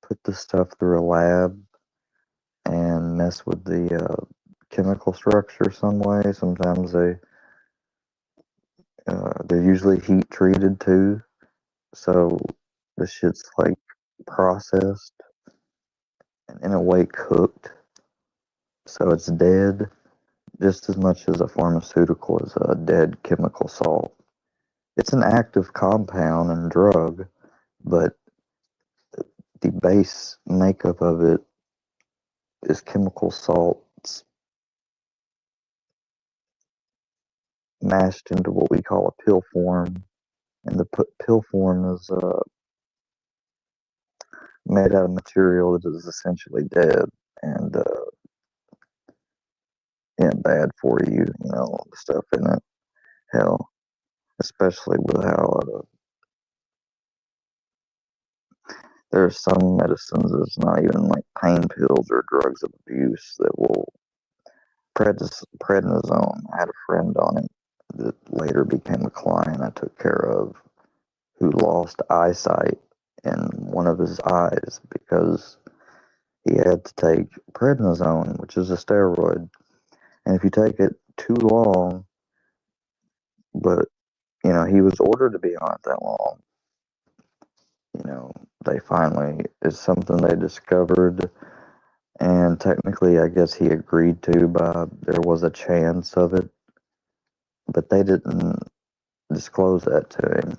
[SPEAKER 2] put the stuff through a lab and mess with the chemical structure some way. Sometimes they're usually heat treated too, so the shit's like processed and in a way cooked, so it's dead just as much as a pharmaceutical is a dead chemical salt. It's an active compound and drug, but the base makeup of it is chemical salts mashed into what we call a pill form, and the pill form is made out of material that is essentially dead and yeah, bad for you. You know, the stuff in it. Hell, especially with how there are some medicines that's not even like pain pills or drugs of abuse that will prednisone. I had a friend on it that later became a client I took care of who lost eyesight in one of his eyes because he had to take prednisone, which is a steroid. And if you take it too long, but you know, he was ordered to be on it that long, you know, they finally, it's something they discovered. And technically, I guess he agreed to, by there was a chance of it, but they didn't disclose that to him.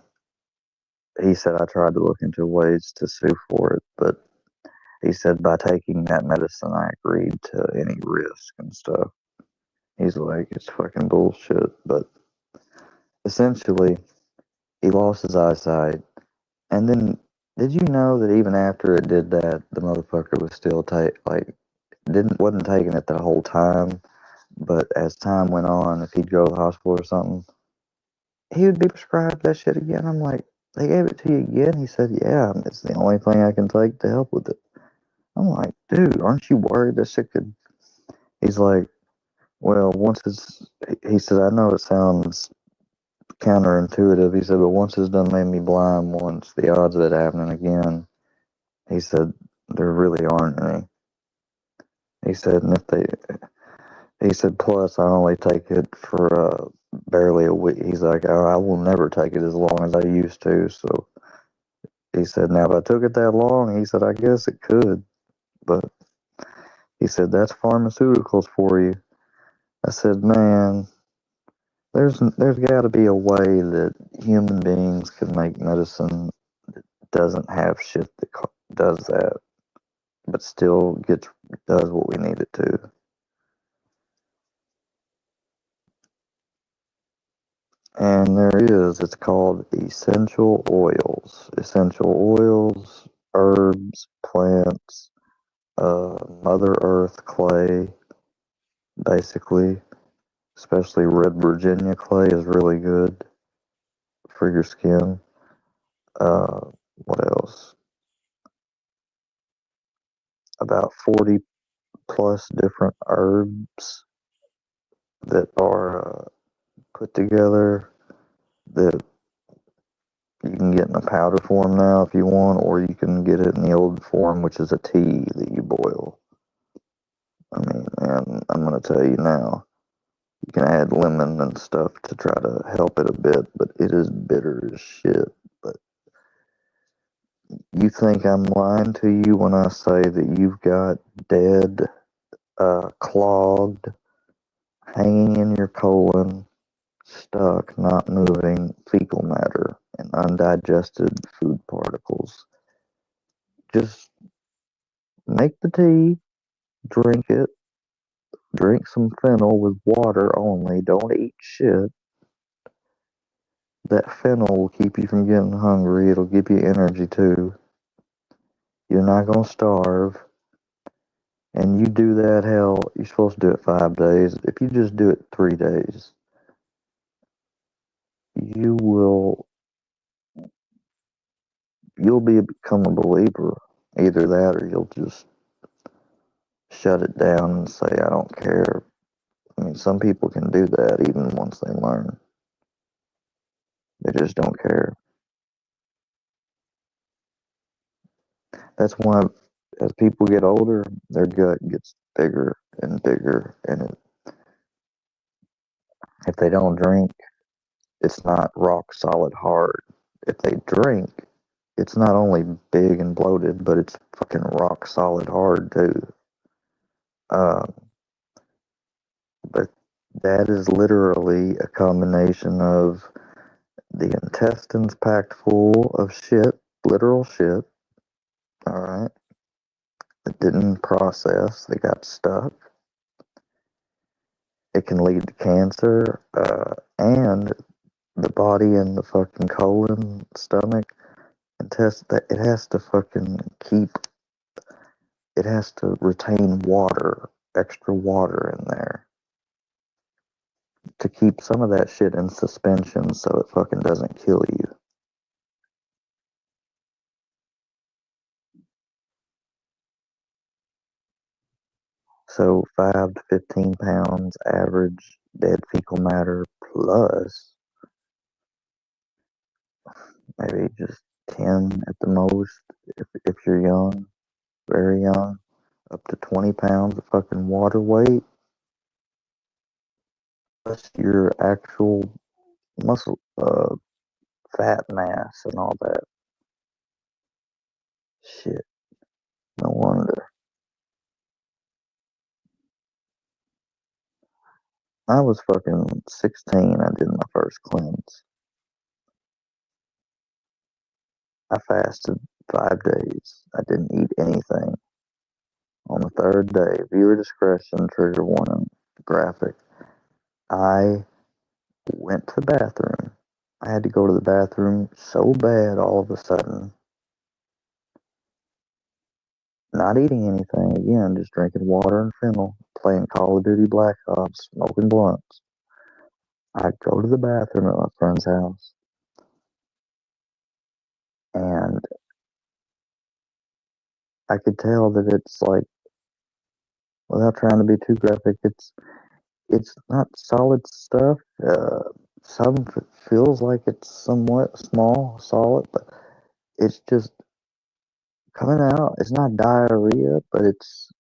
[SPEAKER 2] He said, I tried to look into ways to sue for it, but he said by taking that medicine, I agreed to any risk and stuff. He's like, it's fucking bullshit. But essentially, he lost his eyesight. And then, did you know that even after it did that, the motherfucker was still wasn't taking it the whole time, but as time went on, if he'd go to the hospital or something, he would be prescribed that shit again. I'm like, they gave it to you again? He said, yeah, it's the only thing I can take to help with it. I'm like, dude, aren't you worried this shit could... He's like, well, he said, I know it sounds counterintuitive. He said, but once it's done made me blind once, the odds of it happening again, he said, there really aren't any. He said, he said, plus I only take it for barely a week. He's like, I will never take it as long as I used to. So he said, now if I took it that long, he said, I guess it could. But he said, that's pharmaceuticals for you. I said, man, there's got to be a way that human beings can make medicine that doesn't have shit that does that, but still does what we need it to. And there is, it's called essential oils. Essential oils, herbs, plants, Mother Earth clay, basically. Especially red Virginia clay is really good for your skin. Uh, what else? About 40 plus different herbs that are put together that You can get in a powder form now if you want, or you can get it in the old form, which is a tea that you boil. I mean, and I'm going to tell you now, you can add lemon and stuff to try to help it a bit, but it is bitter as shit. But you think I'm lying to you when I say that you've got dead, clogged, hanging in your colon, stuck, not moving, fecal matter, and undigested food particles. Just make the tea, drink it, drink some fennel with water only, don't eat shit. That fennel will keep you from getting hungry, it'll give you energy too. You're not gonna starve. And you do that, hell, you're supposed to do it 5 days. If you just do it 3 days, you will you'll become a believer. Either that or you'll just shut it down and say, I don't care. I mean, some people can do that even once they learn. They just don't care. That's why, as people get older, their gut gets bigger and bigger. And if they don't drink, it's not rock solid hard. If they drink, it's not only big and bloated, but it's fucking rock solid hard too. Uh, but that is literally a combination of the intestines packed full of shit, literal shit, all right, that didn't process, they got stuck. It can lead to cancer, and the body and the fucking colon, stomach, intestine, that it has to fucking keep, it has to retain water, extra water in there to keep some of that shit in suspension so it fucking doesn't kill you. So 5 to 15 pounds average dead fecal matter plus maybe just 10 at the most if you're young, very young, up to 20 pounds of fucking water weight plus your actual muscle, fat mass and all that. Shit, no wonder. I was fucking 16, I did my first cleanse. I fasted 5 days. I didn't eat anything. On the third day, viewer discretion, trigger warning, graphic. I went to the bathroom. I had to go to the bathroom so bad all of a sudden. Not eating anything, again, just drinking water and fennel, playing Call of Duty Black Ops, smoking blunts. I go to the bathroom at my friend's house, and I could tell that it's like, without trying to be too graphic, it's not solid stuff. Some feels like it's somewhat small, solid, but it's just coming out. It's not diarrhea, but it's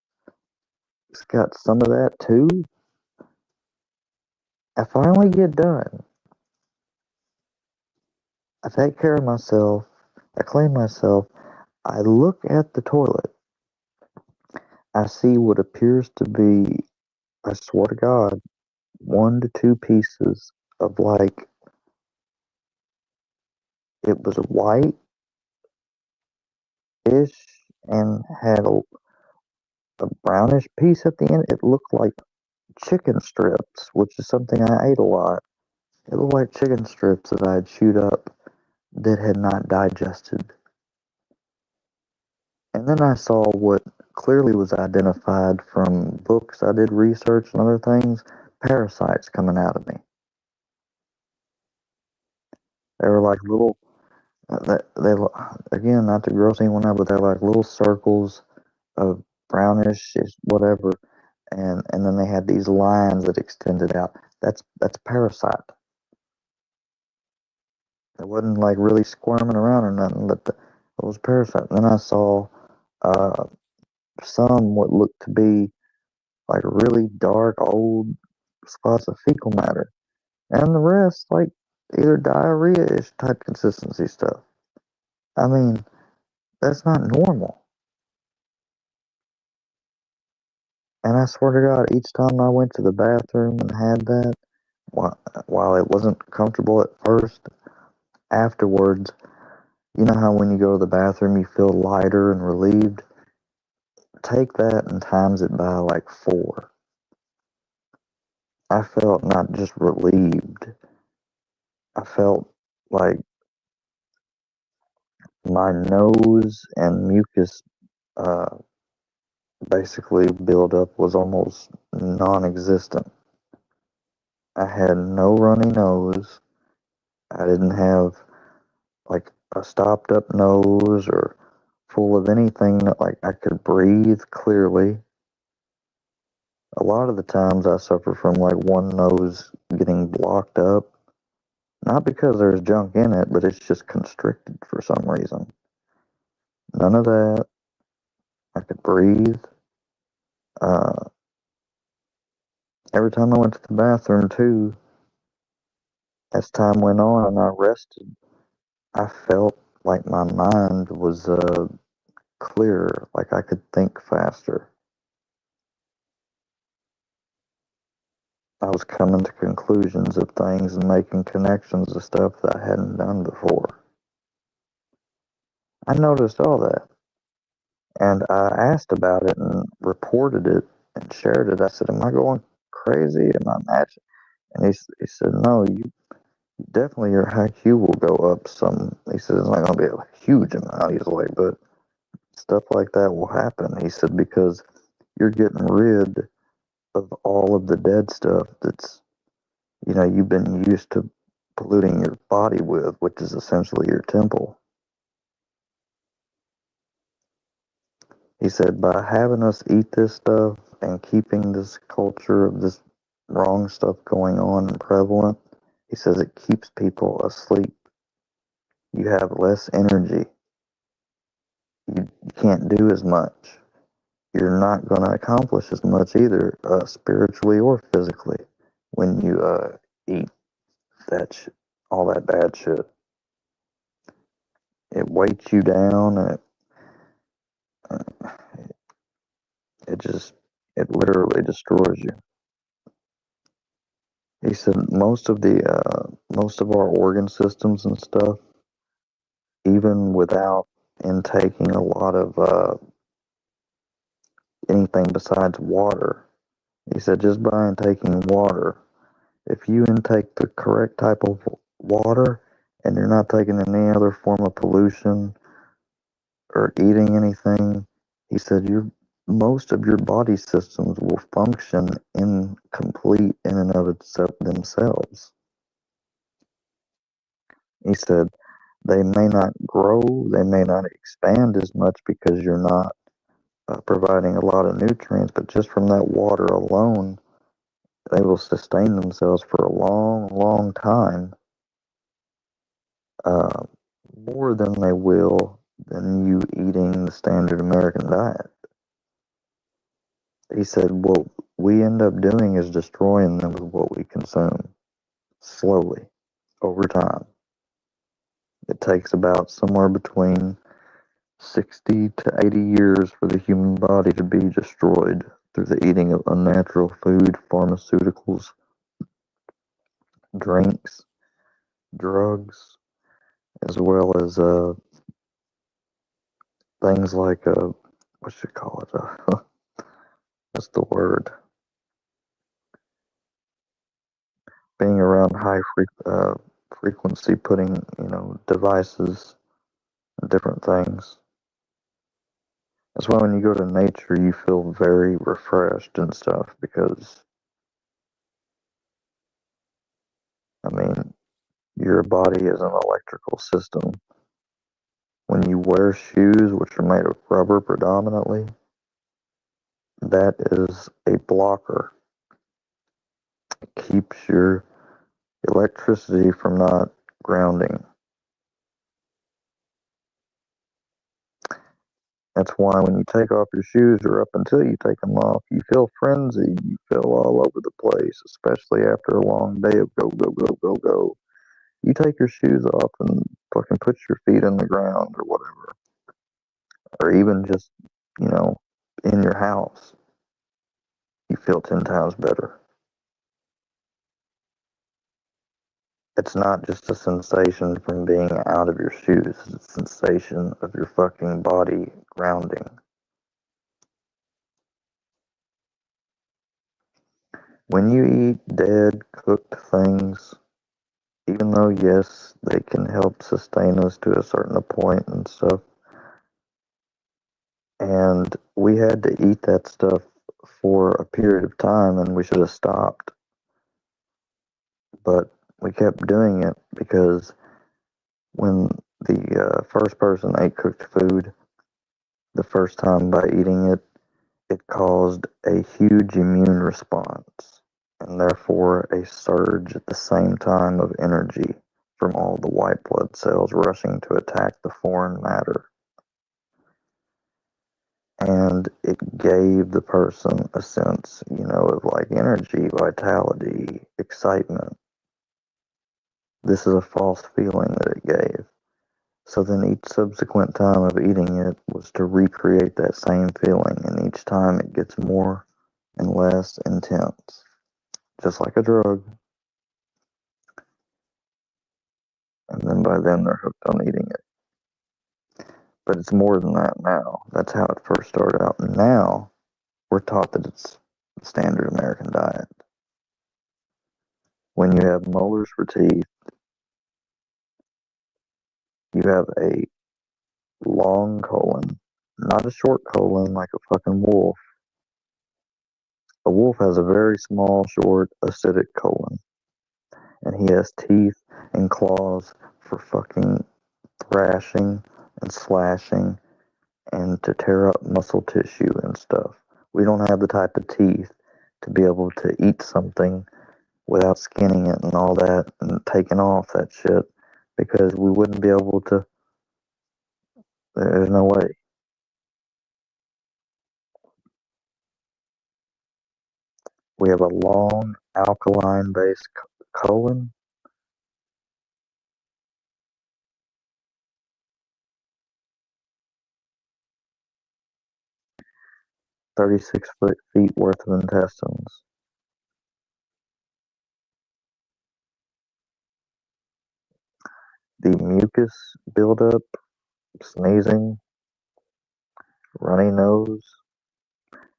[SPEAKER 2] got some of that too. I finally get done. I take care of myself. I clean myself. I look at the toilet. I see what appears to be, I swear to God, 1 to 2 pieces of like, it was white-ish and had a brownish piece at the end. It looked like chicken strips, which is something I ate a lot. It looked like chicken strips that I had chewed up that had not digested. And then I saw what clearly was identified from books I did research and other things, parasites coming out of me. They were like little, they again, not to gross anyone out, but they're like little circles of brownish, whatever, and then they had these lines that extended out. That's parasite. It wasn't like really squirming around or nothing, but it was a parasite. And then I saw uh, some what looked to be like really dark old spots of fecal matter, and the rest like either diarrhea-ish type consistency stuff. I mean, that's not normal. And I swear to God, each time I went to the bathroom and had that, while it wasn't comfortable at first, afterwards, you know how when you go to the bathroom you feel lighter and relieved? Take that and times it by like 4. I felt not just relieved, I felt like my nose and mucus uh, basically buildup was almost non-existent. I had no runny nose. I didn't have like a stopped up nose or full of anything that like I could breathe clearly. A lot of the times I suffer from like one nose getting blocked up, not because there's junk in it, but it's just constricted for some reason. None of that. I could breathe. Uh, every time I went to the bathroom too, as time went on and I rested, I felt like my mind was clearer, like I could think faster. I was coming to conclusions of things and making connections to stuff that I hadn't done before. I noticed all that, and I asked about it and reported it and shared it. I said, "Am I going crazy? Am I matching?" And he said, "No, you definitely your IQ will go up some." He said, "It's not going to be a huge amount easily, but stuff like that will happen." He said, "Because you're getting rid of all of the dead stuff that's, you've been used to polluting your body with, which is essentially your temple." He said, "By having us eat this stuff and keeping this culture of this wrong stuff going on and prevalent," he says, "it keeps people asleep. You have less energy. You can't do as much. You're not going to accomplish as much either, spiritually or physically, when you eat all that bad shit. It weights you down, and uh, it just, it literally destroys you." He said most of our organ systems and stuff, even without intaking a lot of anything besides water. He said just by intaking water, if you intake the correct type of water and you're not taking any other form of pollution or eating anything, he said most of your body systems will function incomplete in and of itself themselves. He said they may not grow, they may not expand as much because you're not providing a lot of nutrients, but just from that water alone, they will sustain themselves for a long, long time, uh, more than they will than you eating the standard American diet. He said, what we end up doing is destroying them with what we consume slowly over time. It takes about somewhere between 60 to 80 years for the human body to be destroyed through the eating of unnatural food, pharmaceuticals, drinks, drugs, as well as things like what should you call it? What's the word? Being around frequency, putting devices and different things. That's why when you go to nature, you feel very refreshed and stuff because I mean your body is an electrical system. When you wear shoes, which are made of rubber predominantly, that is a blocker. It keeps your electricity from not grounding. That's why when you take off your shoes or up until you take them off, you feel frenzied. You feel all over the place, especially after a long day of go, go, go, go, go. You take your shoes off and fucking put your feet on the ground or whatever. Or even just, you know, in your house. You feel 10 times better. It's not just a sensation from being out of your shoes. It's a sensation of your fucking body grounding. When you eat dead, cooked things, even though, yes, they can help sustain us to a certain point and stuff, and we had to eat that stuff for a period of time and we should have stopped, but we kept doing it because when the first person ate cooked food the first time by eating it, it caused a huge immune response and therefore a surge at the same time of energy from all the white blood cells rushing to attack the foreign matter. And it gave the person a sense, you know, of like energy, vitality, excitement. This is a false feeling that it gave. So then each subsequent time of eating it was to recreate that same feeling, and each time it gets more and less intense, just like a drug. And then by then they're hooked on eating it. But it's more than that now. That's how it first started out. And now we're taught that it's the standard American diet. When you have molars for teeth, you have a long colon, not a short colon like a fucking wolf. A wolf has a very small, short, acidic colon. And he has teeth and claws for fucking thrashing and slashing and to tear up muscle tissue and stuff. We don't have the type of teeth to be able to eat something without skinning it and all that and taking off that shit because we wouldn't be able to. There's no way. We have a long alkaline based colon. 36 feet worth of intestines. The mucus buildup, sneezing, runny nose.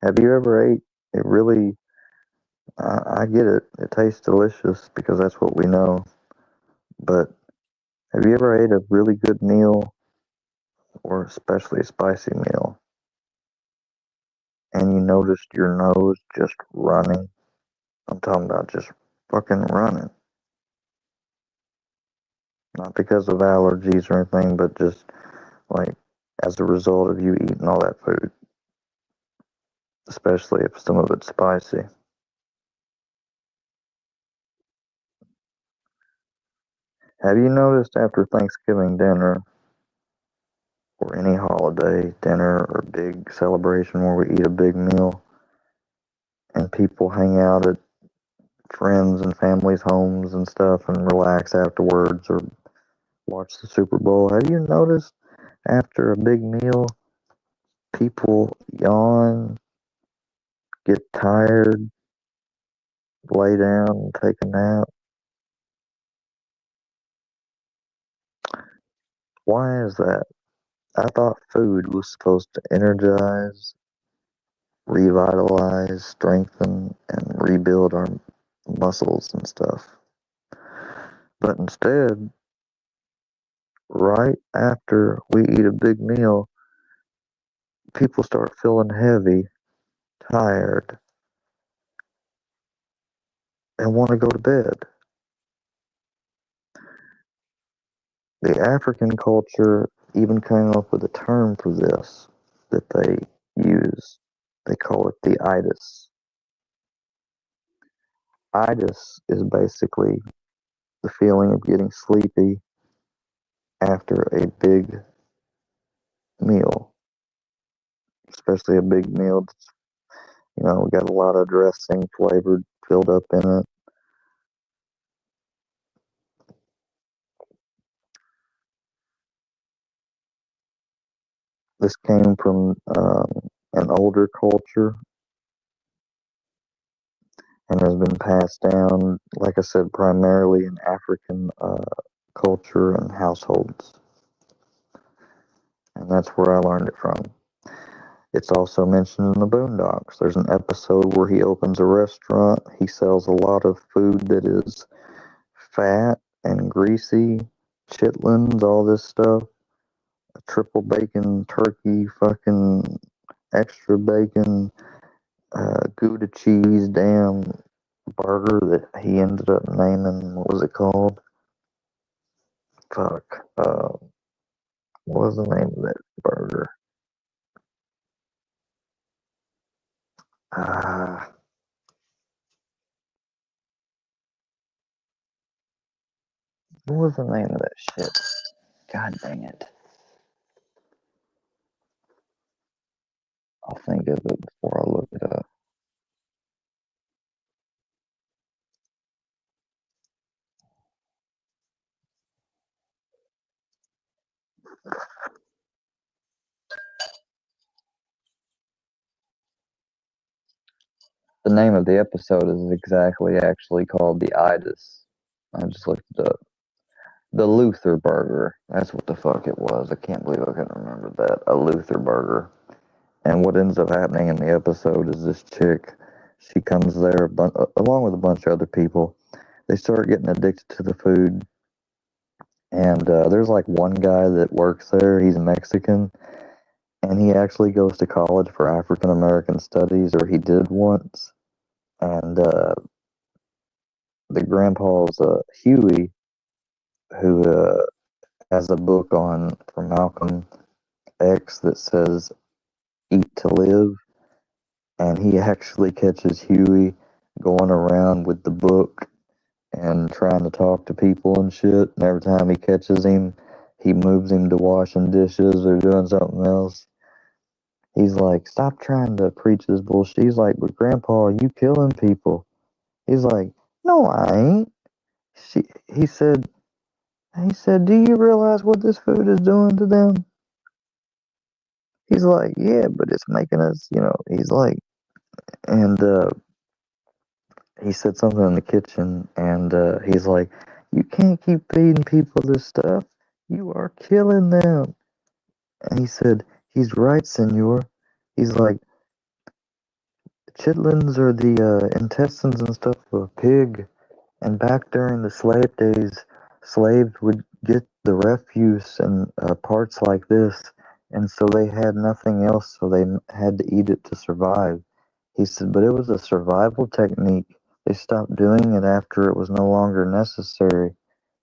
[SPEAKER 2] Have you ever ate? It really, I get it. It tastes delicious because that's what we know. But have you ever ate a really good meal, or especially a spicy meal, and you noticed your nose just running? I'm talking about just fucking running. Not because of allergies or anything, but just like as a result of you eating all that food, especially if some of it's spicy. Have you noticed after Thanksgiving dinner or any holiday dinner or big celebration where we eat a big meal and people hang out at friends and families' homes and stuff and relax afterwards or watch the Super Bowl? Have you noticed after a big meal, people yawn, get tired, lay down, and take a nap? Why is that? I thought food was supposed to energize, revitalize, strengthen, and rebuild our muscles and stuff. But instead, right after we eat a big meal, people start feeling heavy, tired, and want to go to bed. The African culture even came up with a term for this that they use. They call it the itis. Itis is basically the feeling of getting sleepy after a big meal. especially a big meal. You know, we got a lot of dressing flavored filled up in it. This came from an older culture and has been passed down, like I said, primarily in African culture and households. And that's where I learned it from. It's also mentioned in the Boondocks. There's an episode where he opens a restaurant. He sells a lot of food that is fat and greasy, chitlins, all this stuff. A triple bacon turkey, fucking extra bacon, Gouda cheese, damn burger that he ended up naming. What was it called? Fuck. What was the name of that burger? Ah, what was the name of that shit? God dang it. I'll think of it before I look it up. The name of the episode is exactly actually called the Itis. I just looked it up. The Luther Burger. That's what the fuck it was. I can't believe I couldn't remember that. A Luther Burger. And what ends up happening in the episode is this chick, she comes there along with a bunch of other people. They start getting addicted to the food. And there's like one guy that works there. He's Mexican. And he actually goes to college for African American studies, or he did once. And the grandpa's Huey, who has a book on from Malcolm X that says "Eat to Live," and he actually catches Huey going around with the book and trying to talk to people and shit. And every time he catches him, he moves him to washing dishes or doing something else. He's like, "Stop trying to preach this bullshit." He's like, "But Grandpa, you killing people." He's like, "No, I ain't." She, he said, He said, "Do you realize what this food is doing to them?" He's like, "Yeah, but it's making us, you know." He's like, and he said something in the kitchen, and he's like, "You can't keep feeding people this stuff. You are killing them." And he said, "He's right, senor." He's like, "Chitlins are the intestines and stuff of a pig. And back during the slave days, slaves would get the refuse and parts like this, and so they had nothing else, so they had to eat it to survive." He said, "But it was a survival technique. They stopped doing it after it was no longer necessary."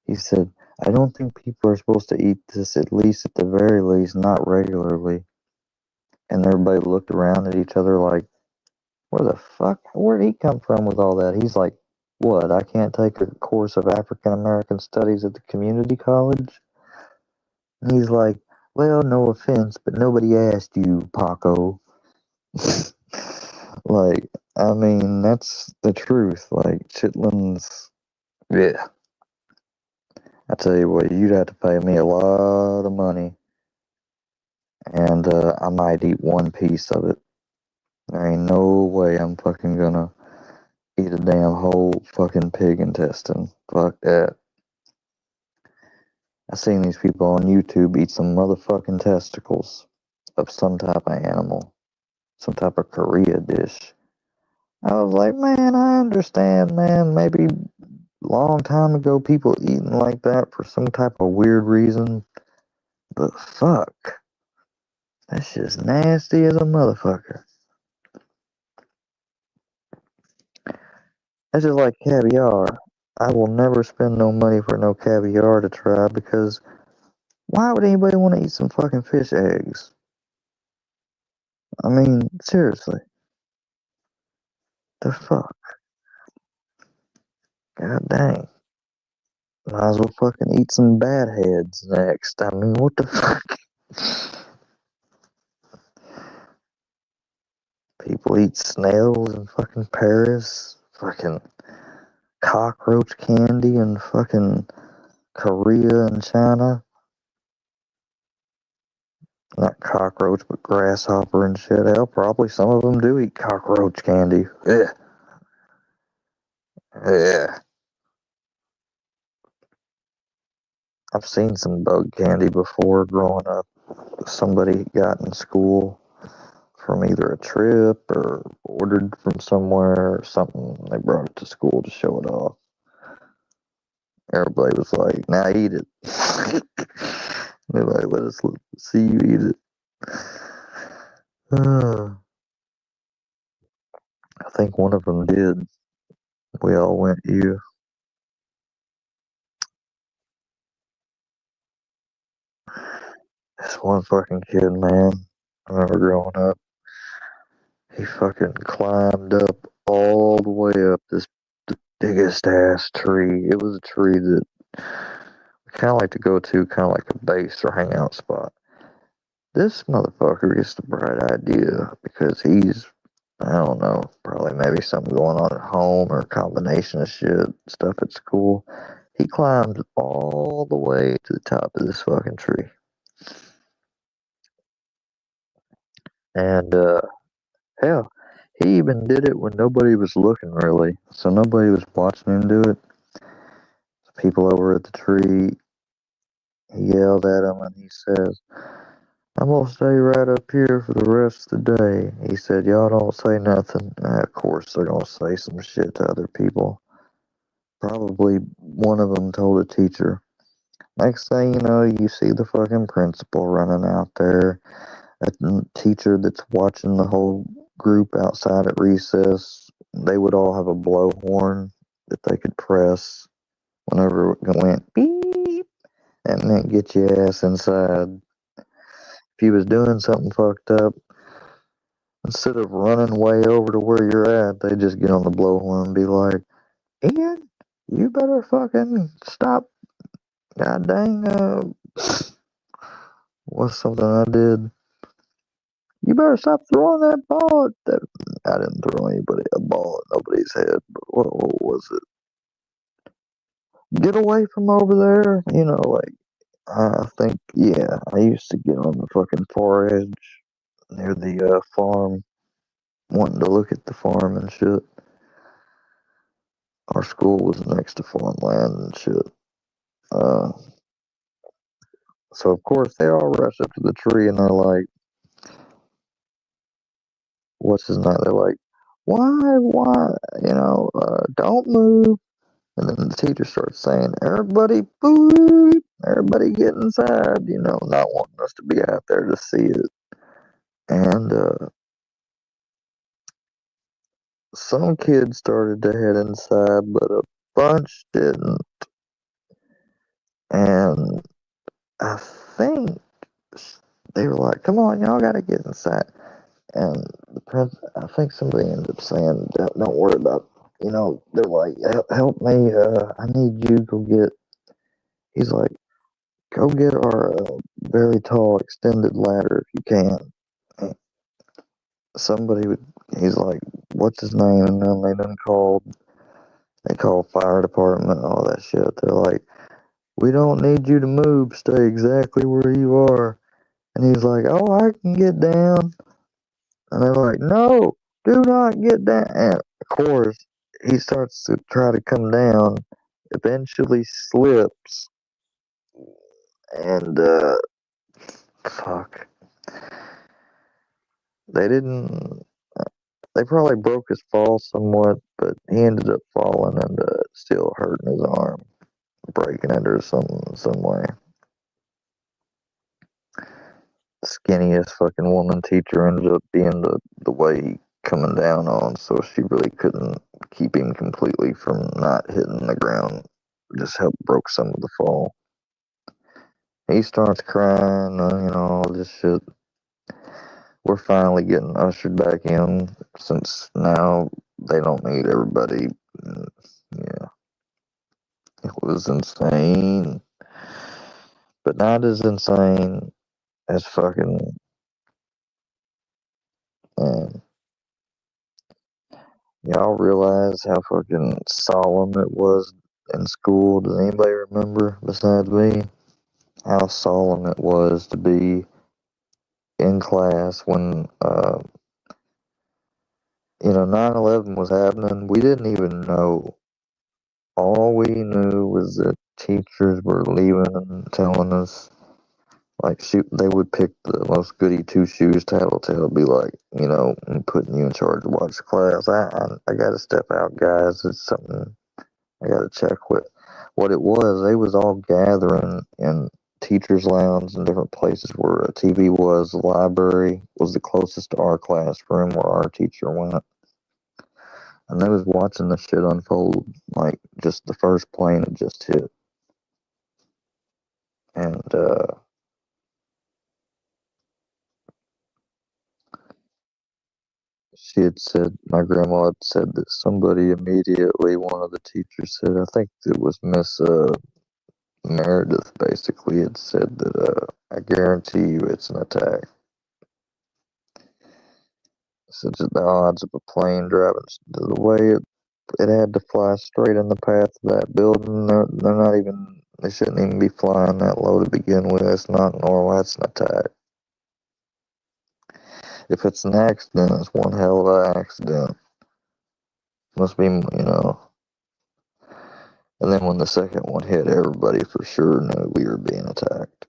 [SPEAKER 2] He said, "I don't think people are supposed to eat this, at least at the very least, not regularly." And everybody looked around at each other like, where the fuck? Where'd he come from with all that? He's like, "What? I can't take a course of African American studies at the community college?" And he's like, "Well, no offense, but nobody asked you, Paco." Like, I mean, that's the truth. Like, chitlins, yeah. I tell you what, you'd have to pay me a lot of money, and I might eat one piece of it. There ain't no way I'm fucking gonna eat a damn whole fucking pig intestine. Fuck that. I seen these people on YouTube eat some motherfucking testicles of some type of animal, some type of Korea dish. I was like, man, I understand, man. Maybe long time ago people eating like that for some type of weird reason. But fuck, that's just nasty as a motherfucker. That's just like caviar. I will never spend no money for no caviar to try because why would anybody want to eat some fucking fish eggs? I mean, seriously, the fuck? God dang. Might as well fucking eat some bad heads next. I mean, what the fuck? people eat snails in fucking Paris. Fucking cockroach candy in fucking Korea and China. Not cockroach, but grasshopper and shit. Hell, probably some of them do eat cockroach candy. Yeah. Yeah. I've seen some bug candy before growing up. Somebody got in school from either a trip or ordered from somewhere or something. They brought it to school to show it off. Everybody was like, now eat it. They're like, let us see you eat it. I think one of them did. We all went, you. This one fucking kid, man. I remember growing up. He fucking climbed up all the way up the biggest ass tree. It was a tree that we kind of like to go to, kind of like a base or hangout spot. This motherfucker gets the bright idea because he's, I don't know, probably maybe something going on at home or a combination of shit, stuff at school. He climbed all the way to the top of this fucking tree. And, hell, he even did it when nobody was looking, really. So nobody was watching him do it. People over at the tree, he yelled at him and he says, I'm gonna stay right up here for the rest of the day. He said, y'all don't say nothing. Of course, they're gonna say some shit to other people. Probably one of them told a teacher. Next thing you know, you see the fucking principal running out there. A teacher that's watching the whole group outside at recess. They would all have a blowhorn that they could press whenever it went beep. That meant get your ass inside. If you was doing something fucked up, instead of running way over to where you're at, they just get on the blowhorn and be like, Ian, you better fucking stop. God dang, what's something I did? You better stop throwing that ball at that. I didn't throw anybody a ball at nobody's head, but what was it? Get away from over there. You know, like, I think, yeah, I used to get on the fucking far edge near the farm, wanting to look at the farm and shit. Our school was next to farmland and shit. Uh, so of course they all rush up to the tree and they're like, "What's his name?" They're like, "Why? Don't move." And then the teacher starts saying, "Everybody, boo! Everybody get inside!" You know, not wanting us to be out there to see it. And some kids started to head inside, but a bunch didn't. And I think they were like, "Come on, y'all gotta get inside." And I think somebody ended up saying, "Don't worry about." They're like, "Help me! I need you to go get." He's like, "Go get our very tall extended ladder if you can." And somebody would. He's like, "What's his name?" And then they done called. They called fire department, all that shit. They're like, "We don't need you to move. Stay exactly where you are." And he's like, "Oh, I can get down." And they're like, "No, do not get down." And of course, he starts to try to come down, eventually slips, and fuck. They didn't. They probably broke his fall somewhat, but he ended up falling and still hurting his arm, breaking it or some way. The skinniest fucking woman teacher ended up being the way he coming down on, so she really couldn't keep him completely from not hitting the ground. Just helped broke some of the fall. He starts crying, all this shit. We're finally getting ushered back in since now they don't need everybody. Yeah, it was insane, but not as insane as fucking. Um, Y'all realize how fucking solemn it was in school? Does anybody remember besides me? How solemn it was to be in class when, 9/11 was happening. We didn't even know. All we knew was that teachers were leaving and telling us, like, shoot, they would pick the most goody two shoes tattletale, be like, and putting you in charge of watch class. I got to step out, guys. It's something I got to check with. What it was, they was all gathering in teachers' lounge and different places where a TV was. The library was the closest to our classroom where our teacher went. And they was watching the shit unfold, like just the first plane had just hit. And she had said, my grandma had said that somebody immediately, one of the teachers said, I think it was Miss Meredith, basically had said that I guarantee you it's an attack. Such as the odds of a plane driving the way it had to fly straight in the path of that building. They're not even, they shouldn't even be flying that low to begin with. It's not normal. That's an attack. If it's an accident, it's one hell of an accident. Must be, And then when the second one hit, everybody for sure knew we were being attacked.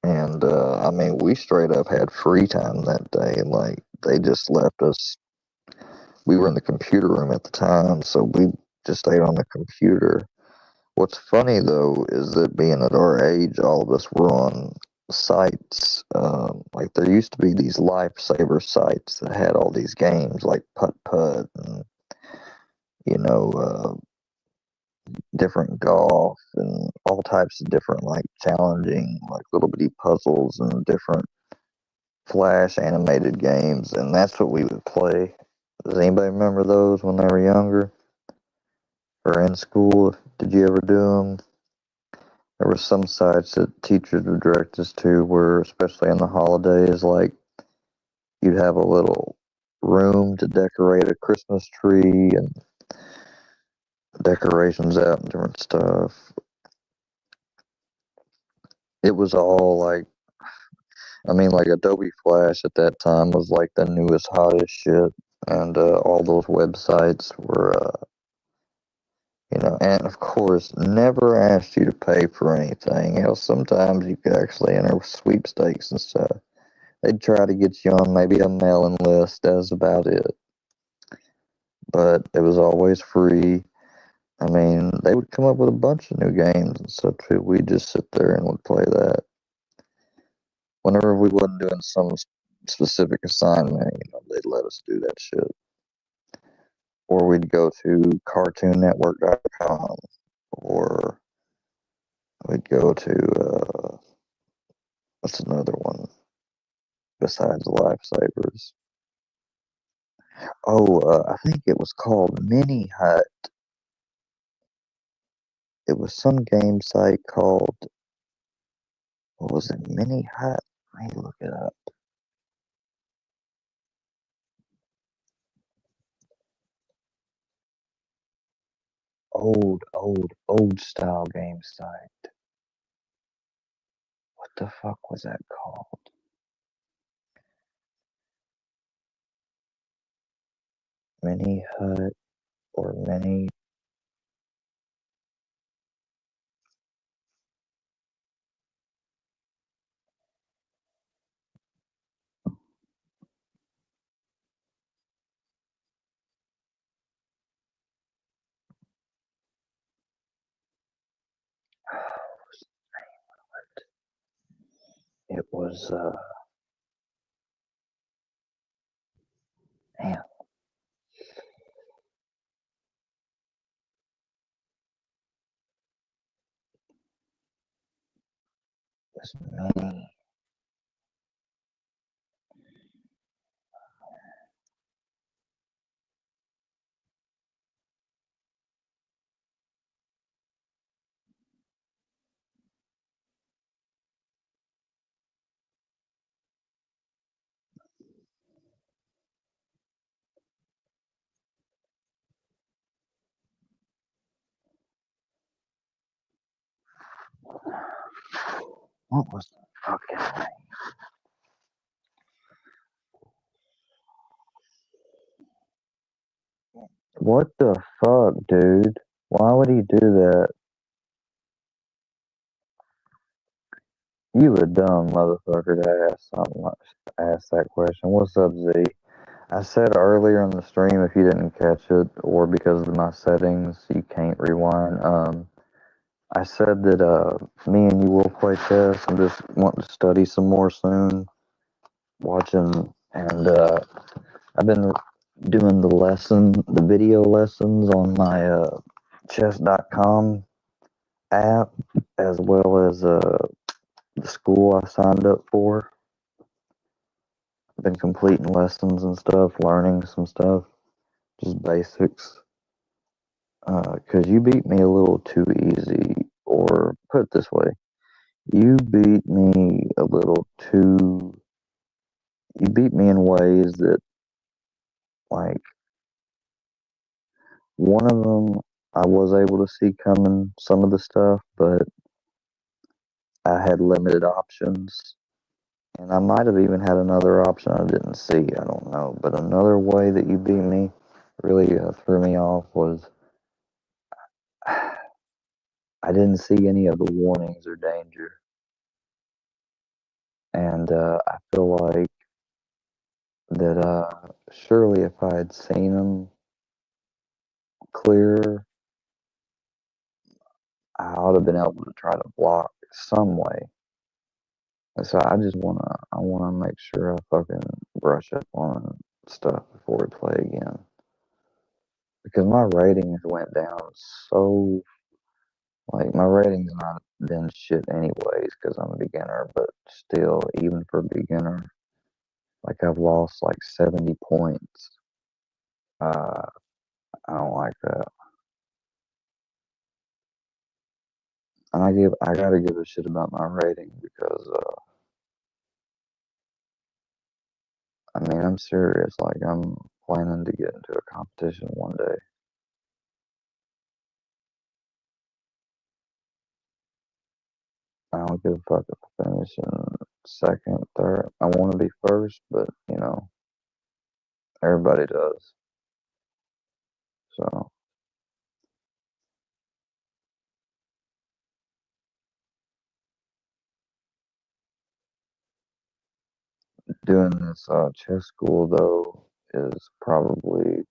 [SPEAKER 2] And, we straight up had free time that day. Like, they just left us. We were in the computer room at the time, so we just stayed on the computer. What's funny, though, is that being at our age, all of us were on sites. Like, there used to be these lifesaver sites that had all these games like Putt Putt and, you know, uh, different golf and all types of different, like, challenging, like, little bitty puzzles and different flash animated games. And that's what we would play. Does anybody remember those when they were younger or in school? Did you ever do them? There were some sites that teachers would direct us to where, especially in the holidays, like you'd have a little room to decorate a Christmas tree and decorations out and different stuff. It was all like, like Adobe Flash at that time was like the newest, hottest shit. And all those websites were, and of course, never asked you to pay for anything. Sometimes you could actually enter sweepstakes and stuff. They'd try to get you on maybe a mailing list. That was about it. But it was always free. They would come up with a bunch of new games and stuff too. We'd just sit there and would play that. Whenever we wasn't doing some specific assignment, they'd let us do that shit. Or we'd go to cartoonnetwork.com, or we'd go to, what's another one besides Lifesavers? Oh, I think it was called Mini Hut. It was some game site called, what was it, Mini Hut? Let me look it up. Old style game site. What the fuck was that called? Mini Hut or Mini. It was, damn, it was Mini. What was the fucking name? What the fuck, dude? Why would he do that? You a dumb motherfucker to ask that question. What's up, Z? I said earlier in the stream, if you didn't catch it, or because of my settings, you can't rewind. I said that me and you will play chess. I'm just wanting to study some more soon. Watching, and I've been doing the video lessons on my chess.com app, as well as the school I signed up for. I've been completing lessons and stuff, learning some stuff, just basics. Because you beat me a little too easy, or put it this way, you beat me a little too. You beat me in ways that, like, one of them I was able to see coming, some of the stuff, but I had limited options. And I might have even had another option I didn't see. I don't know. But another way that you beat me really threw me off was I didn't see any of the warnings or danger. And I feel like that surely if I had seen them clearer, I ought to have been able to try to block some way. And so I wanna make sure I fucking brush up on stuff before we play again. Because my ratings went down so, like, my ratings not been shit anyways because I'm a beginner, but still, even for a beginner, like, I've lost like 70 points. I don't like that. And I gotta give a shit about my rating because, I mean, I'm serious. Like, I'm planning to get into a competition one day. I don't give a fuck if I finish in second, third. I want to be first, but, you know, everybody does. So, doing this chess school, though, is probably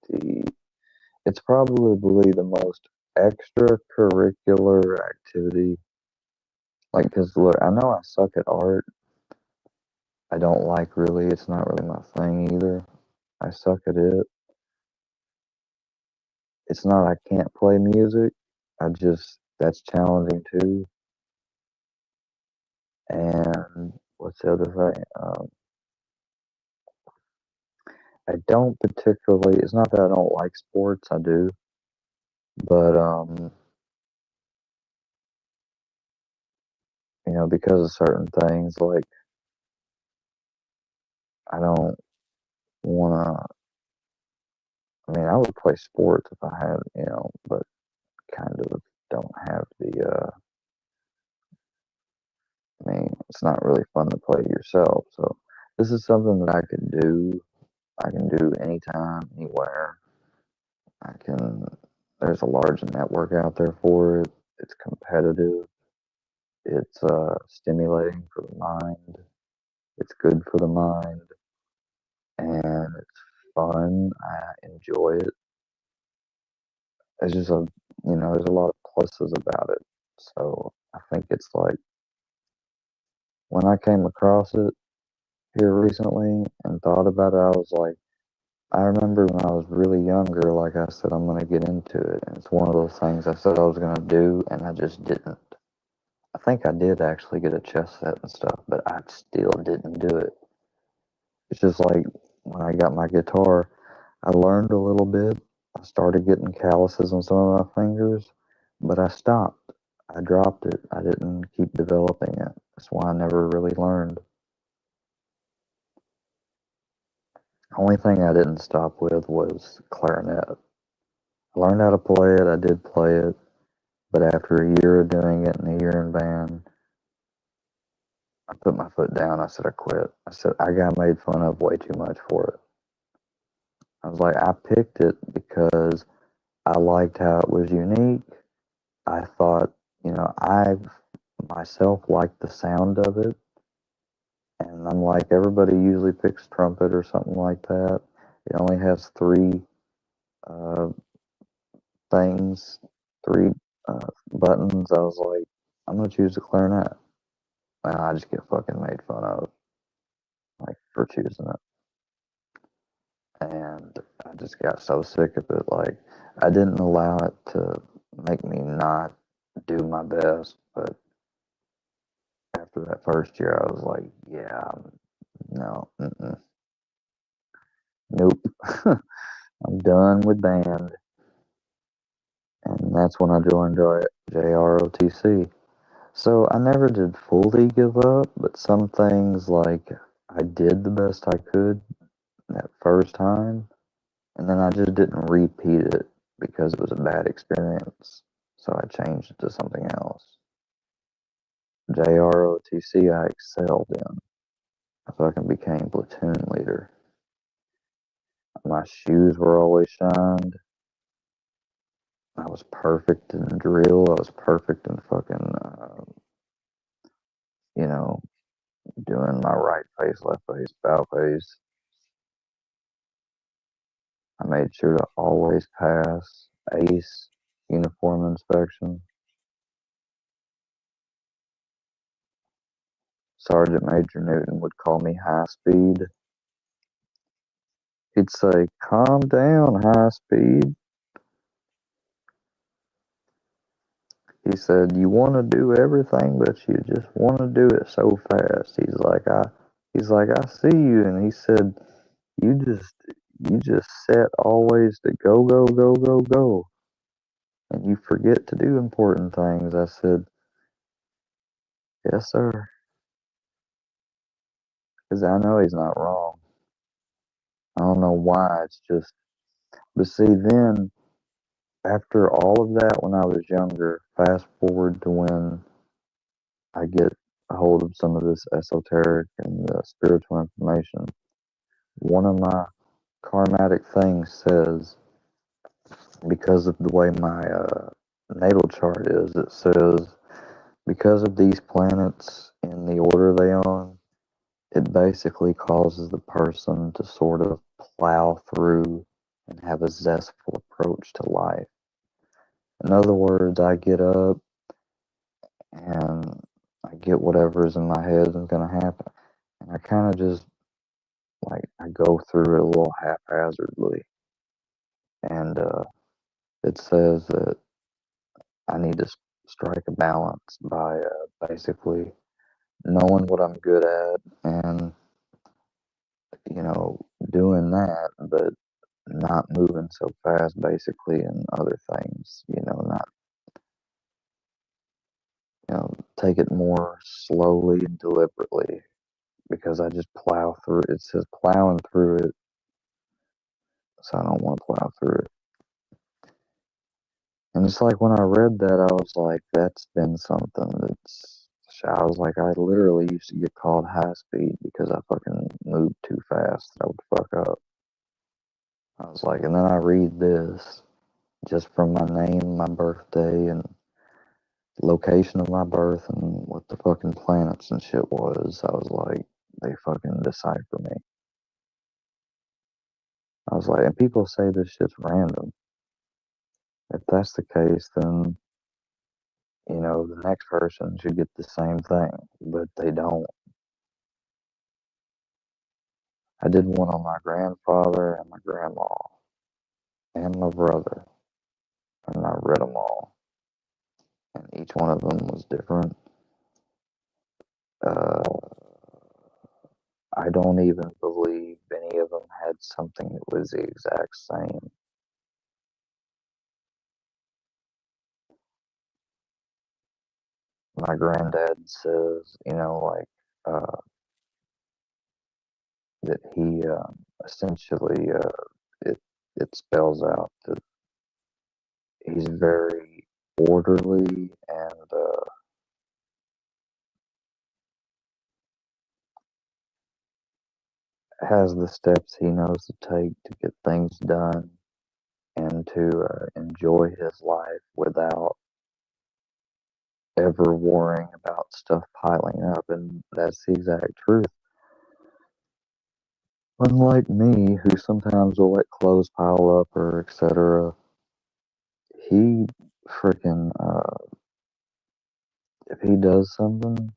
[SPEAKER 2] it's probably the most extracurricular activity. Like, because look, I know I suck at art. I don't like really, it's not really my thing either. I suck at it. It's not I can't play music. That's challenging too. And what's the other thing? I don't particularly, it's not that I don't like sports, I do. But, you know, because of certain things, like, I don't want to, I mean, I would play sports if I had, you know, but kind of don't have the, I mean, it's not really fun to play yourself. So this is something that I can do. I can do anytime, anywhere. I can, there's a large network out there for it. It's competitive. It's stimulating for the mind. It's good for the mind. And it's fun. I enjoy it. There's just a, you know, there's a lot of pluses about it. So I think it's like, when I came across it here recently and thought about it, I was like, I remember when I was really younger, like I said, I'm going to get into it. And it's one of those things I said I was going to do, and I just didn't. I think I did actually get a chess set and stuff, but I still didn't do it. It's just like when I got my guitar, I learned a little bit. I started getting calluses on some of my fingers, but I stopped. I dropped it. I didn't keep developing it. That's why I never really learned. The only thing I didn't stop with was clarinet. I learned how to play it. I did play it, But after a year of doing it and a year in band, I put my foot down. I said I quit. I said I got made fun of way too much for it. I was like, I picked it because I liked how it was unique. I thought, I myself liked the sound of it. And I'm like, everybody usually picks trumpet or something like that. It only has three uh, things, three buttons. I was like, I'm gonna choose the clarinet, and I just get fucking made fun of, like, for choosing it. And I just got so sick of it. Like, I didn't allow it to make me not do my best, but after that first year, I was like, yeah, no, nope, I'm done with band. And that's when I joined JROTC. So I never did fully give up, but some things, like, I did the best I could that first time, and then I just didn't repeat it because it was a bad experience. So I changed it to something else. JROTC I excelled in. I fucking became platoon leader. My shoes were always shined. I was perfect in drill. I was perfect in fucking, you know, doing my right face, left face, bow face. I made sure to always pass ACE uniform inspection. Sergeant Major Newton would call me high speed. He'd say, calm down, high speed. He said, you want to do everything, but you just want to do it so fast. He's like, I see you. And he said, you just set always to go, go, go, go, go. And you forget to do important things. I said, yes, sir. Because I know he's not wrong. I don't know why. It's just, but see, then after all of that, when I was younger, fast forward to when I get a hold of some of this esoteric and spiritual information, one of my karmatic things says, because of the way my natal chart is, it says, because of these planets in the order they on, it basically causes the person to sort of plow through and have a zestful approach to life. In other words, I get up and I get whatever's in my head is going to happen. And I kind of just, like, I go through it a little haphazardly. And it says that I need to strike a balance by basically knowing what I'm good at and, you know, doing that, but not moving so fast, basically, in other things, not, take it more slowly and deliberately because I just plow through it. It says plowing through it, so I don't want to plow through it. And it's like when I read that, I was like, that's been something that's, I was like, I literally used to get called high speed because I fucking moved too fast. I would fuck up. I was like, and then I read this just from my name, my birthday, and location of my birth, and what the fucking planets and shit was. I was like, they fucking decipher me. I was like, and people say this shit's random. If that's the case, then, the next person should get the same thing, but they don't. I did one on my grandfather and my grandma and my brother, and I read them all, and each one of them was different. Uh, I don't even believe any of them had something that was the exact same. My granddad says, that he essentially, it spells out that he's very orderly and has the steps he knows to take to get things done and to enjoy his life without ever worrying about stuff piling up. And that's the exact truth. Unlike me, who sometimes will let clothes pile up or etc., he freaking, if he does something,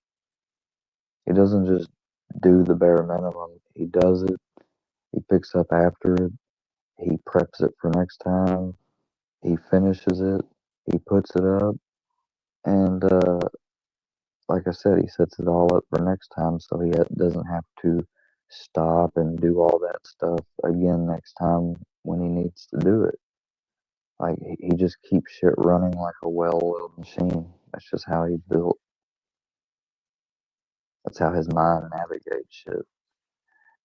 [SPEAKER 2] he doesn't just do the bare minimum. He does it, he picks up after it, he preps it for next time, he finishes it, he puts it up, and like I said, he sets it all up for next time so he doesn't have to stop and do all that stuff again next time when he needs to do it. Like, he just keeps shit running like a well-oiled machine. That's just how he's built. That's how his mind navigates shit.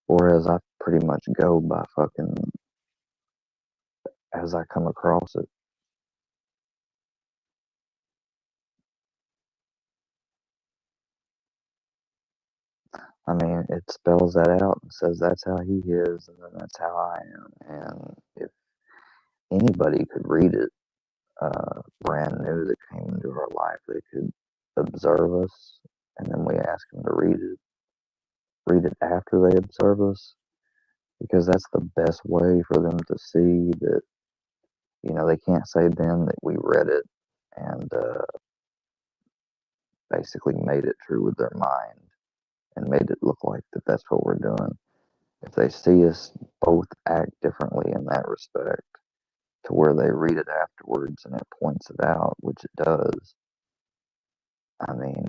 [SPEAKER 2] Whereas I pretty much go by fucking as I come across it. I mean, it spells that out and says that's how he is, and then that's how I am. And if anybody could read it, brand new that came into our life, they could observe us, and then we ask them to read it after they observe us, because that's the best way for them to see that, they can't say then that we read it and basically made it true with their mind and made it look like that's what we're doing. If they see us both act differently in that respect, to where they read it afterwards and it points it out, which it does, I mean,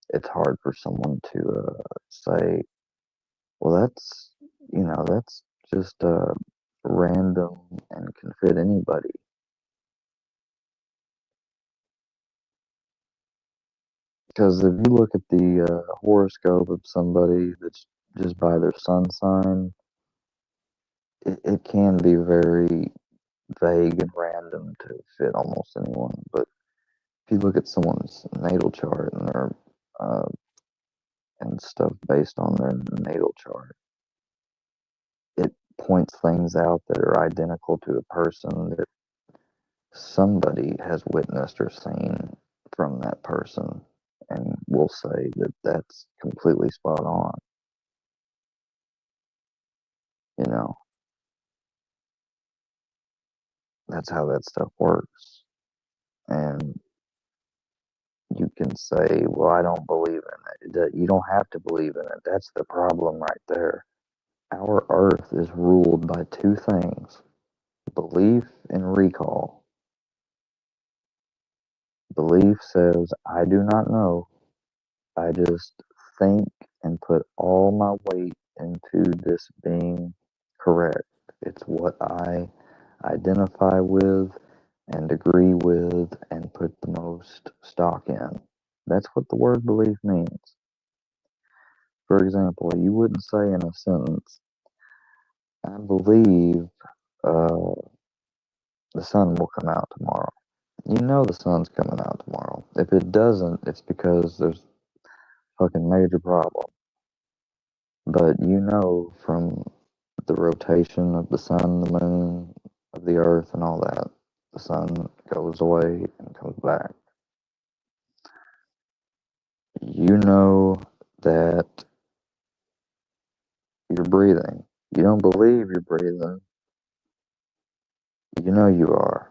[SPEAKER 2] it's hard for someone to say, well, that's just random and can fit anybody. Because if you look at the horoscope of somebody that's just by their sun sign, it can be very vague and random to fit almost anyone. But if you look at someone's natal chart and their uh, and stuff based on their natal chart, it points things out that are identical to a person that somebody has witnessed or seen from that person, and will say that that's completely spot on. You know, that's how that stuff works. And you can say, well, I don't believe in it. You don't have to believe in it. That's the problem right there. Our earth is ruled by two things: belief and recall. Belief says, I do not know. I just think and put all my weight into this being correct. It's what I identify with and agree with and put the most stock in. That's what the word belief means. For example, you wouldn't say in a sentence, I believe uh, the sun will come out tomorrow. You know the sun's coming out tomorrow. If it doesn't, it's because there's a fucking major problem. But you know from the rotation of the sun, the moon, of the earth, and all that, the sun goes away and comes back. You know that you're breathing. You don't believe you're breathing. You know you are.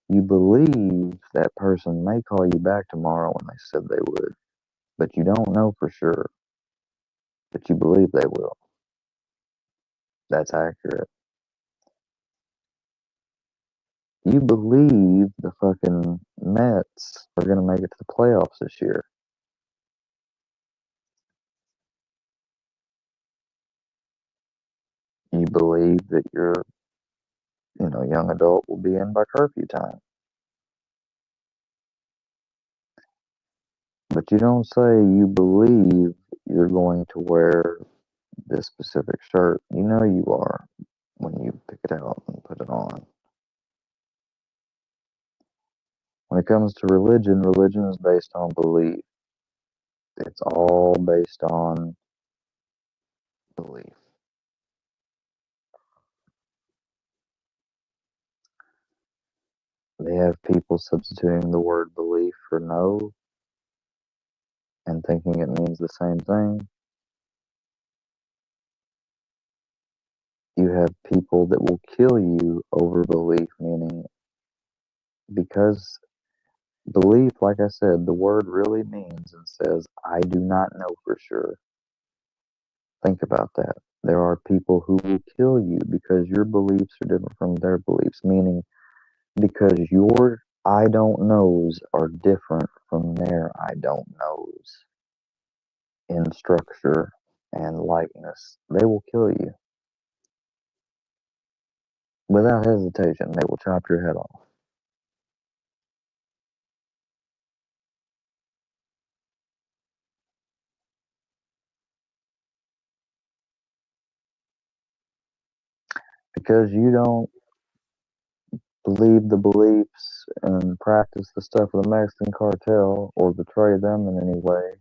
[SPEAKER 2] You believe that person may call you back tomorrow when they said they would, but you don't know for sure. But you believe they will. That's accurate. You believe the fucking Mets are going to make it to the playoffs this year. You believe that your, young adult will be in by curfew time. But you don't say you believe you're going to wear this specific shirt. You know you are. when you pick it out and put it on. When it comes to religion, religion is based on belief. It's all based on belief. They have people substituting the word belief for no and thinking it means the same thing. You have people that will kill you over belief, meaning because belief, like I said, the word really means and says, I do not know for sure. Think about that. There are people who will kill you because your beliefs are different from their beliefs, meaning because your I don't knows are different from their I don't knows in structure and likeness. They will kill you. Without hesitation, they will chop your head off. Because you don't believe the beliefs and practice the stuff of the Mexican cartel or betray them in any way,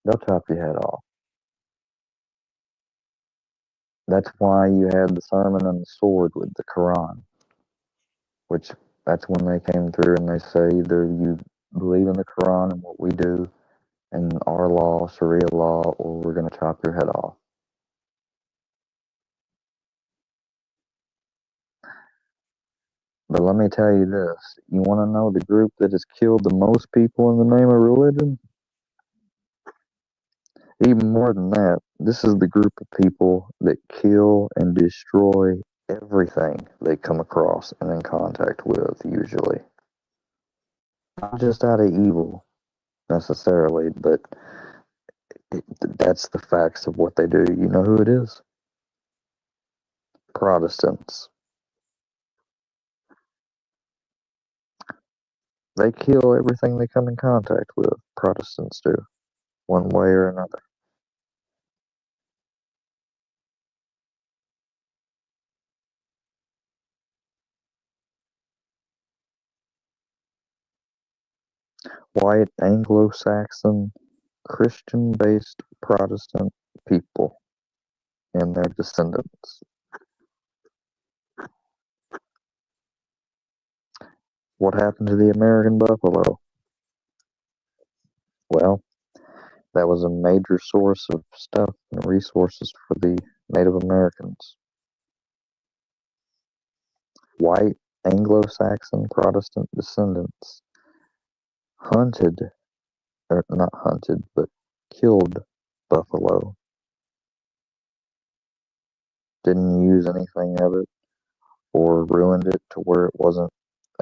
[SPEAKER 2] they'll chop your head off. That's why you had the sermon on the sword with the Quran, which that's when they came through and they say either you believe in the Quran and what we do and our law, Sharia law, or we're going to chop your head off. But let me tell you this. You want to know the group that has killed the most people in the name of religion? Even more than that, this is the group of people that kill and destroy everything they come across and in contact with, usually. Not just out of evil, necessarily, but that's the facts of what they do. You know who it is? Protestants. They kill everything they come in contact with. Protestants do, one way or another. White, Anglo-Saxon, Christian-based Protestant people and their descendants. What happened to the American buffalo? Well, that was a major source of stuff and resources for the Native Americans. White, Anglo-Saxon, Protestant descendants hunted, or not hunted, but killed buffalo. Didn't use anything of it or ruined it to where it wasn't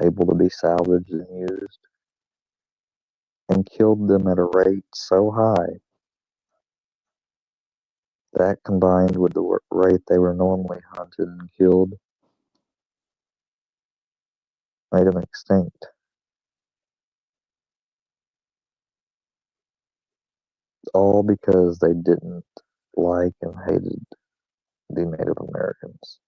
[SPEAKER 2] able to be salvaged and used, and killed them at a rate so high that combined with the rate they were normally hunted and killed made them extinct. All because they didn't like and hated the Native Americans.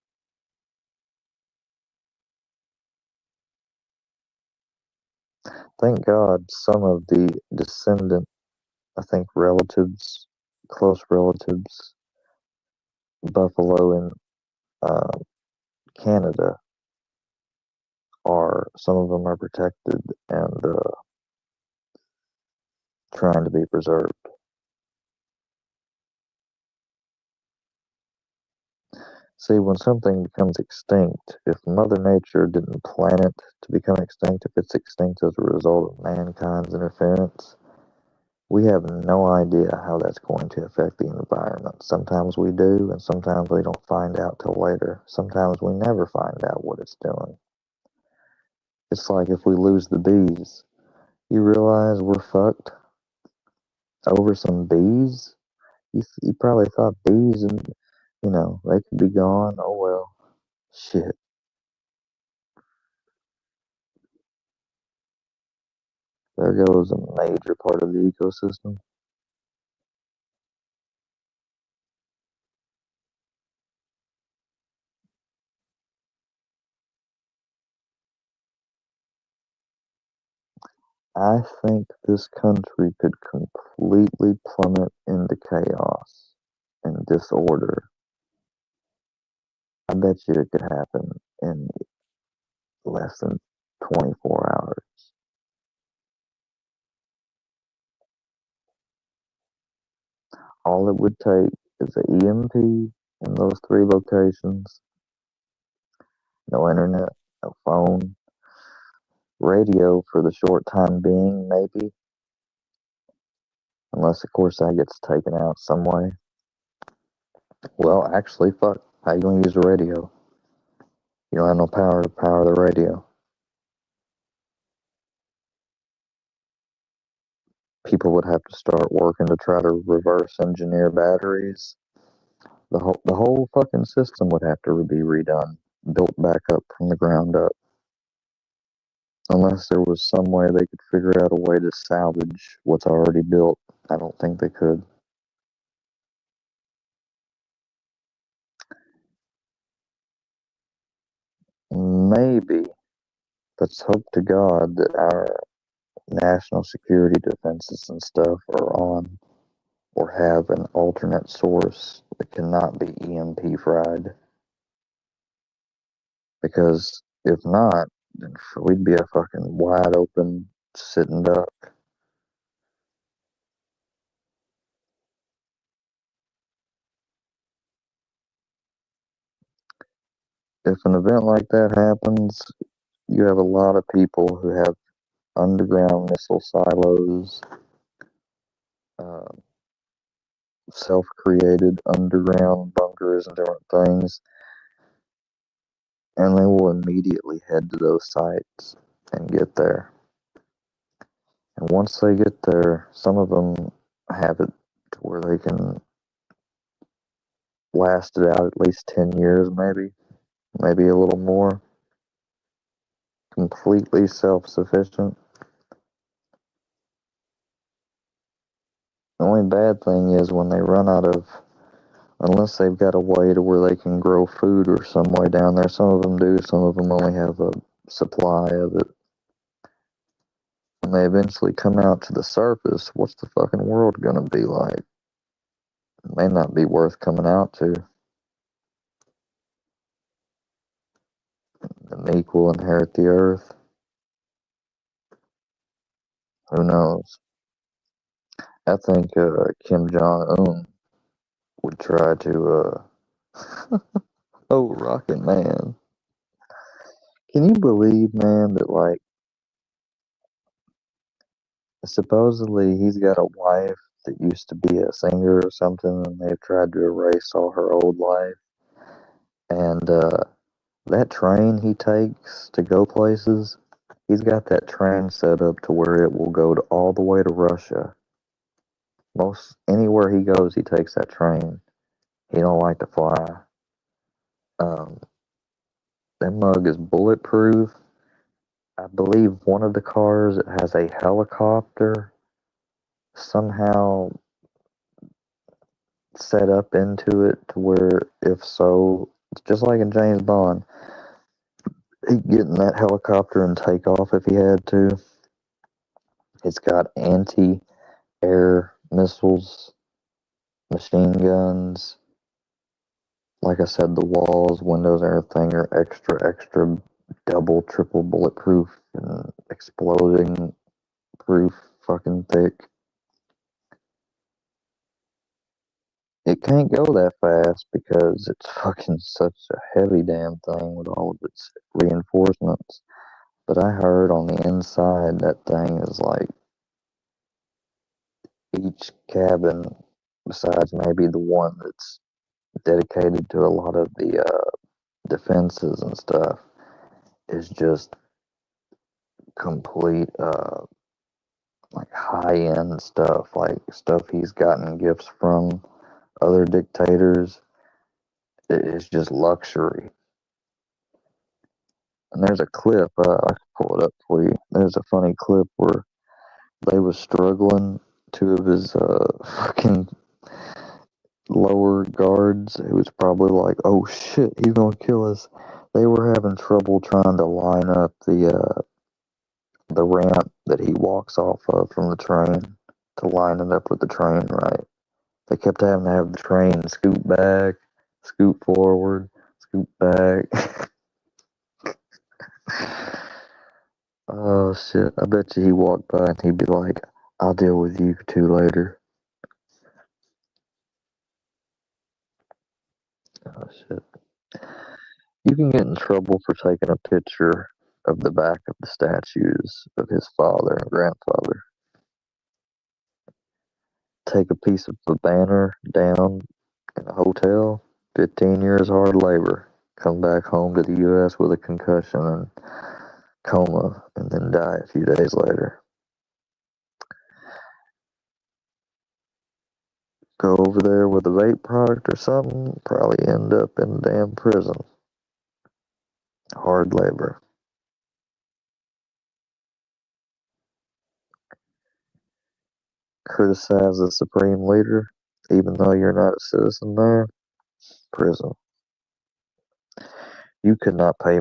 [SPEAKER 2] Thank God some of the descendant, I think relatives, close relatives, Buffalo in Canada some of them are protected and trying to be preserved. See, when something becomes extinct, if Mother Nature didn't plan it to become extinct, if it's extinct as a result of mankind's interference, we have no idea how that's going to affect the environment. Sometimes we do, and sometimes we don't find out till later. Sometimes we never find out what it's doing. It's like if we lose the bees, you realize we're fucked over some bees? You probably thought bees and, they could be gone. Oh well. Shit. There goes a major part of the ecosystem. I think this country could completely plummet into chaos and disorder. I bet you it could happen in less than 24 hours. All it would take is a EMP in those three locations, no internet, no phone, radio for the short time being, maybe. Unless, of course, that gets taken out some way. Well, actually, fuck. How you gonna use the radio? You don't have no power to power the radio. People would have to start working to try to reverse engineer batteries. The whole fucking system would have to be redone, built back up from the ground up. Unless there was some way they could figure out a way to salvage what's already built. I don't think they could. Maybe. Let's hope to God that our national security defenses and stuff are on or have an alternate source that cannot be EMP fried. Because if not, then we'd be a fucking wide open sitting duck. If an event like that happens, you have a lot of people who have underground missile silos, uh, self-created underground bunkers and different things, and they will immediately head to those sites and get there. And once they get there, some of them have it to where they can last it out at least 10 years, maybe a little more. Completely self-sufficient. The only bad thing is when they run out of, unless they've got a way to where they can grow food or some way down there. Some of them do, some of them only have a supply of it. When they eventually come out to the surface, what's the fucking world gonna be like? It may not be worth coming out to. The meek will inherit the earth. Who knows? I think Kim Jong-un would try to, oh, Rocket Man. Can you believe, man, that, like, supposedly he's got a wife that used to be a singer or something, and they've tried to erase all her old life. And that train he takes to go places, he's got that train set up to where it will go to all the way to Russia. Most anywhere he goes, he takes that train. He don't like to fly. Um, that mug is bulletproof. I believe one of the cars has a helicopter somehow set up into it to where, if so, just like in James Bond, he'd get in that helicopter and take off if he had to. It's got anti-air missiles, machine guns. Like I said, the walls, windows, everything are extra, double, triple bulletproof and exploding proof, fucking thick. It can't go that fast because it's fucking such a heavy damn thing with all of its reinforcements. But I heard on the inside that thing is like each cabin, besides maybe the one that's dedicated to a lot of the defenses and stuff, is just complete like high end stuff, like stuff he's gotten gifts from other dictators. It is just luxury. And there's a clip, I can pull it up for you. There's a funny clip where they was struggling. Two of his fucking lower guards, it was probably like, oh shit, he's gonna kill us. They were having trouble trying to line up the the ramp that he walks off of from the train to line it up with the train, right? They kept having to have the train scoot back, scoot forward, scoot back. Oh shit, I bet you he walked by and he'd be like, I'll deal with you two later. Oh shit. You can get in trouble for taking a picture of the back of the statues of his father and grandfather. Take a piece of the banner down in a hotel, 15 years hard labor. Come back home to the U.S. with a concussion and coma, and then die a few days later. Go over there with a vape product or something, probably end up in damn prison. Hard labor. Criticize the supreme leader, even though you're not a citizen there, prison. You could not pay.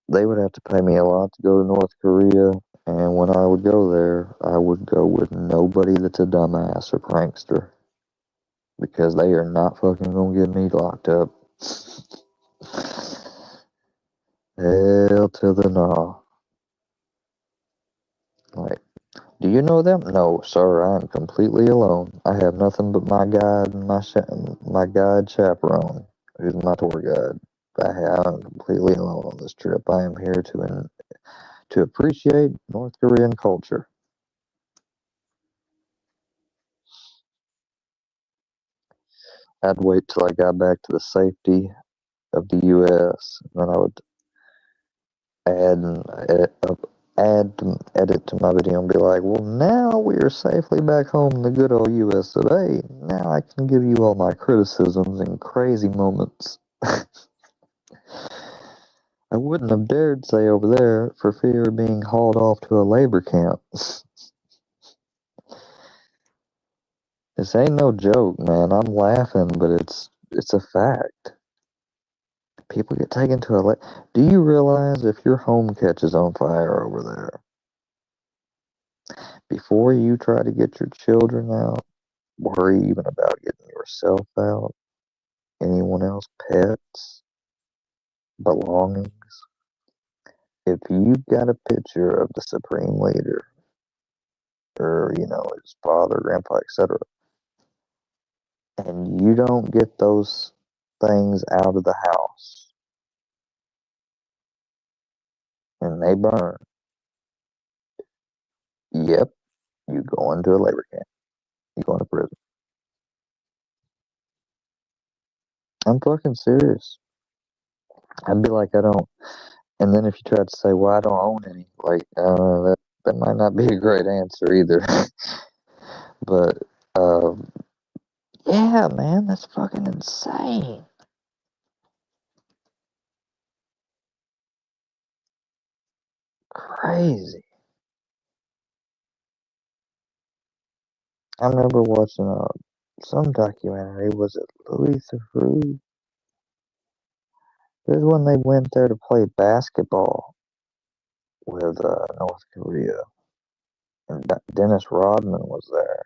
[SPEAKER 2] They would have to pay me a lot to go to North Korea, and when I would go there, I would go with nobody that's a dumbass or prankster, because they are not fucking gonna get me locked up. Hell to the no. Like, do you know them? No, sir. I am completely alone. I have nothing but my guide and my guide chaperone, who's my tour guide. I am completely alone on this trip. I am here to appreciate North Korean culture. I'd wait till I got back to the safety of the U.S. and then I would add and edit to my video and be like, well, now we are safely back home in the good old US of A. Now I can give you all my criticisms and crazy moments. I wouldn't have dared say over there for fear of being hauled off to a labor camp. This ain't no joke, man. I'm laughing, but it's a fact. People get taken to a Do you realize if your home catches on fire over there, before you try to get your children out, worry even about getting yourself out, anyone else, pets, belongings. If you've got a picture of the supreme leader, or his father, grandpa, etc., and you don't get those things out of the house, and they burn, yep, you go into a labor camp. You go into prison. I'm fucking serious. I'd be like, I don't. And then if you try to say, well, I don't own any, like, that might not be a great answer either. But, yeah, man, that's fucking insane. Crazy. I remember watching some documentary. Was it Louis Theroux? It was when they went there to play basketball with North Korea. And Dennis Rodman was there.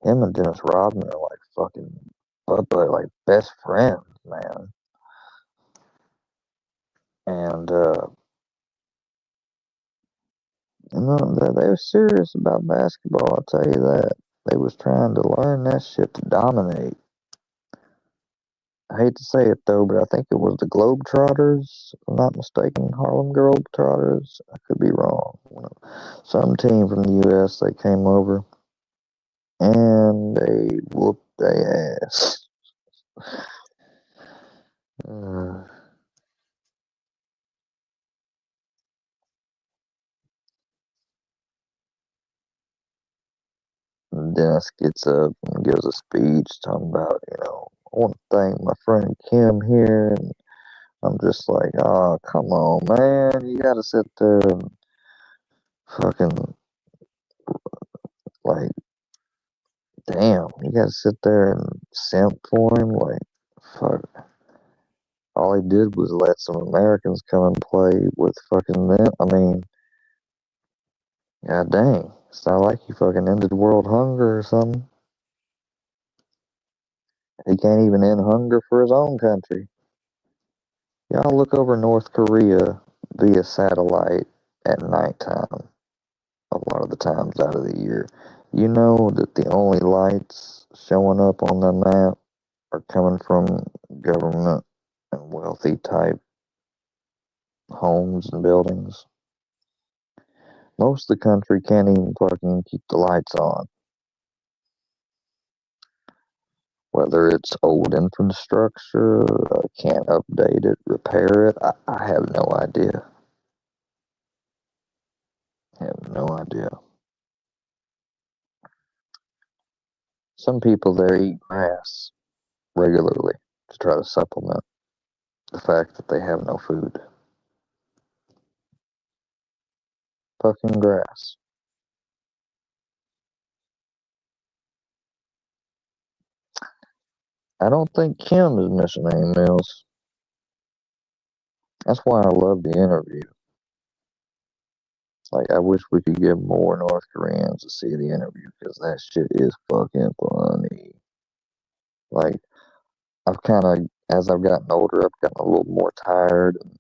[SPEAKER 2] Him and Dennis Rodman are like fucking, but like best friends, man. And they were serious about basketball. I'll tell you that. They was trying to learn that shit to dominate. I hate to say it though, but I think it was the Globetrotters, if I'm not mistaken, Harlem Globetrotters. I could be wrong. Some team from the U.S. they came over and they whooped their ass. Uh, Dennis gets up and gives a speech talking about, I want to thank my friend Kim here, and I'm just like, oh, come on, man, you gotta sit there and fucking like, damn, you gotta sit there and simp for him, like, fuck. All he did was let some Americans come and play with fucking them. I mean, God dang. It's not like he fucking ended world hunger or something. He can't even end hunger for his own country. Y'all look over North Korea via satellite at nighttime a lot of the times out of the year. You know that the only lights showing up on the map are coming from government and wealthy type homes and buildings. Most of the country can't even fucking keep the lights on. Whether it's old infrastructure, can't update it, repair it, I have no idea. I have no idea. Some people there eat grass regularly to try to supplement the fact that they have no food. Fucking grass. I don't think Kim is missing any meals. That's why I love the interview. Like, I wish we could get more North Koreans to see the interview because that shit is fucking funny. Like, I've kind of, as I've gotten older, I've gotten a little more tired. And,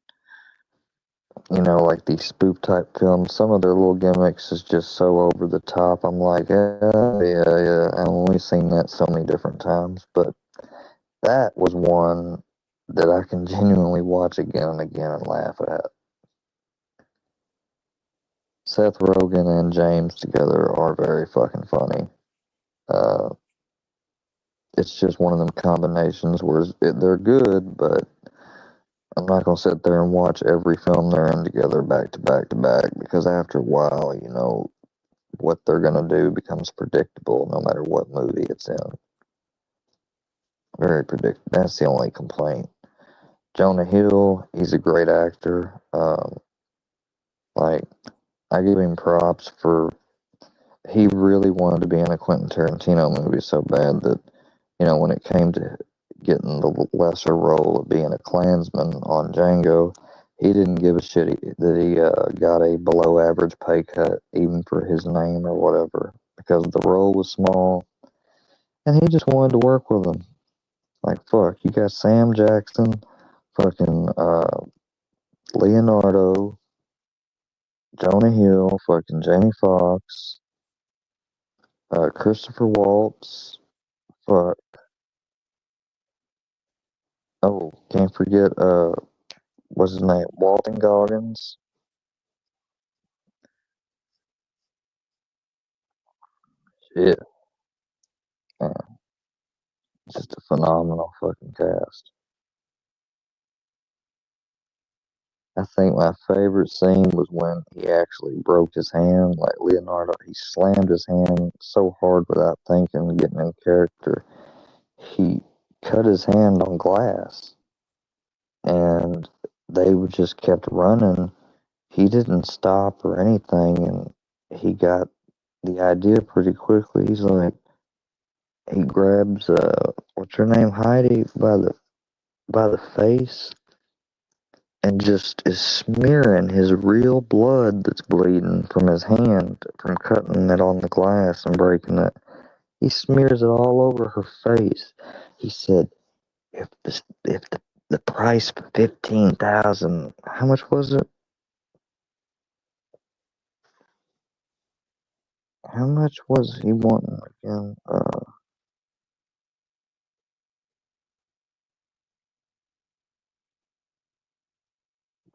[SPEAKER 2] you know, like these spoof type films, some of their little gimmicks is just so over the top. I'm like, yeah. I've only seen that so many different times. But that was one that I can genuinely watch again and again and laugh at. Seth Rogen and James together are very fucking funny. Uh, it's just one of them combinations where they're good, but I'm not gonna sit there and watch every film they're in together back to back to back because after a while, you know, what they're gonna do becomes predictable no matter what movie it's in. Very predictable. That's the only complaint. Jonah Hill, he's a great actor. Like, I give him props for he really wanted to be in a Quentin Tarantino movie so bad that, you know, when it came to getting the lesser role of being a Klansman on Django, he didn't give a shit that he got a below average pay cut, even for his name or whatever, because the role was small, and he just wanted to work with them. Like, fuck, you got Sam Jackson, fucking Leonardo, Jonah Hill, fucking Jamie Foxx, Christopher Waltz, fuck. Oh, can't forget, what's his name? Walton Goggins. Shit, man, just a phenomenal fucking cast. I think my favorite scene was when he actually broke his hand, like Leonardo. He slammed his hand so hard without thinking, getting in character. He cut his hand on glass, and they just kept running. He didn't stop or anything, and he got the idea pretty quickly. He's like, he grabs what's her name, Heidi, by the face, and just is smearing his real blood that's bleeding from his hand from cutting it on the glass and breaking it. He smears it all over her face. He said, if the price for 15,000, how much was it? How much was he wanting again?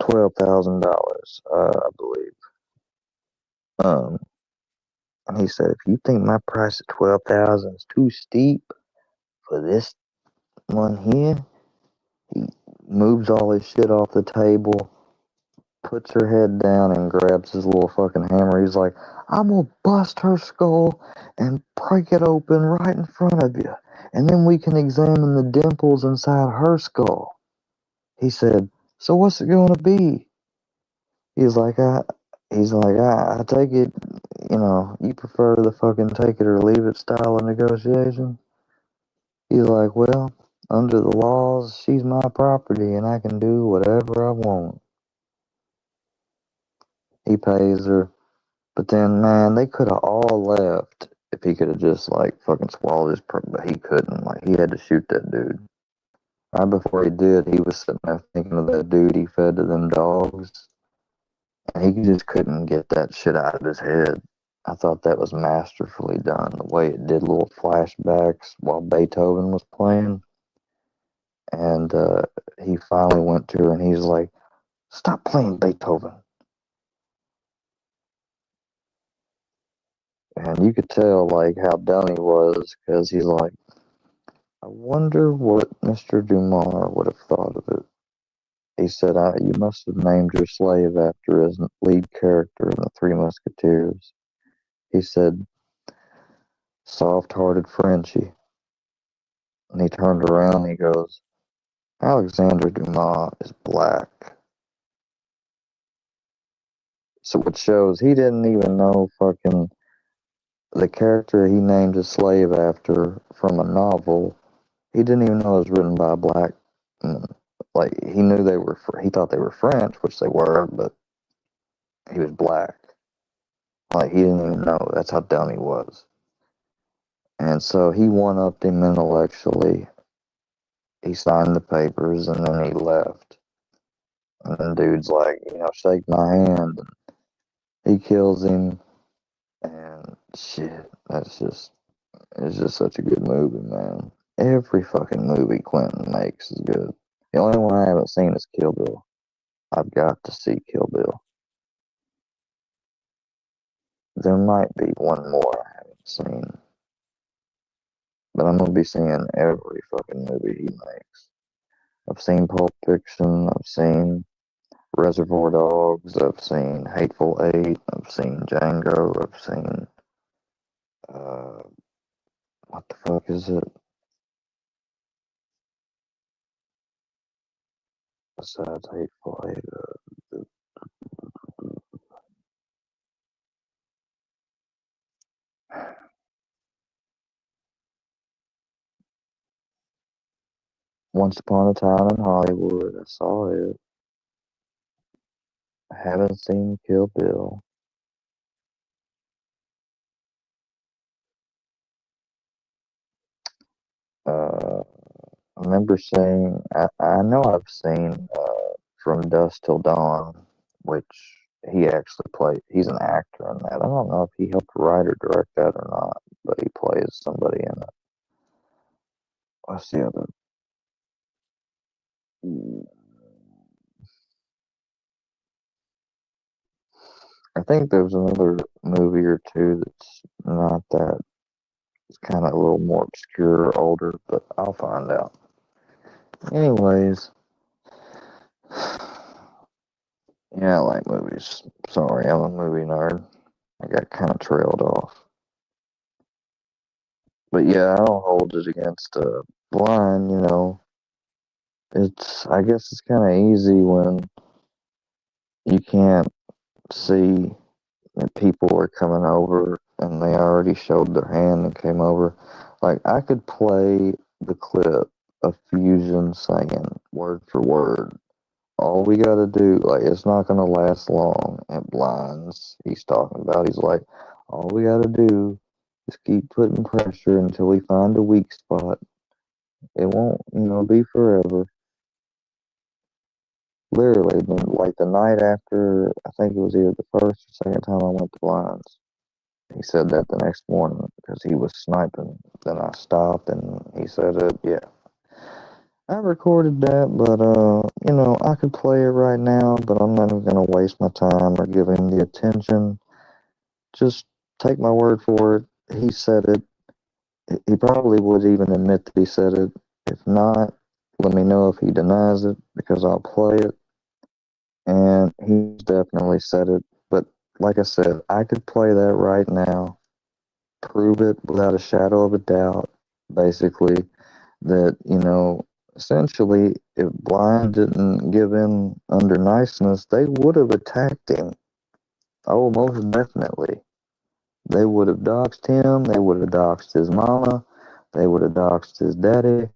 [SPEAKER 2] $12,000, I believe. Um, and he said, if you think my price of 12,000 is too steep for this one here, he moves all his shit off the table, puts her head down, and grabs his little fucking hammer. He's like, I'm gonna bust her skull and break it open right in front of you, and then we can examine the dimples inside her skull. He said, so what's it gonna be? He's like, I take it, you know, you prefer the fucking take it or leave it style of negotiation? He's like, well, under the laws, she's my property and I can do whatever I want. He pays her But then, man, they could have all left if he could have just, like, fucking swallowed his but he couldn't. Like, he had to shoot that dude. Right before he did, he was sitting there thinking of that dude he fed to them dogs. And he just couldn't get that shit out of his head. I thought that was masterfully done. The way it did little flashbacks while Beethoven was playing. And he finally went to her and he's like, "Stop playing Beethoven." And you could tell, like, how dumb he was because he's like, "I wonder what Mr. Dumas would have thought of it." He said, "You must have named your slave after his lead character in The Three Musketeers." He said, "Soft-hearted Frenchie." And he turned around and he goes, "Alexander Dumas is black." So it shows he didn't even know fucking the character he named his slave after from a novel. He didn't even know it was written by a black. Like, he knew they were. He thought they were French, which they were, but he was black. Like, he didn't even know. That's how dumb he was. And so he one-upped him intellectually. He signed the papers and then he left. And then dude's like, shake my hand. And he kills him. And shit, it's just such a good movie, man. Every fucking movie Quentin makes is good. The only one I haven't seen is Kill Bill. I've got to see Kill Bill. There might be one more I haven't seen. But I'm going to be seeing every fucking movie he makes. I've seen Pulp Fiction. I've seen Reservoir Dogs. I've seen Hateful Eight. I've seen Django. I've seen, what the fuck is it? Besides Hateful Eight, Once Upon a Time in Hollywood. I saw it. I haven't seen Kill Bill. I remember saying, I know I've seen From Dusk Till Dawn, which he actually played. He's an actor in that. I don't know if he helped write or direct that or not, but he plays somebody in it. What's the other? I think there's another movie or two that's not that. It's kind of a little more obscure, older, but I'll find out. Anyways, yeah, I like movies. Sorry, I'm a movie nerd. I got kind of trailed off. But yeah, I don't hold it against blind, I guess it's kind of easy when you can't see that people are coming over and they already showed their hand and came over. Like, I could play the clip of Fusion saying word for word. All we gotta do, like, it's not gonna last long at blinds. He's talking about, he's like, all we gotta do is keep putting pressure until we find a weak spot. It won't, be forever. Literally, like the night after, I think it was either the first or second time I went to blinds. He said that the next morning because he was sniping. Then I stopped and he said it. Yeah, I recorded that, but I could play it right now, but I'm not gonna waste my time or give him the attention. Just take my word for it. He said it. He probably would even admit that he said it. If not, let me know if he denies it because I'll play it. And he's definitely said it. But like I said, I could play that right now, prove it without a shadow of a doubt, basically, that, essentially, if Blind didn't give in under niceness, they would have attacked him. Oh, most definitely. They would have doxed him, they would have doxed his mama, they would have doxed his daddy,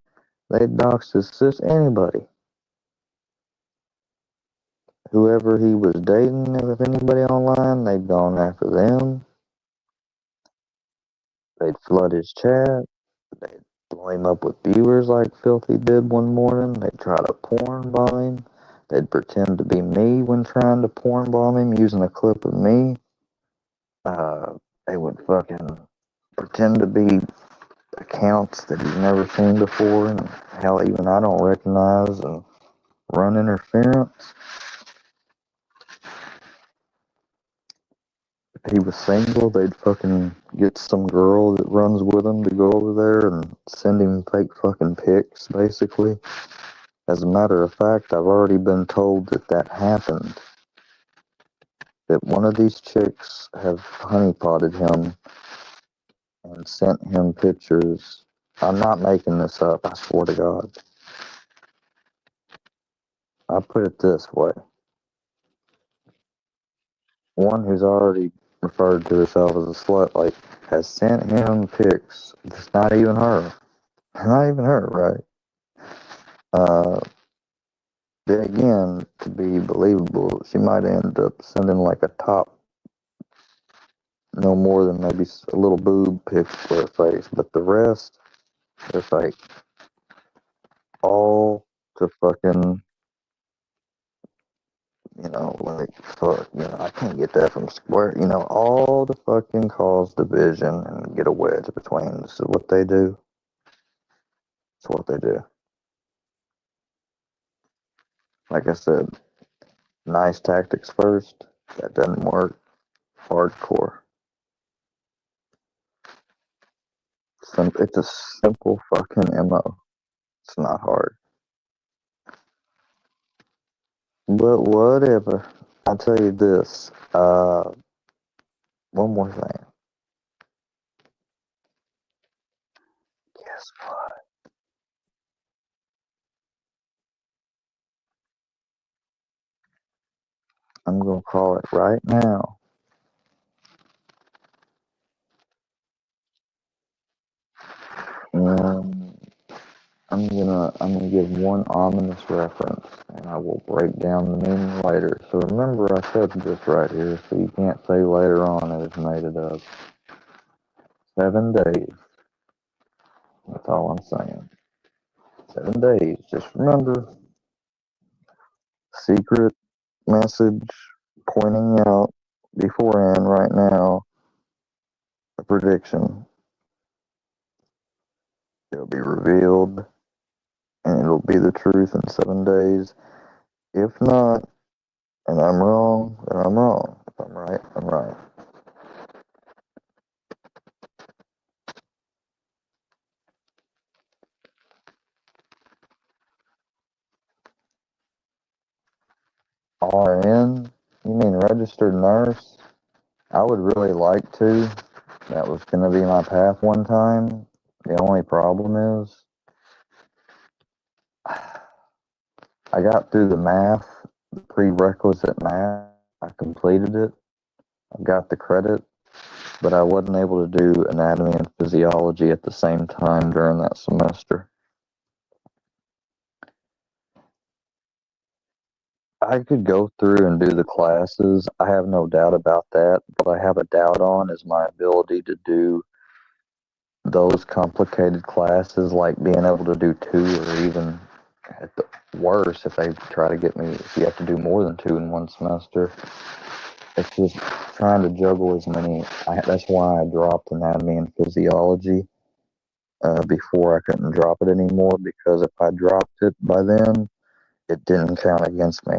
[SPEAKER 2] they'd doxed his sis, anybody. whoever he was dating, if anybody online, they'd gone after them. They'd flood his chat. They'd blow him up with viewers like Filthy did one morning. They'd try to porn bomb him. They'd pretend to be me when trying to porn bomb him using a clip of me. They would fucking pretend to be accounts that he's never seen before, and hell, even I don't recognize, and run interference. If he was single, they'd fucking get some girl that runs with him to go over there and send him fake fucking pics, basically. As a matter of fact, I've already been told that that happened. That one of these chicks have honeypotted him and sent him pictures. I'm not making this up, I swear to God. I put it this way. One who's already referred to herself as a slut, like, has sent him pics. It's not even her. Not even her, right? Then again, to be believable, she might end up sending like a top, no more than maybe a little boob pic for her face, but the rest, they're fake. All to fucking, like, fuck, I can't get that from Square, all to fucking cause division and get a wedge between. This is what they do. It's what they do. Like I said, nice tactics first. That doesn't work. Hardcore. It's a simple fucking MO. It's not hard. But whatever. I'll tell you this. One more thing. Guess what? I'm gonna call it right now. Um, I'm gonna give one ominous reference, and I will break down the meaning later. So remember, I said this right here, so you can't say later on I just made it up. 7 days. That's all I'm saying. 7 days. Just remember, secret message pointing out beforehand right now a prediction. It'll be revealed, and it'll be the truth in 7 days. If not, and I'm wrong, then I'm wrong. If I'm right, I'm right. RN? You mean registered nurse? I would really like to. That was going to be my path one time. The only problem is I got through the math, the prerequisite math. I completed it. I got the credit, but I wasn't able to do anatomy and physiology at the same time during that semester. I could go through and do the classes. I have no doubt about that. What I have a doubt on is my ability to do those complicated classes, like being able to do two, or even at the worst, if they try to get me, if you have to do more than two in one semester. It's just trying to juggle as many. That's why I dropped anatomy and physiology before I couldn't drop it anymore, because if I dropped it by then, it didn't count against me.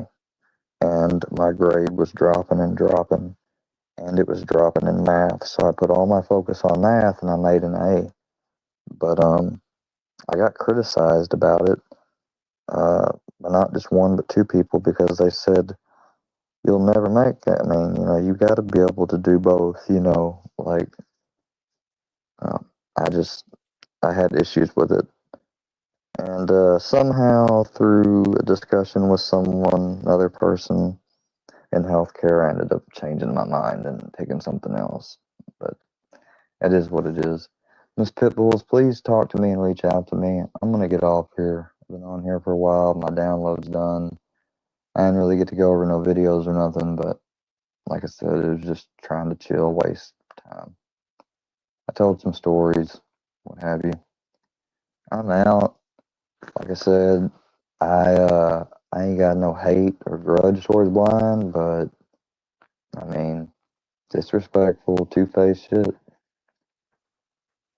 [SPEAKER 2] And my grade was dropping and dropping, and it was dropping in math. So I put all my focus on math, and I made an A. But I got criticized about it, not just one but two people, because they said, "You'll never make it. I mean, you got to be able to do both." Like, I just I had issues with it, and somehow through a discussion with another person in healthcare, I ended up changing my mind and taking something else. But it is what it is. Miss Pitbulls, please talk to me and reach out to me. I'm gonna get off here. I've been on here for a while. My download's done. I didn't really get to go over no videos or nothing, but like I said, it was just trying to chill, waste time. I told some stories, what have you. I'm out. Like I said, I ain't got no hate or grudge towards blind, but I mean, disrespectful, two-faced shit,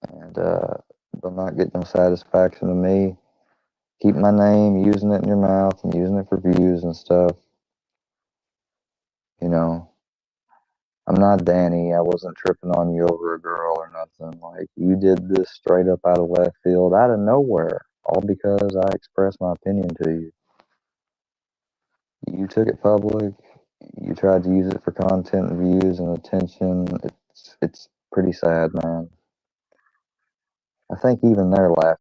[SPEAKER 2] and will not get no satisfaction to me. Keep my name, using it in your mouth and using it for views and stuff. You know, I'm not Danny. I wasn't tripping on you over a girl or nothing. Like, you did this straight up out of left field, out of nowhere, all because I expressed my opinion to you. You took it public. You tried to use it for content and views and attention. It's pretty sad, man. I think even they're laughing